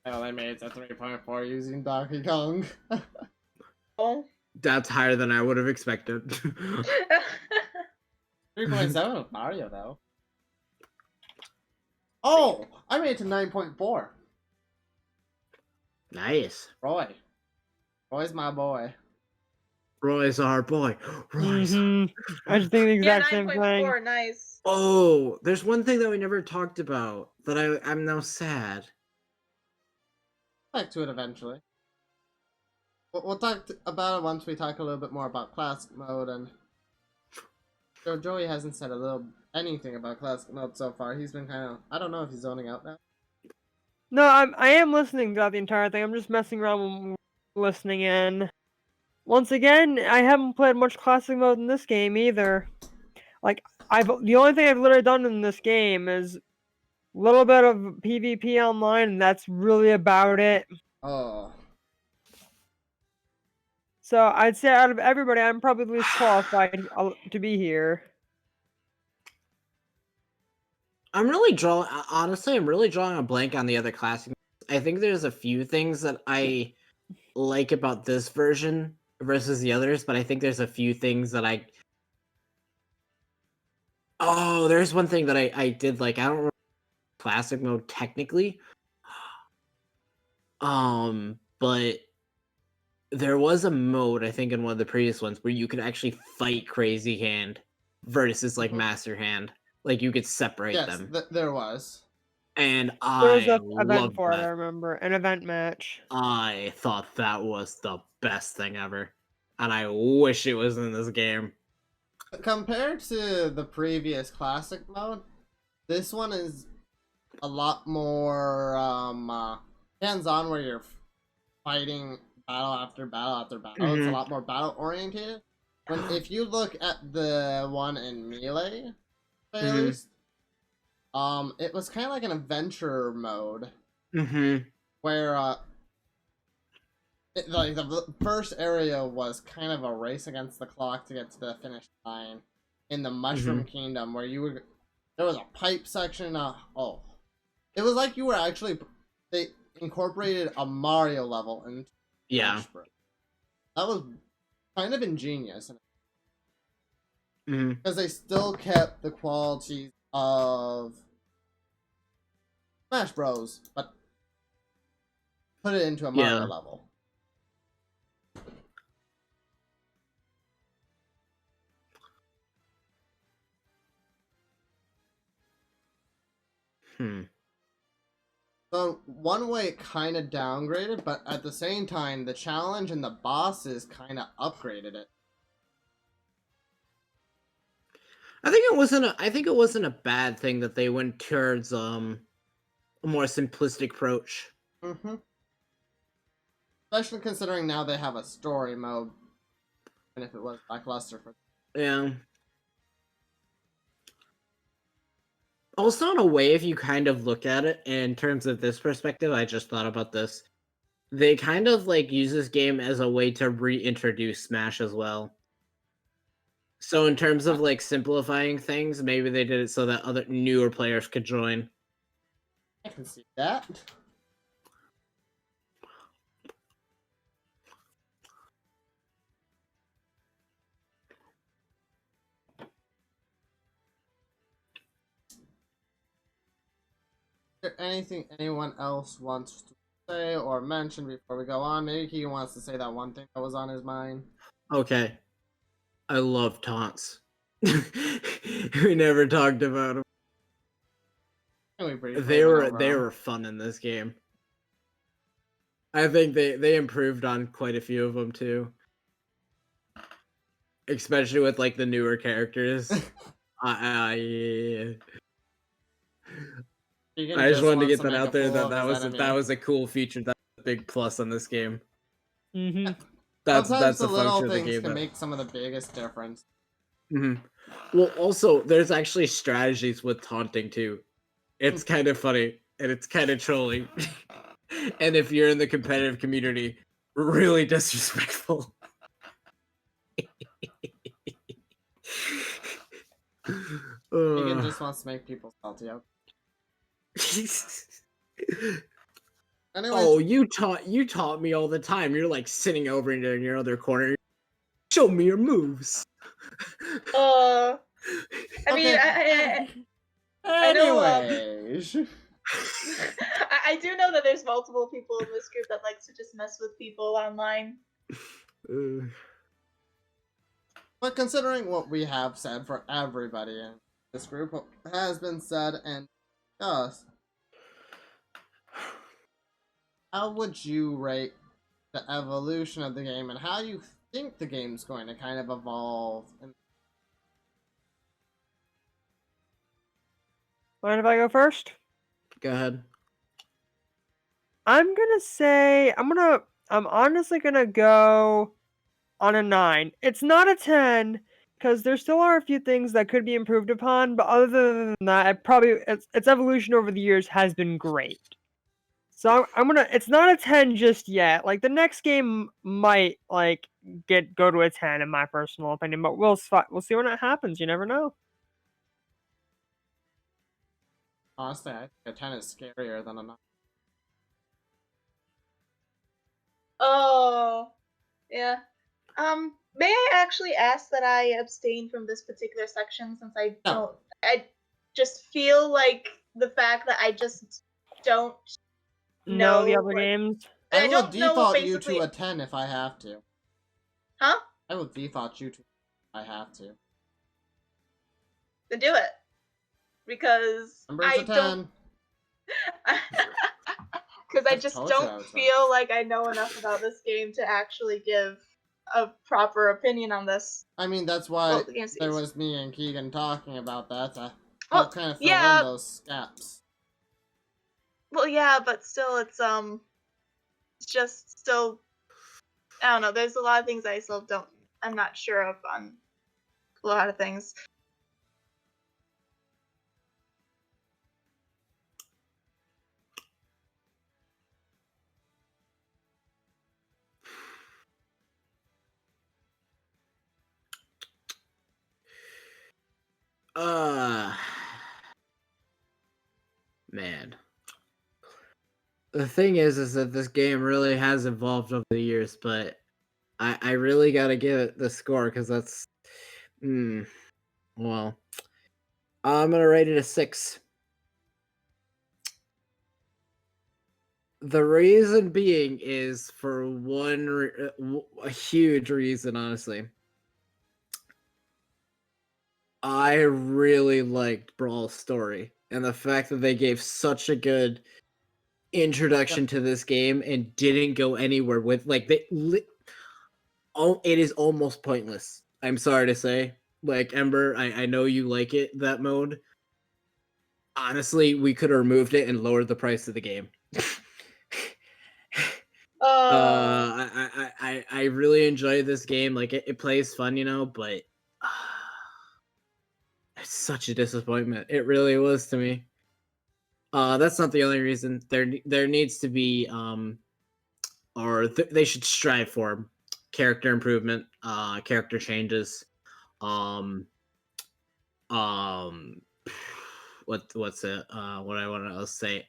I made it to 3.4 using Donkey Kong. Oh. That's higher than I would have expected. 3.7 with Mario, though. Oh! I made it to 9.4. Nice. Roy. Roy's my boy. Roy's our boy. Roy's. I just think the Yeah, exact same thing. 9.4, nice. Oh, there's one thing that we never talked about that I'm now sad. Back to it eventually. We'll talk about it once we talk a little bit more about classic mode, and Joey hasn't said anything about classic mode so far. He's been kind of, I don't know if he's zoning out now. No, I am listening throughout the entire thing. I'm just messing around listening in. Once again, I haven't played much classic mode in this game either. Like the only thing I've literally done in this game is a little bit of PvP online, and that's really about it. Oh. So I'd say out of everybody, I'm probably the least qualified to be here. Honestly, I'm really drawing a blank on the other classic. I think there's a few things that I like about this version versus the others, but I think there's a few things that Oh, there's one thing that I did like. I don't remember classic mode technically. But there was a mode, I think, in one of the previous ones where you could actually fight Crazy Hand versus like Master Hand. Like you could separate them. Yes, there was. And There was I an event loved for it, I that. remember. An event match. I thought that was the best thing ever. And I wish it was in this game. Compared to the previous classic mode, this one is a lot more hands-on, where you're fighting battle after battle after battle. It's a lot more battle oriented. If you look at the one in Melee, at least, it was kind of like an adventure mode, where like the first area was kind of a race against the clock to get to the finish line in the Mushroom Kingdom, where there was a pipe section. It was like you were actually, they incorporated a Mario level into Smash Bros. That was kind of ingenious, because they still kept the qualities of Smash Bros, but put it into a Mario level. So one way it kind of downgraded, but at the same time, the challenge and the bosses kind of upgraded it. I think it wasn't a bad thing that they went towards a more simplistic approach. Especially considering now they have a story mode, and if it was lackluster for. Yeah. Also, in a way, if you kind of look at it in terms of this perspective, I just thought about this. They kind of like use this game as a way to reintroduce Smash as well. So in terms of like simplifying things, maybe they did it so that other newer players could join. I can see that. Is there anything anyone else wants to say or mention before we go on? Maybe he wants to say that one thing that was on his mind. Okay. I love taunts. We never talked about them. They were fun in this game. I think they improved on quite a few of them too, especially with like the newer characters. Yeah. I just wanted to get that out there. That was a cool feature. That's a big plus on this game. Mm-hmm. That's Sometimes the the little function of the things game. can make some of the biggest difference. Well, also there's actually strategies with taunting too. It's kind of funny and it's kind of trolling. And if you're in the competitive community, really disrespectful. Megan just wants to make people salty out. Anyways, Oh, you taught me all the time. You're like sitting over in your other corner. Show me your moves. I mean, Okay. I know. anyways. I do know that there's multiple people in this group that likes to just mess with people online. But considering what we have said for everybody in this group, what has been said and discussed, how would you rate the evolution of the game and how you think the game's going to kind of evolve? Mind if I go first? Go ahead. I'm gonna say I'm honestly gonna go on a 9. It's not a 10 because there still are a few things that could be improved upon, but other than that, its evolution over the years has been great. So I'm gonna. It's not a 10 just yet. Like the next game might like go to a 10 in my personal opinion, but we'll see when it happens. You never know. Honestly, I think a 10 is scarier than a 9. Oh, yeah. May I actually ask that I abstain from this particular section since I don't. I just feel like the fact that I just don't know the other games. I will don't know default you basically. to a 10 if I have to. Huh? I will default you to if I have to. Then do it. Because Numbers I a 10. don't. Because I I've just told you I don't was feel like I know enough about this game to actually give a proper opinion on this. I mean, that's why Well, the game there series. was me and Keegan talking about that to Well, help kind of fill yeah. in those gaps. Well, yeah, but still, it's just still. I don't know. There's a lot of things I still don't. I'm not sure of on a lot of things. Man. The thing is that this game really has evolved over the years, but I really gotta give it the score because that's, well, I'm gonna rate it a 6. The reason being is for a huge reason, honestly. I really liked Brawl's story and the fact that they gave such a good introduction to this game and didn't go anywhere with like it is almost pointless. I'm sorry to say. Like Ember, I know you like it that mode. Honestly, we could have removed it and lowered the price of the game. I really enjoy this game. Like it plays fun, but it's such a disappointment. It really was to me. That's not the only reason. There needs to be they should strive for character improvement, character changes, um, what's it? What I want to say?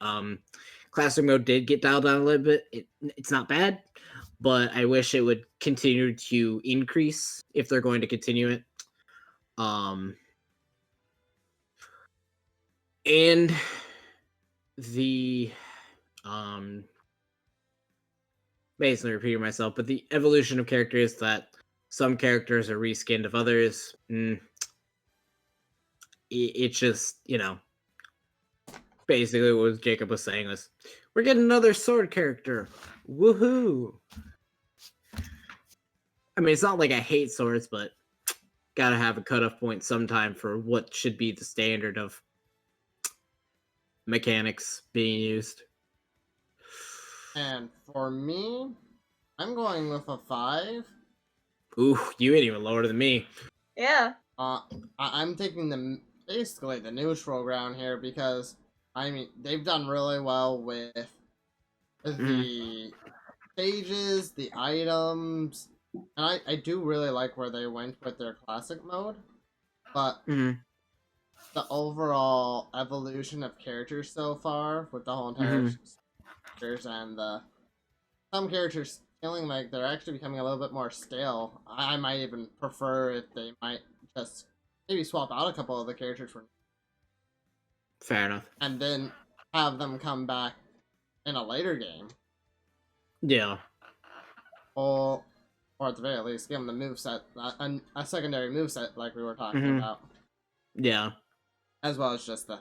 Classic mode did get dialed down a little bit. It's not bad, but I wish it would continue to increase if they're going to continue it. And the basically repeating myself, but the evolution of characters that some characters are reskinned of others, it just, basically what Jacob was saying was, we're getting another sword character. Woohoo! I mean, it's not like I hate swords, but gotta have a cutoff point sometime for what should be the standard of mechanics being used. And for me, I'm going with a 5. Ooh, you ain't even lower than me. Yeah. I'm taking basically the neutral ground here because I mean they've done really well with the stages, the items, and I do really like where they went with their classic mode, but the overall evolution of characters so far with the whole entire characters and some characters feeling like they're actually becoming a little bit more stale. I might even prefer if they might just maybe swap out a couple of the characters for Fair enough. and then have them come back in a later game. Yeah. Or at the very least, give them the moveset, a secondary moveset like we were talking about. Yeah. As well as just the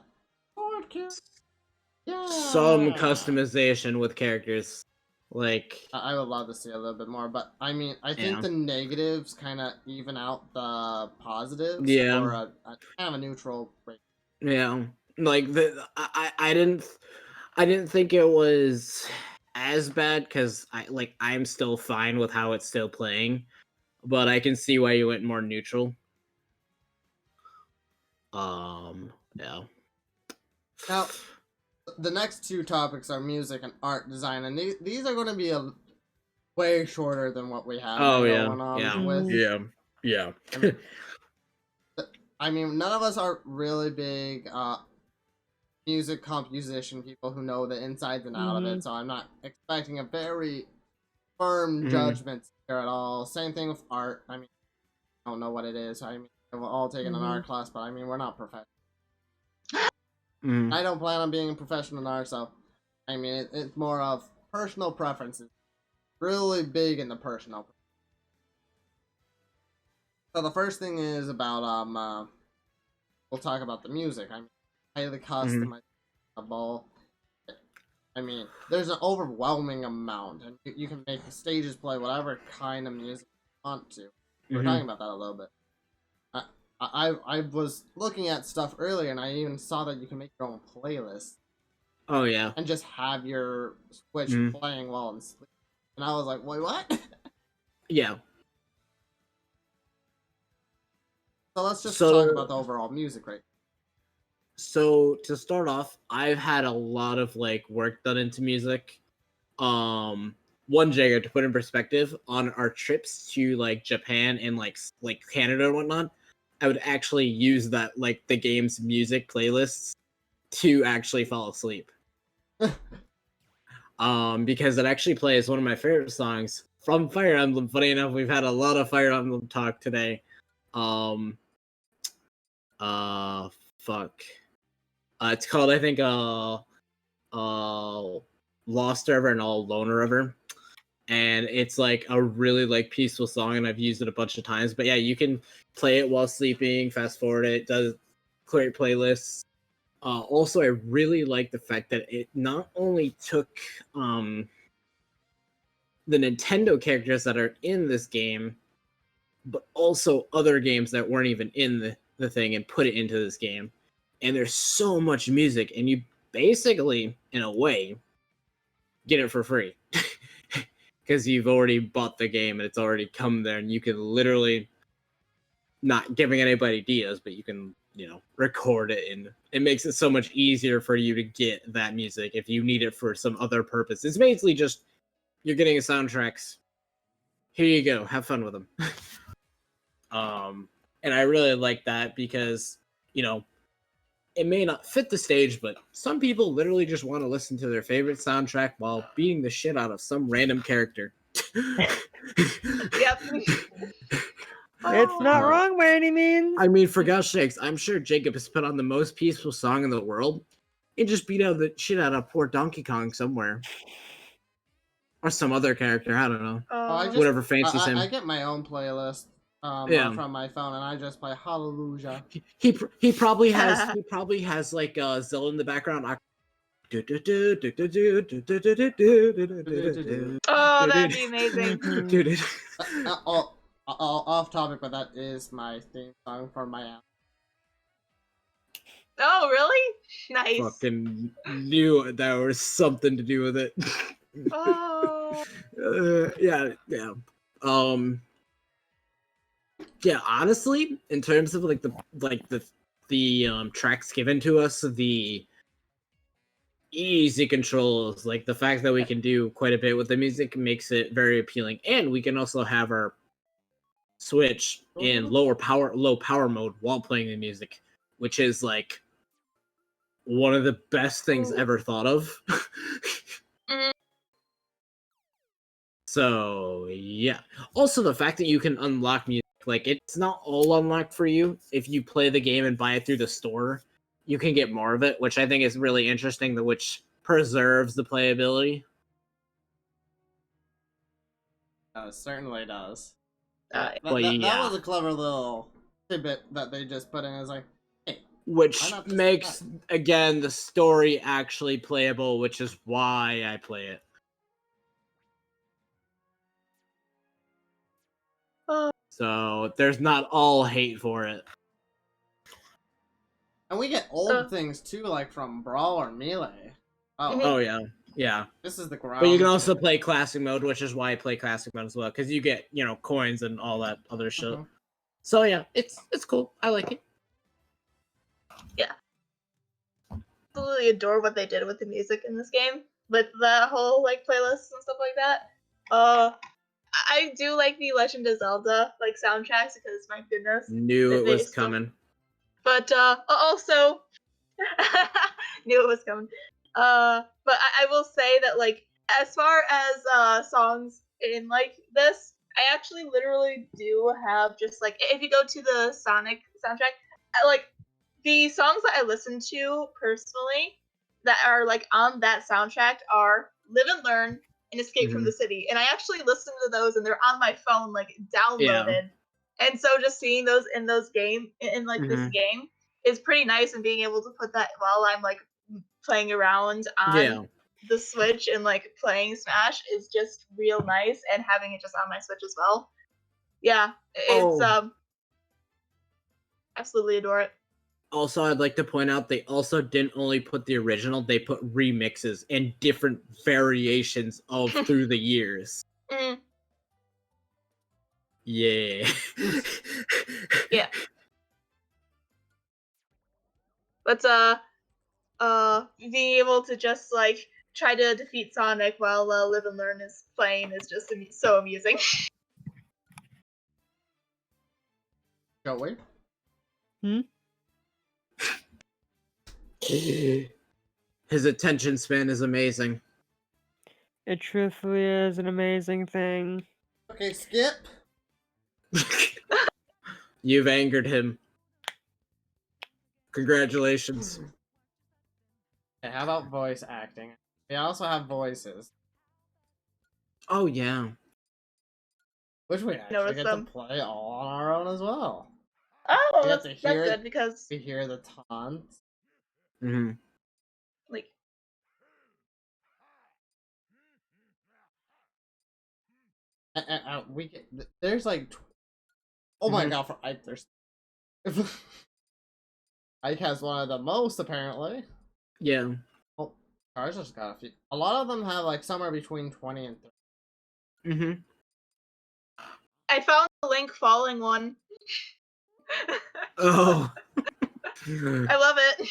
sword kill. Yeah. Some customization with characters. Like, I would love to see a little bit more, but I mean, I think Yeah. the negatives kind of even out the positives. Yeah. Or a kind of a neutral rate. yeah. Like I didn't think it was as bad because I'm still fine with how it's still playing, but I can see why you went more neutral. Yeah. Now, the next two topics are music and art design, and these are going to be way shorter than what we have going on with. Yeah. I mean, none of us are really big music composition people who know the insides and out of it, so I'm not expecting a very firm judgment here at all. Same thing with art. I mean, I don't know what it is. I mean, we've all taken an art class, but I mean, we're not professional. I don't plan on being a professional in art, so I mean, it's more of personal preferences. Really big in the personal. So the first thing is about we'll talk about the music. I mean, highly customizable. I mean, there's an overwhelming amount, and you can make the stages play whatever kind of music you want to. We were talking about that a little bit. I was looking at stuff earlier, and I even saw that you can make your own playlist. Oh yeah. And just have your Switch playing while I'm sleeping. And I was like, wait, what? Yeah. So let's just talk about the overall music right. So to start off, I've had a lot of work done into music. One Jager, to put in perspective, on our trips to Japan and Canada and whatnot, I would actually use that the game's music playlists to actually fall asleep. Because it actually plays one of my favorite songs from Fire Emblem. Funny enough, we've had a lot of Fire Emblem talk today. It's called, I think, Lost River and Lone River. And it's a really peaceful song, and I've used it a bunch of times. But yeah, you can play it while sleeping, fast forward it, does create playlists. Also, I really like the fact that it not only took the Nintendo characters that are in this game, but also other games that weren't even in the thing and put it into this game. And there's so much music, and you basically, in a way, get it for free. Because you've already bought the game and it's already come there, and you can literally, not giving anybody ideas, but you can, record it, and it makes it so much easier for you to get that music if you need it for some other purpose. It's basically just, you're getting a soundtracks. Here you go, have fun with them. And I really like that because, it may not fit the stage, but some people literally just want to listen to their favorite soundtrack while beating the shit out of some random character. Yep. It's not wrong by any means. I mean, for God's sakes, I'm sure Jacob has put on the most peaceful song in the world and just beat out the shit out of poor Donkey Kong somewhere. Or some other character, I don't know. Whatever fancies him. I get my own playlist from my phone, and I just play Hallelujah. He probably has Zelda in the background, Oh, that'd be amazing. Off topic, but that is my theme song for my app. Oh, really? Nice. Fucking knew that was something to do with it. Oh. Yeah. Yeah, honestly, in terms of like the tracks given to us, the easy controls, like the fact that we can do quite a bit with the music makes it very appealing. And we can also have our Switch in low power mode while playing the music, which is like one of the best things ever thought of. So yeah. Also the fact that you can unlock music, like it's not all unlocked for you. If you play the game and buy it through the store, you can get more of it, which I think is really interesting, which preserves the playability. It certainly does. Yeah. That was a clever little tidbit that they just put in. It's like, hey, which makes again the story actually playable, which is why I play it. So there's not all hate for it. And we get old things too, like from Brawl or Melee. Oh yeah. This is the ground. But you can also play classic mode, which is why I play classic mode as well, because you get, coins and all that other shit. So yeah, it's cool. I like it. Yeah. Absolutely adore what they did with the music in this game, with the whole like playlists and stuff like that. I do like the Legend of Zelda like soundtracks because my goodness, Knew it was coming. But also knew it was coming. But I will say that like as far as songs in like this, I actually literally do have just like if you go to the Sonic soundtrack, like the songs that I listen to personally that are like on that soundtrack are Live and Learn and Escape from the City. And I actually listen to those and they're on my phone like downloaded. Yeah. And so just seeing those in those game in like this game is pretty nice, and being able to put that while I'm like playing around on the Switch and like playing Smash is just real nice, and having it just on my Switch as well. Yeah, it's absolutely adore it. Also, I'd like to point out they also didn't only put the original, they put remixes and different variations of through the years. Yeah. Yeah. But being able to just like try to defeat Sonic while Live and Learn is playing is just so amusing. Joey? His attention span is amazing. It truthfully is an amazing thing. Okay, Skip. You've angered him. Congratulations. Okay, how about voice acting? We also have voices. Oh yeah. Which we actually get to play all on our own as well. Oh, that's good because we hear the taunts. Like we get there's like oh my god, for Ike there's Ike has one of the most apparently. Yeah. Oh, Cars just got a few. A lot of them have like somewhere between 20 and 30. I found the Link falling one. Oh. I love it.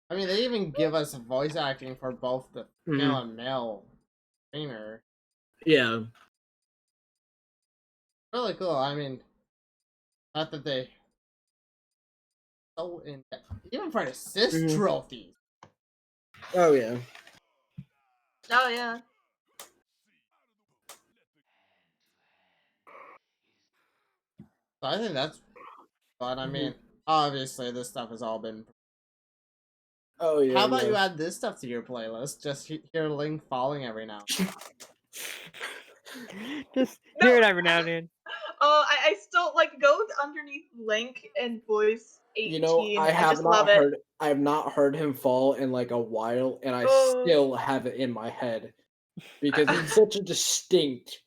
I mean, they even give us voice acting for both the female and male trainer. Yeah. Really cool. I mean, not that they so in even for assist trophies. Oh yeah. Oh yeah. So I think that's fun. I mean, obviously this stuff has all been. Oh yeah. How about you add this stuff to your playlist? Just hear Link falling every now. Just hear it every now and then. Oh, I still like go underneath Link and voice You know, 18. I I have just love it. not heard him fall in like a while, and I Oh. still have it in my head because it's such a distinct,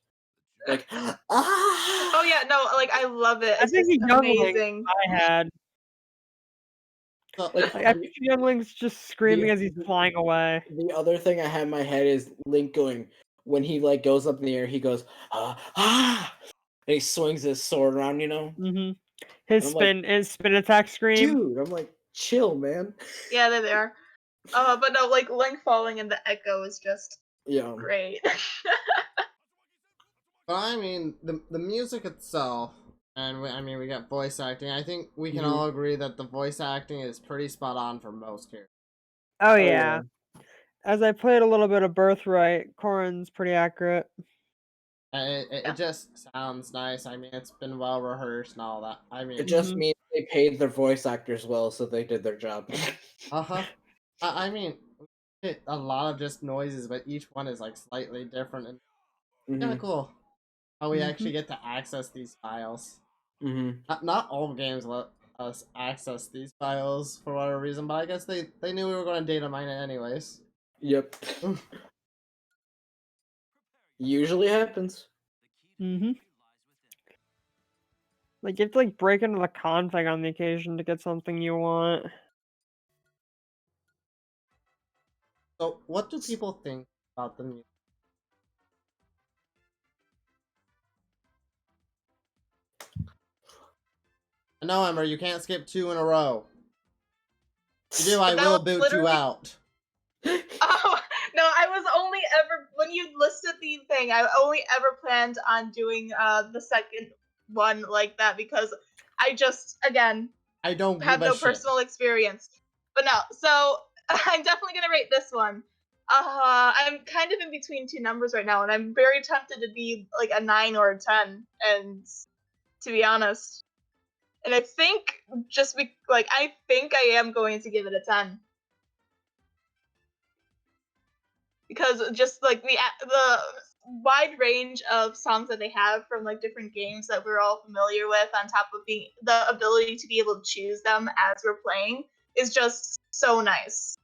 like, Oh ah. yeah, no, like I love it. I It's think just the younglings amazing. I had. So, Like Like I picture younglings just screaming as he's flying away. the other thing I have in my head is Link going when he like goes up in the air, he goes and he swings his sword around, you know. Mm-hmm. And I'm like, His spin attack scream. dude, I'm like, chill, man. Yeah, there they are. But no, like Link falling in the echo is just Yeah. great. but I mean, the music itself, and I mean, we got voice acting. I think we can Mhm. all agree that the voice acting is pretty spot on for most characters. Oh yeah. yeah. As I played a little bit of Birthright, Corrin's pretty accurate. And Yeah. it just sounds nice. I mean, it's been well rehearsed and all that. I It mean, just Mhm. means they paid their voice actors well, so they did their job. uh-huh. I mean, we get a lot of just noises, but each one is like slightly different and kind of Mhm. cool how we Mhm. actually get to access these files. Mhm. Not all games let us access these files for whatever reason, but I guess they knew we were going to data mine it anyways. Yep. Usually happens. Mhm. Like you have to like break into the config on the occasion to get something you want. So, what do people think about the music? No, Ember, you can't skip 2 in a row. If you do, I That will was boot you literally- out. Oh no, I was only ever when you listed the thing, I only ever planned on doing the second one like that because I just again I don't have give a no shit. personal experience. But no, so I'm definitely gonna rate this one. I'm kind of in between two numbers right now, and I'm very tempted to be like a 9 or a 10, and to be honest. And I think I think I am going to give it a 10. Because just like the wide range of songs that they have from like different games that we're all familiar with, on top of being the ability to be able to choose them as we're playing, is just so nice.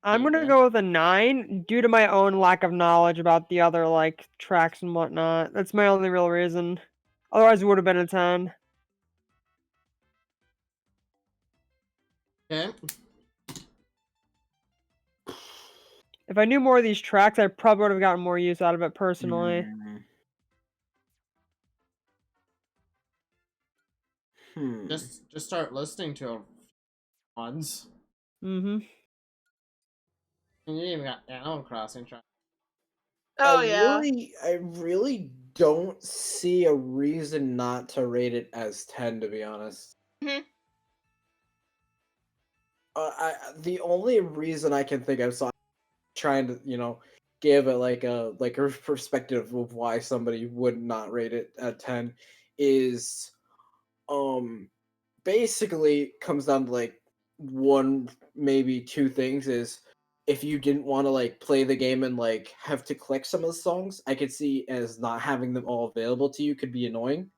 I'm gonna Yeah. go with a 9 due to my own lack of knowledge about the other like tracks and whatnot. That's my only real reason. Otherwise, it would have been a 10. Okay. If I knew more of these tracks, I probably would have gotten more use out of it personally. Just start listening to ones. Mm-hmm. And you even got Animal Crossing track. Oh yeah. I really don't see a reason not to rate it as 10, to be honest. Mhm. The only reason I can think of, so I'm trying to, give it like a perspective of why somebody would not rate it at 10 is basically comes down to like one, maybe two things. Is if you didn't want to like play the game and like have to collect some of the songs, I could see as not having them all available to you could be annoying.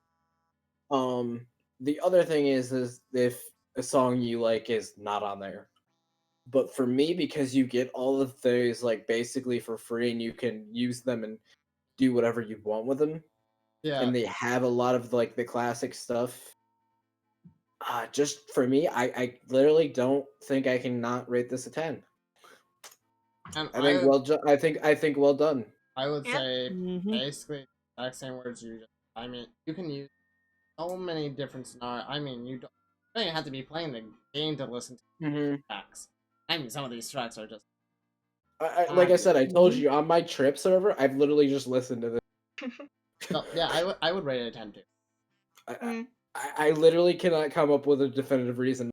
The other thing is if a song you like is not on there. But for me, because you get all of those like basically for free and you can use them and do whatever you want with them, Yeah. and they have a lot of like the classic stuff. Just for me, I literally don't think I can not rate this a 10. And I think well done. I would Yeah. say Mm-hmm. basically the exact same words you just. I mean, you can use so many different scenarios. I mean, you don't even have to be playing the game to listen to Mm-hmm. tracks. I mean, some of these tracks are just. Like I said, I told Mhm. you on my trip server, I've literally just listened to this. So yeah, I would rate it a 10 too. Mm. I literally cannot come up with a definitive reason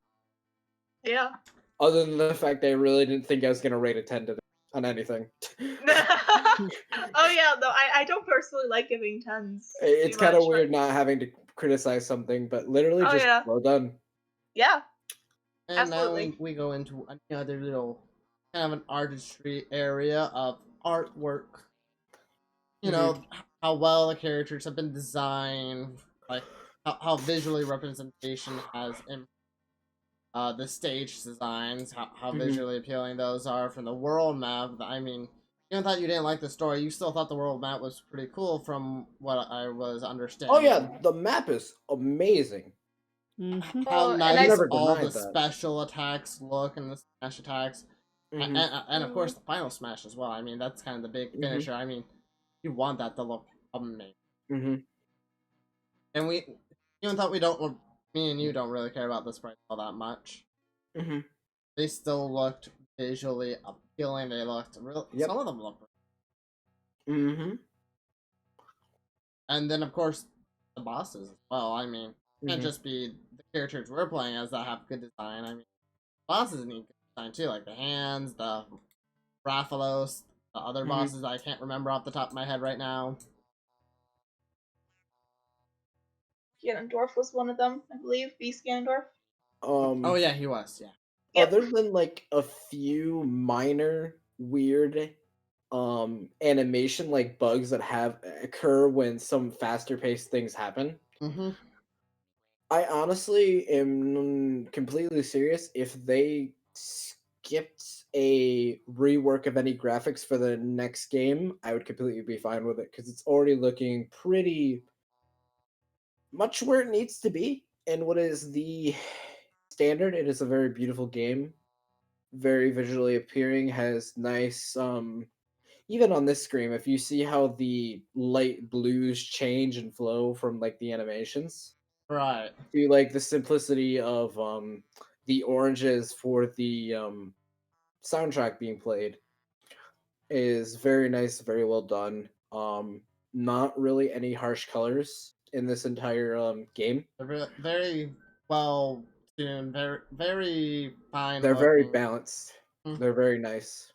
Yeah. other than the fact that I really didn't think I was gonna rate a 10 to on anything. Oh yeah, though I don't personally like giving 10s. It's too kind of much, but- weird not having to criticize something, but literally Oh, just yeah. well done. Yeah. And Absolutely. now we go into another little kind of an artistry area of artwork. You know how well the characters have been designed, like how visually representation has the stage designs, how visually appealing those are from the world map. I mean, even though you didn't like the story, you still thought the world map was pretty cool from what I was understanding. Oh yeah, the map is amazing. Mm-hmm. How Oh, and nice never all the denied that. special attacks look and the smash attacks. Mhm. And of course the final smash as well. I mean, that's kind of the big finisher. I mean, you want that to look amazing. Mhm. And we, even though we don't, me and you don't really care about the sprites all that much. Mhm. They still looked visually appealing. They looked real. Yep. Some of them looked. Mhm. And then of course the bosses as well. I mean, it can't Mhm. just be the characters we're playing as that have good design. I mean, bosses need good design too, like the hands, the Rathalos, the other Mhm. bosses I can't remember off the top of my head right now. Ganondorf was one of them, I believe. Beast Ganondorf. Oh yeah, he was. Yeah. Yep. Other than like a few minor weird animation like bugs that have occur when some faster paced things happen. Mm-hmm. I honestly am completely serious. If they skipped a rework of any graphics for the next game, I would completely be fine with it because it's already looking pretty much where it needs to be. And what is the standard? It is a very beautiful game, very visually appealing, has nice even on this screen, if you see how the light blues change and flow from like the animations Right. to like the simplicity of the oranges for the soundtrack being played is very nice, very well done. Not really any harsh colors in this entire game. They're very well tuned, very fine They're very looking. balanced. Mm. They're very nice.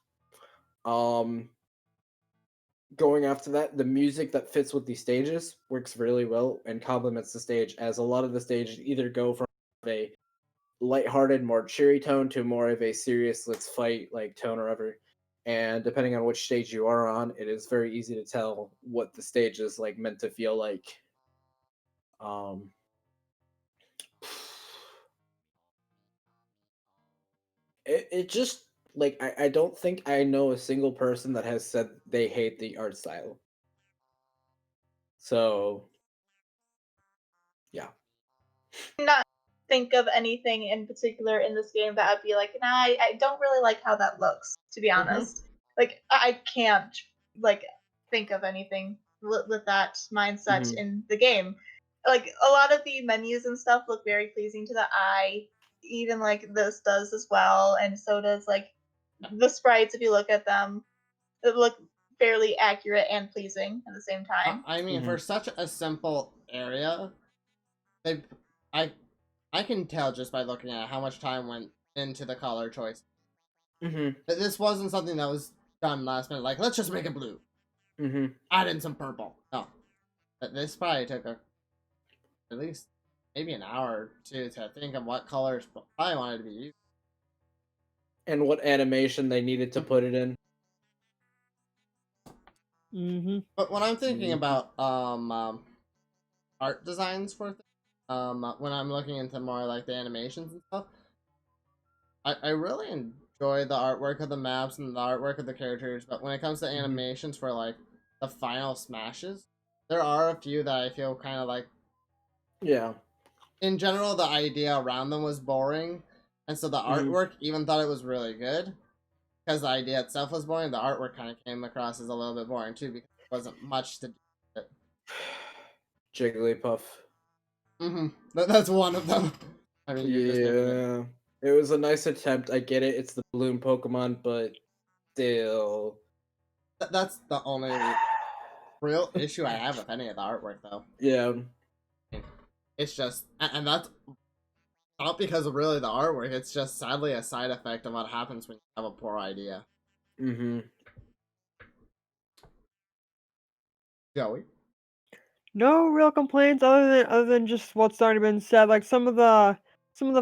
Um Going after that, the music that fits with the stages works really well and complements the stage, as a lot of the stages either go from a lighthearted, more cheery tone to more of a serious let's fight like tone or whatever. And depending on which stage you are on, it is very easy to tell what the stage is like meant to feel like. Um it just like I don't think I know a single person that has said they hate the art style. So yeah. Not think of anything in particular in this game that I'd be like, nah, I don't really like how that looks, to be honest. Like, I can't, like, think of anything with that mindset Mhm. in the game. Like, a lot of the menus and stuff look very pleasing to the eye. Even, like, this does as well, and so does, like, the sprites, if you look at them. They look fairly accurate and pleasing at the same time. I mean, for such a simple area, they, I, I can tell just by looking at how much time went into the color choice. Mhm. This wasn't something that was done last minute. Like, let's just make it blue. Mhm. Add in some purple. No, this probably took at least maybe an hour or two to think of what colors probably wanted to be used. And what animation they needed to put it in. Mm-hmm. But when I'm thinking Mhm. about art designs for things, when I'm looking into more like the animations and stuff, I really enjoy the artwork of the maps and the artwork of the characters. But when it comes to animations for like the final smashes, there are a few that I feel kind of like. Yeah. In general, the idea around them was boring, and so the Mhm. artwork, even thought it was really good, because the idea itself was boring. The artwork kind of came across as a little bit boring too, because there wasn't much to do with it. Jigglypuff. That's one of them. I mean, you're just picking it. Yeah. It was a nice attempt. I get it. It's the balloon Pokemon, but still. That's the only real issue I have with any of the artwork, though. Yeah. It's just, and that's not because of really the artwork. It's just sadly a side effect of what happens when you have a poor idea. Mhm. Joey. No real complaints other than just what's already been said. Like some of the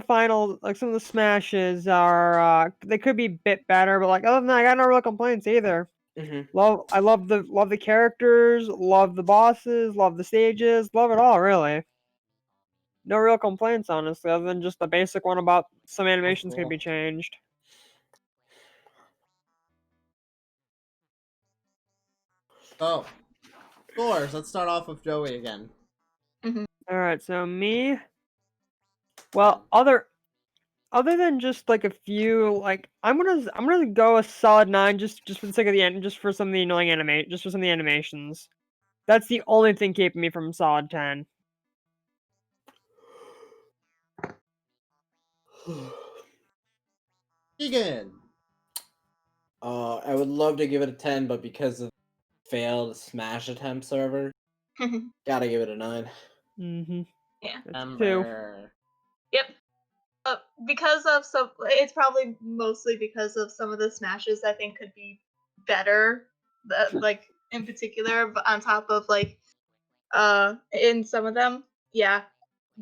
final, like some of the smashes are they could be a bit better, but like other than that, I got no real complaints either. Mhm. I love the characters, love the bosses, love the stages, love it all really. No real complaints, honestly, other than just the basic one about some animations could cool. be changed. So, scores. Let's start off with Joey again. All right, so me. Well, other than just like a few, like I'm gonna go a solid 9 just for the sake of the end, just for some of the annoying just for some of the animations. That's the only thing keeping me from solid 10. Keegan. I would love to give it a 10, but because of failed Smash attempt server, gotta give it a 9. Mm-hmm. Yeah. That's 2. Ember. Yep. Because of it's probably mostly because of some of the smashes I think could be better, like in particular, but on top of like in some of them, yeah,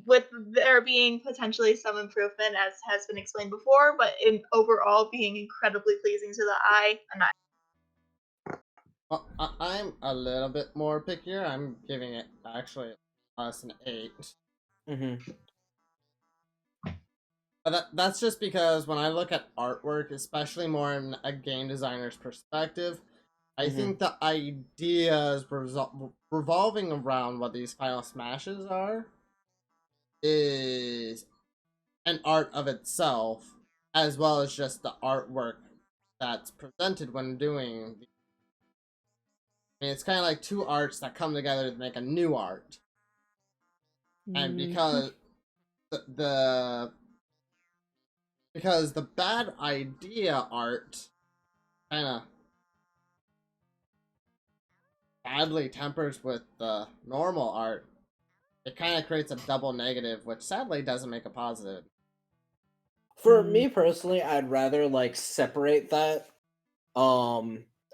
with there being potentially some improvement as has been explained before, but in overall being incredibly pleasing to the eye. Well, I'm a little bit more pickier. I'm giving it actually less than 8. Mm-hmm. But that's just because when I look at artwork, especially more in a game designer's perspective, I think the ideas revolving around what these final smashes are is an art of itself, as well as just the artwork that's presented when doing. I mean, it's kind of like two arts that come together to make a new art, and because the because the bad idea art kind of badly tempers with the normal art, it kind of creates a double negative, which sadly doesn't make a positive. For me personally, I'd rather like separate that.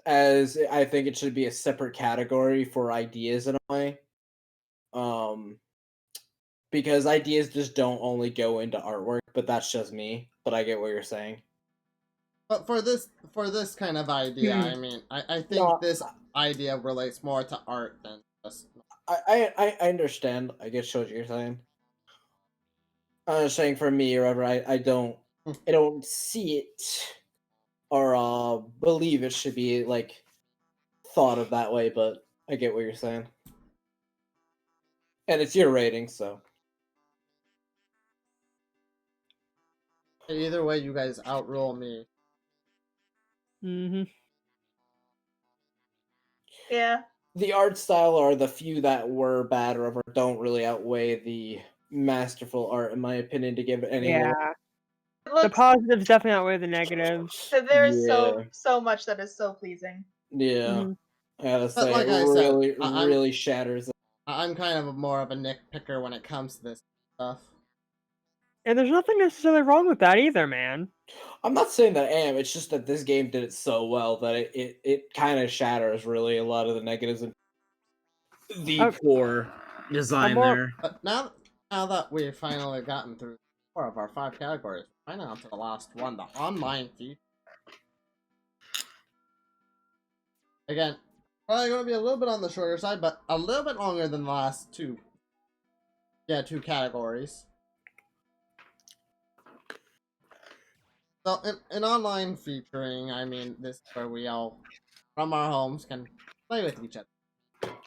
As I think it should be a separate category for ideas in a way. Because ideas just don't only go into artwork, but that's just me. But I get what you're saying. But for this kind of idea, I mean, I think No, this idea relates more to art than just. I understand. I get what you're saying. I'm just saying for me or whatever, I don't see it or believe it should be like thought of that way, but I get what you're saying. And it's your rating, so Either way, you guys outrule me. Yeah. the art style or the few that were bad or whatever don't really outweigh the masterful art, in my opinion, to give it any. Yeah. It The looks, positives definitely outweigh the negatives. there is Yeah. so much that is so pleasing. Yeah, I gotta But say, like it I said, really shatters. I'm kind of more of a nitpicker when it comes to this stuff. And there's nothing necessarily wrong with that either, man. I'm not saying that I am. It's just that this game did it so well that it kind of shatters really a lot of the negatives and the poor design more- there. But now that we've finally gotten through 4 of our 5 categories, we're finally on to the last one, the online feature. Again, probably going to be a little bit on the shorter side, but a little bit longer than the last 2. Yeah, 2 categories. So, in online featuring, I mean, this is where we all, from our homes, can play with each other.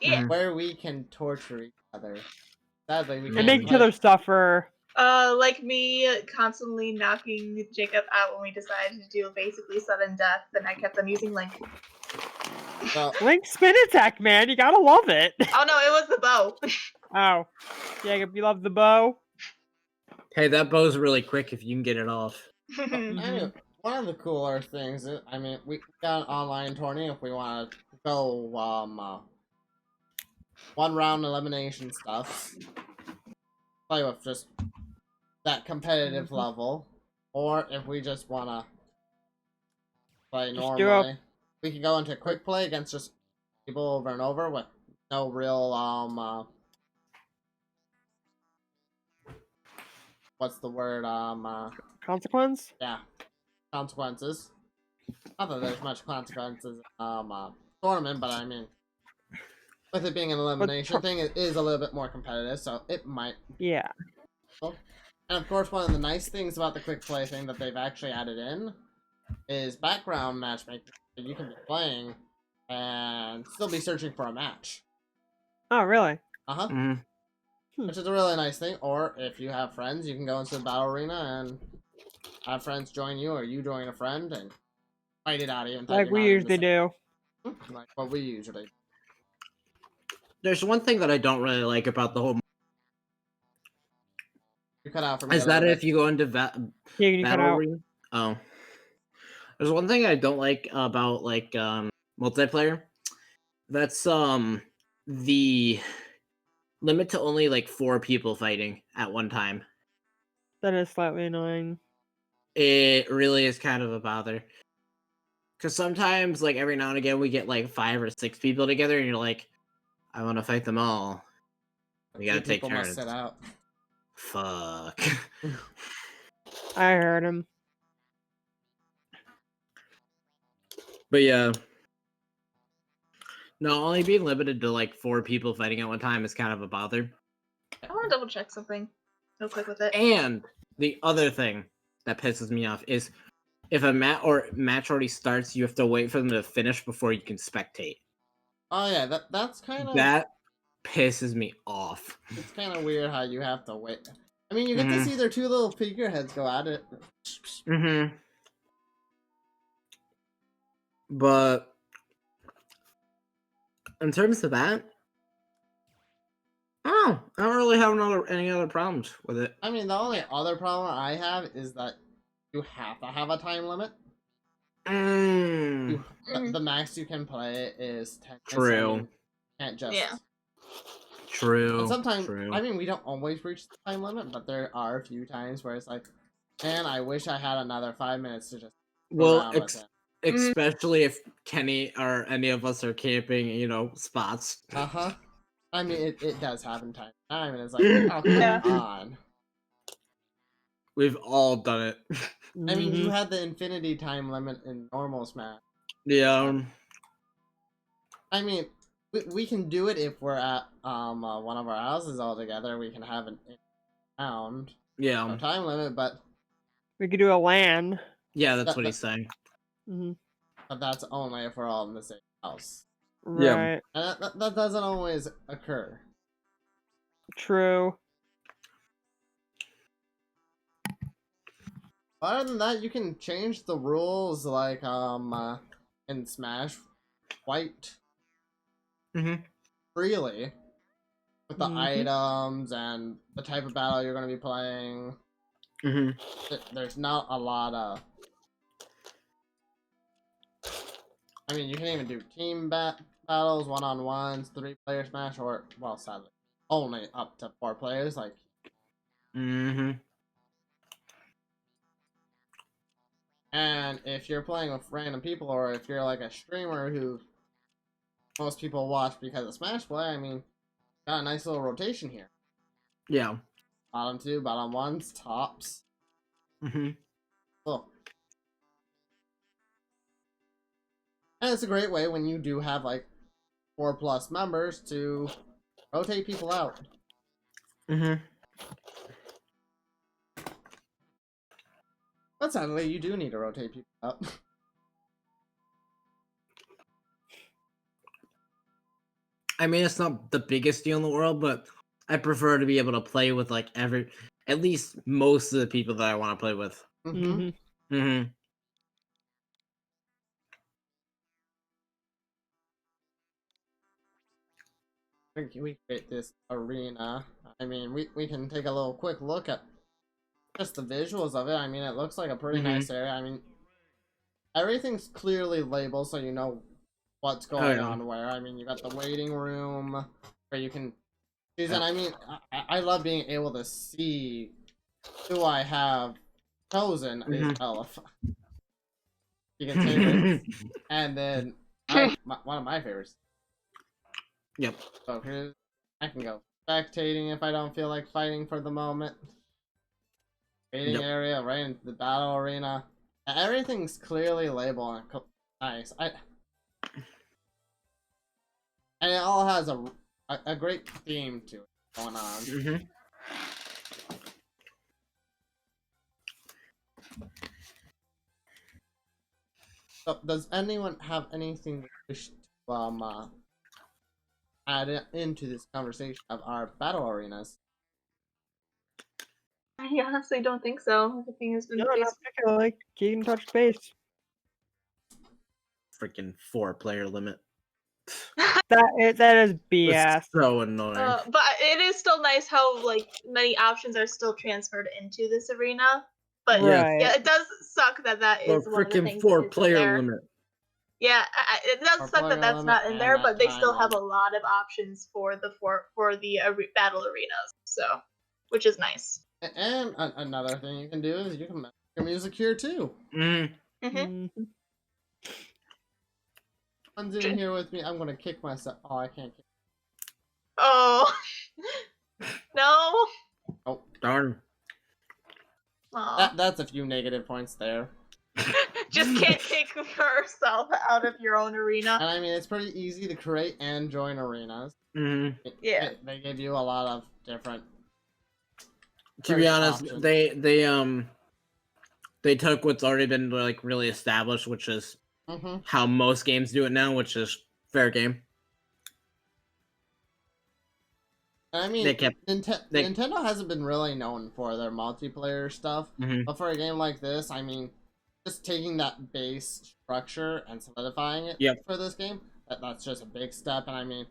Yeah. Where we can torture each other. Sadly, we and can't make each play. other suffer. Like me constantly knocking Jacob out when we decided to do basically sudden death, and I kept on using Link. So, Link spin attack, man. You gotta love it. Oh no, it was the bow. Oh. Jacob, you love the bow? Hey, that bow's really quick if you can get it off. anyway, one of the cooler things is, I mean, we got an online tourney if we want to go, 1 round elimination stuff. Play with just that competitive level. Or if we just want to play Just do normally, we can go into quick play against just people over and over with no real, what's the word, Consequence? yeah, consequences. Not that there's much consequences, tournament, but I mean, with it being an elimination thing, it is a little bit more competitive, so it might. Yeah. And of course, one of the nice things about the quick play thing that they've actually added in is background matchmaking. You can be playing and still be searching for a match. Oh, really? Uh-huh. Which is a really nice thing. Or if you have friends, you can go into the battle arena and have friends join you, or you join a friend and fight it out even though Like you're we not in the usually same- do. Like what we usually do. There's one thing that I don't really like about the whole You cut out for me is a that little if you go into Yeah, you cut battle out. arena. Oh, there's one thing I don't like about like multiplayer. That's the limit to only like 4 people fighting at one time. That is slightly annoying. It really is kind of a bother. Because sometimes, like every now and again, we get like 5 or 6 people together, and you're like, I want to fight them all. We gotta take people must turns. sit out. Fuck. I heard him. But yeah. No, only being limited to like 4 people fighting at one time is kind of a bother. I want to double check something real quick with it. And the other thing that pisses me off is if a match already starts, you have to wait for them to finish before you can spectate. Oh yeah, that's kind of That pisses me off. It's kind of weird how you have to wait. I mean, you get to see their 2 little figureheads go at it. Mm-hmm. But in terms of that, I don't really have any other problems with it. I mean, the only other problem I have is that you have to have a time limit. The max you can play is 10 minutes. True. I mean, can't just. Yeah. True. And sometimes, True. I mean, we don't always reach the time limit, but there are a few times where it's like, man, I wish I had another 5 minutes to just. Well, especially if Kenny or any of us are camping, spots. Uh-huh. I mean, it does happen time to time, and it's like, oh, come on. We've all done it. I mean, you had the infinity time limit in normal Smash. Yeah. I mean, we can do it if we're at one of our houses all together. We can have an round. Yeah. No time limit, but We could do a LAN. Yeah, that's what he's saying. But that's only if we're all in the same house. Right. And that doesn't always occur. True. Other than that, you can change the rules like in Smash quite freely with the items and the type of battle you're going to be playing. There's not a lot of. I mean, you can even do team battles, 1-on-1s, 3-player Smash, or well, sadly, only up to 4 players. Like. And if you're playing with random people, or if you're like a streamer who most people watch because of Smash Play, I mean, got a nice little rotation here. Yeah. Bottom 2, bottom 1s, tops. Cool. And it's a great way when you do have like 4+ members to rotate people out. But sadly, you do need to rotate people out. I mean, it's not the biggest deal in the world, but I prefer to be able to play with like at least most of the people that I want to play with. We create this arena. I mean, we can take a little quick look at just the visuals of it. I mean, it looks like a pretty nice area. I mean, everything's clearly labeled so you know what's going on where. I mean, you got the waiting room where you can choose. And I mean, I love being able to see who I have chosen is Elephant. You can save it. And then one of my favorites. Yep. So here's, I can go spectating if I don't feel like fighting for the moment. Waiting area, right into the battle arena. Everything's clearly labeled. Nice. And it all has a great theme to it going on. So, does anyone have anything they wish to add into this conversation of our battle arenas? I honestly don't think so. Everything has been No, not basically. particularly. Keegan touched base. Freaking 4-player limit. That is BS. It's so annoying. But it is still nice how like many options are still transferred into this arena. But Right. yeah, it does suck that The is one of the freaking things that isn't 4-player there. limit. Yeah, it does suck that 4-player that's not limit in and there, that but they time still have a limit. lot of options for the battle arenas. So, which is nice. And another thing you can do is you can make your music here too. Mm. Mhm. Mhm. One's in here with me. I'm gonna kick myself. Oh, I can't kick. Oh no! Oh, Darn. Aw. that's a few negative points there. Just can't kick yourself out of your own arena. And I mean, it's pretty easy to create and join arenas. Mm. Yeah. They give you a lot of different. To be honest, options. they took what's already been like really established, which is how most games do it now, which is fair game. I mean, They kept- Nintendo hasn't been really known for their multiplayer stuff, but for a game like this, I mean, just taking that base structure and solidifying it for this game, that's just a big step, and I mean,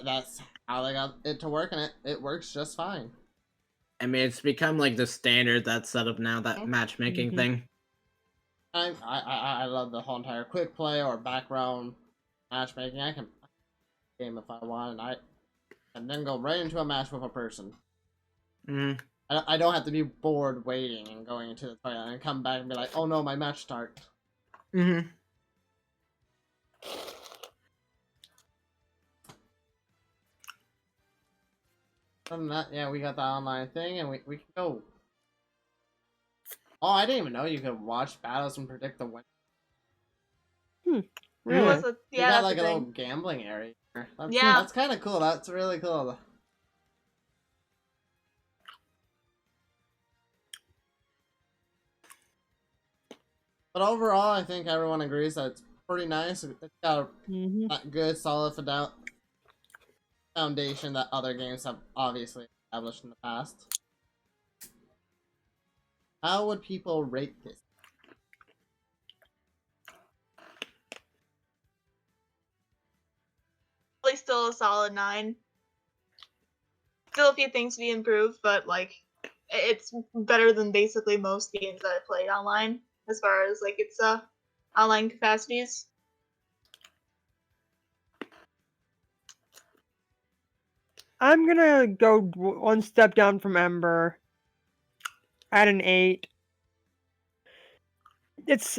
that's how they got it to work, and it works just fine. I mean, it's become like the standard that's set up now, that matchmaking thing. I love the whole entire quick play or background matchmaking. I can game if I want, and then go right into a match with a person. I don't have to be bored waiting and going into the toilet and come back and be like, oh no, my match start. Other than that, yeah, we got the online thing, and we can go. Oh, I didn't even know you could watch battles and predict the winner. Really? You got like a little gambling area. That's kind of cool. That's really cool. But overall, I think everyone agrees that it's pretty nice. It's got a good, solid foundation that other games have obviously established in the past. How would people rate this? Probably still a solid 9. Still a few things to be improved, but like it's better than basically most games that I played online as far as like its online capacities. I'm gonna go one step down from Ember. At an 8. It's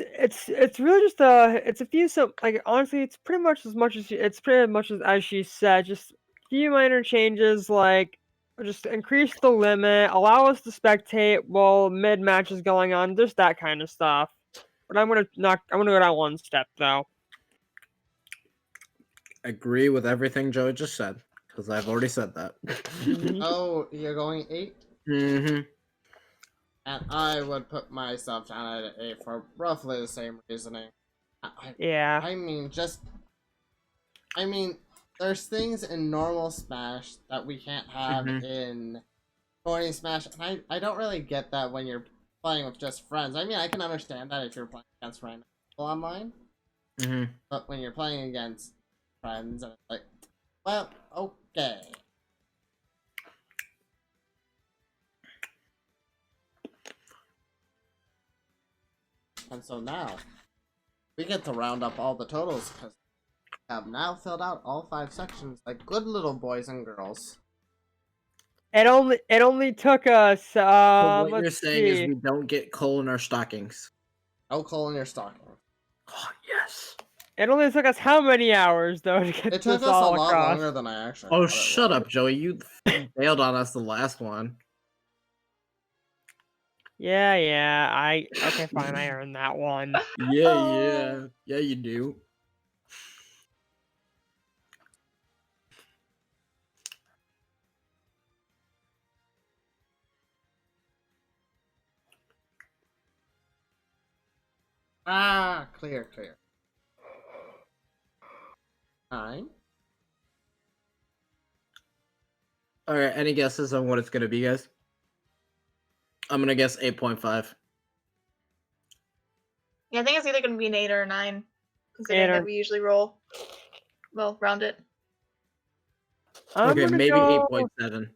really just it's a few like honestly it's pretty much as she said, just a few minor changes like just increase the limit, allow us to spectate while mid match is going on, just that kind of stuff. But I'm gonna go down one step though. Agree with everything Joey just said, because I've already said that. Oh, you're going 8? And I would put myself down at an 8 for roughly the same reasoning. I mean, there's things in normal Smash that we can't have in Tourney Smash, and I don't really get that when you're playing with just friends. I mean, I can understand that if you're playing against random people online, but when you're playing against friends, and it's like, well, okay. And so now, we get to round up all the totals, because we have now filled out all 5 sections like good little boys and girls. It only took us So what you're let's saying is see. we don't get coal in our stockings. No coal in your stocking. Oh, yes. It only took us how many hours though to get It took this us a all lot across? longer than I actually Oh, thought it shut would. up, Joey. You bailed on us the last one. Yeah. Okay, fine. I earned that one. Yeah, you do. Ah, clear. 9. All right, any guesses on what it's gonna be, guys? I'm gonna guess 8.5. Yeah, I think it's either going to be an 8 or a 9, considering 8 or- that we usually roll. Well, round it. I'm Okay, gonna maybe go, 8.7.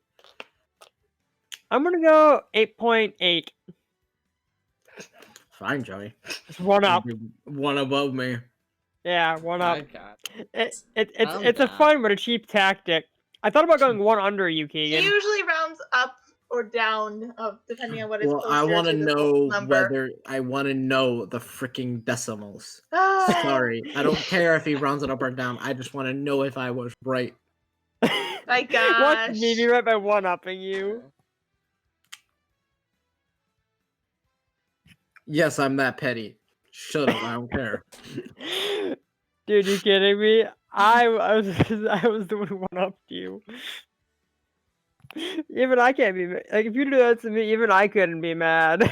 I'm gonna go 8.8. Fine, Joey. It's one up. One above me. Yeah, one up. My God. It's I'm a down. fun but a cheap tactic. I thought about going one under you, He Keegan. usually rounds up or down, depending on what is Well, I closer want to to the know number. whether I want to know the freaking decimals. Ah. Sorry, I don't care if he rounds it up or down. I just want to know if I was right. My Watch gosh. me be right by one upping you. Yes, I'm that petty. Shut up, I don't care. Dude, you kidding me? I was I was the one who one upped you. Even I can't be like if you do that to me. Even I couldn't be mad.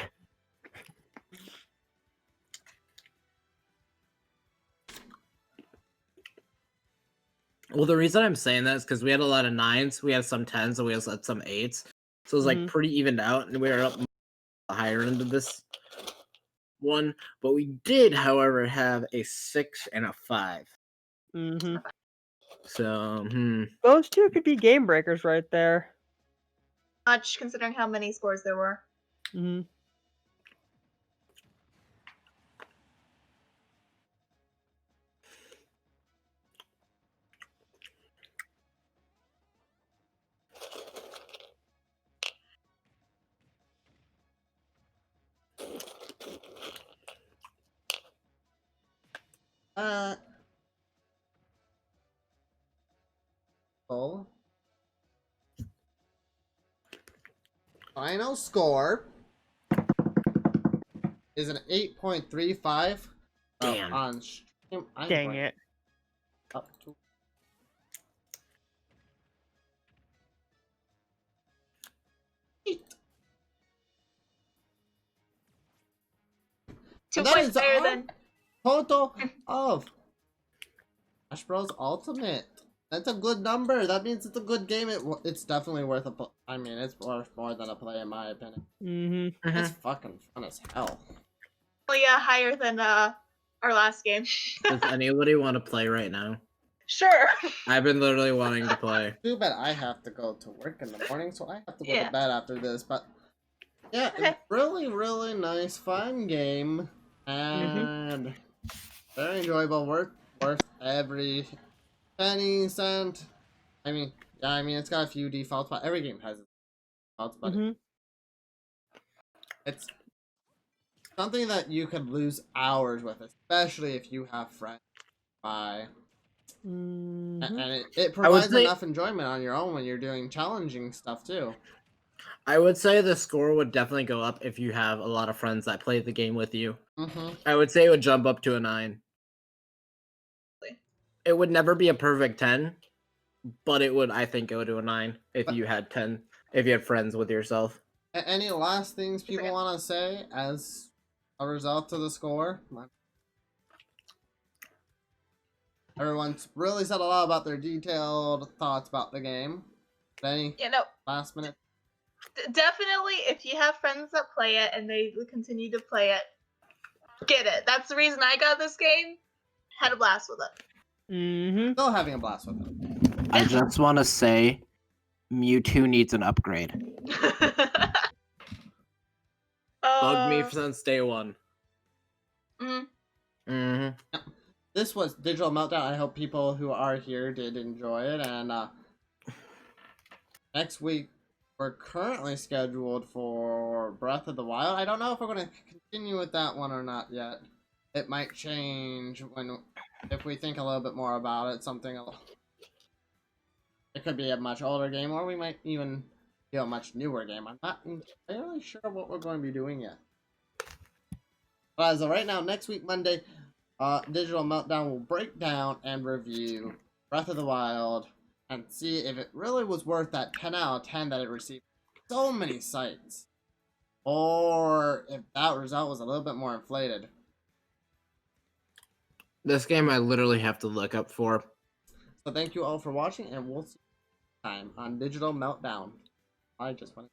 Well, the reason I'm saying that is because we had a lot of 9s, we had some 10s, and we also had some 8s. So it was like Mhm. pretty evened out, and we were up the higher end of this one. But we did, however, have a 6 and a 5. Mhm. So, Those two could be game breakers right there. Much, considering how many scores there were. Mhm. Full. Final score is an 8.35. Damn. On stream. I'm Dang going it. up to 8. 2 And that points is better our than. total of Smash Bros. Ultimate. That's a good number. That means it's a good game. It's definitely worth a play. I mean, it's worth more than a play in my opinion. Mhm. It's fucking fun as hell. Well, yeah, higher than our last game. Does anybody want to play right now? Sure. I've been literally wanting to play. Too bad I have to go to work in the morning, so I have to go Yeah. to bed after this. But yeah, Okay. really, really nice, fun game, and very enjoyable. Worth every penny cent. I mean, yeah, it's got a few defaults, but every game has its defaults. But Mhm. it's something that you could lose hours with, especially if you have friends by. Mhm. And it I would provides say- enough enjoyment on your own when you're doing challenging stuff too. I would say the score would definitely go up if you have a lot of friends that play the game with you. I would say it would jump up to a 9. It would never be a perfect 10, but it would. I think it would do a 9 if you had 10. If you had friends with yourself. Any last things people Okay. want to say as a result of the score? Everyone's really said a lot about their detailed thoughts about the game. Any Yeah, no. last minute? Definitely, if you have friends that play it and they continue to play it, get it. That's the reason I got this game. Had a blast with it. Mhm. Still having a blast with it. I just want to say, Mewtwo needs an upgrade. Bugged me since day one. This was Digital Meltdown. I hope people who are here did enjoy it. And next week, we're currently scheduled for Breath of the Wild. I don't know if we're going to continue with that one or not yet. It might change if we think a little bit more about it. It could be a much older game, or we might even do a much newer game. I'm not entirely sure what we're going to be doing yet. But as of right now, next week, Monday, Digital Meltdown will break down and review Breath of the Wild and see if it really was worth that 10 out of 10 that it received so many sites. Or if that result was a little bit more inflated. This game I literally have to look up for. So thank you all for watching, and we'll see you next time on Digital Meltdown. I just want to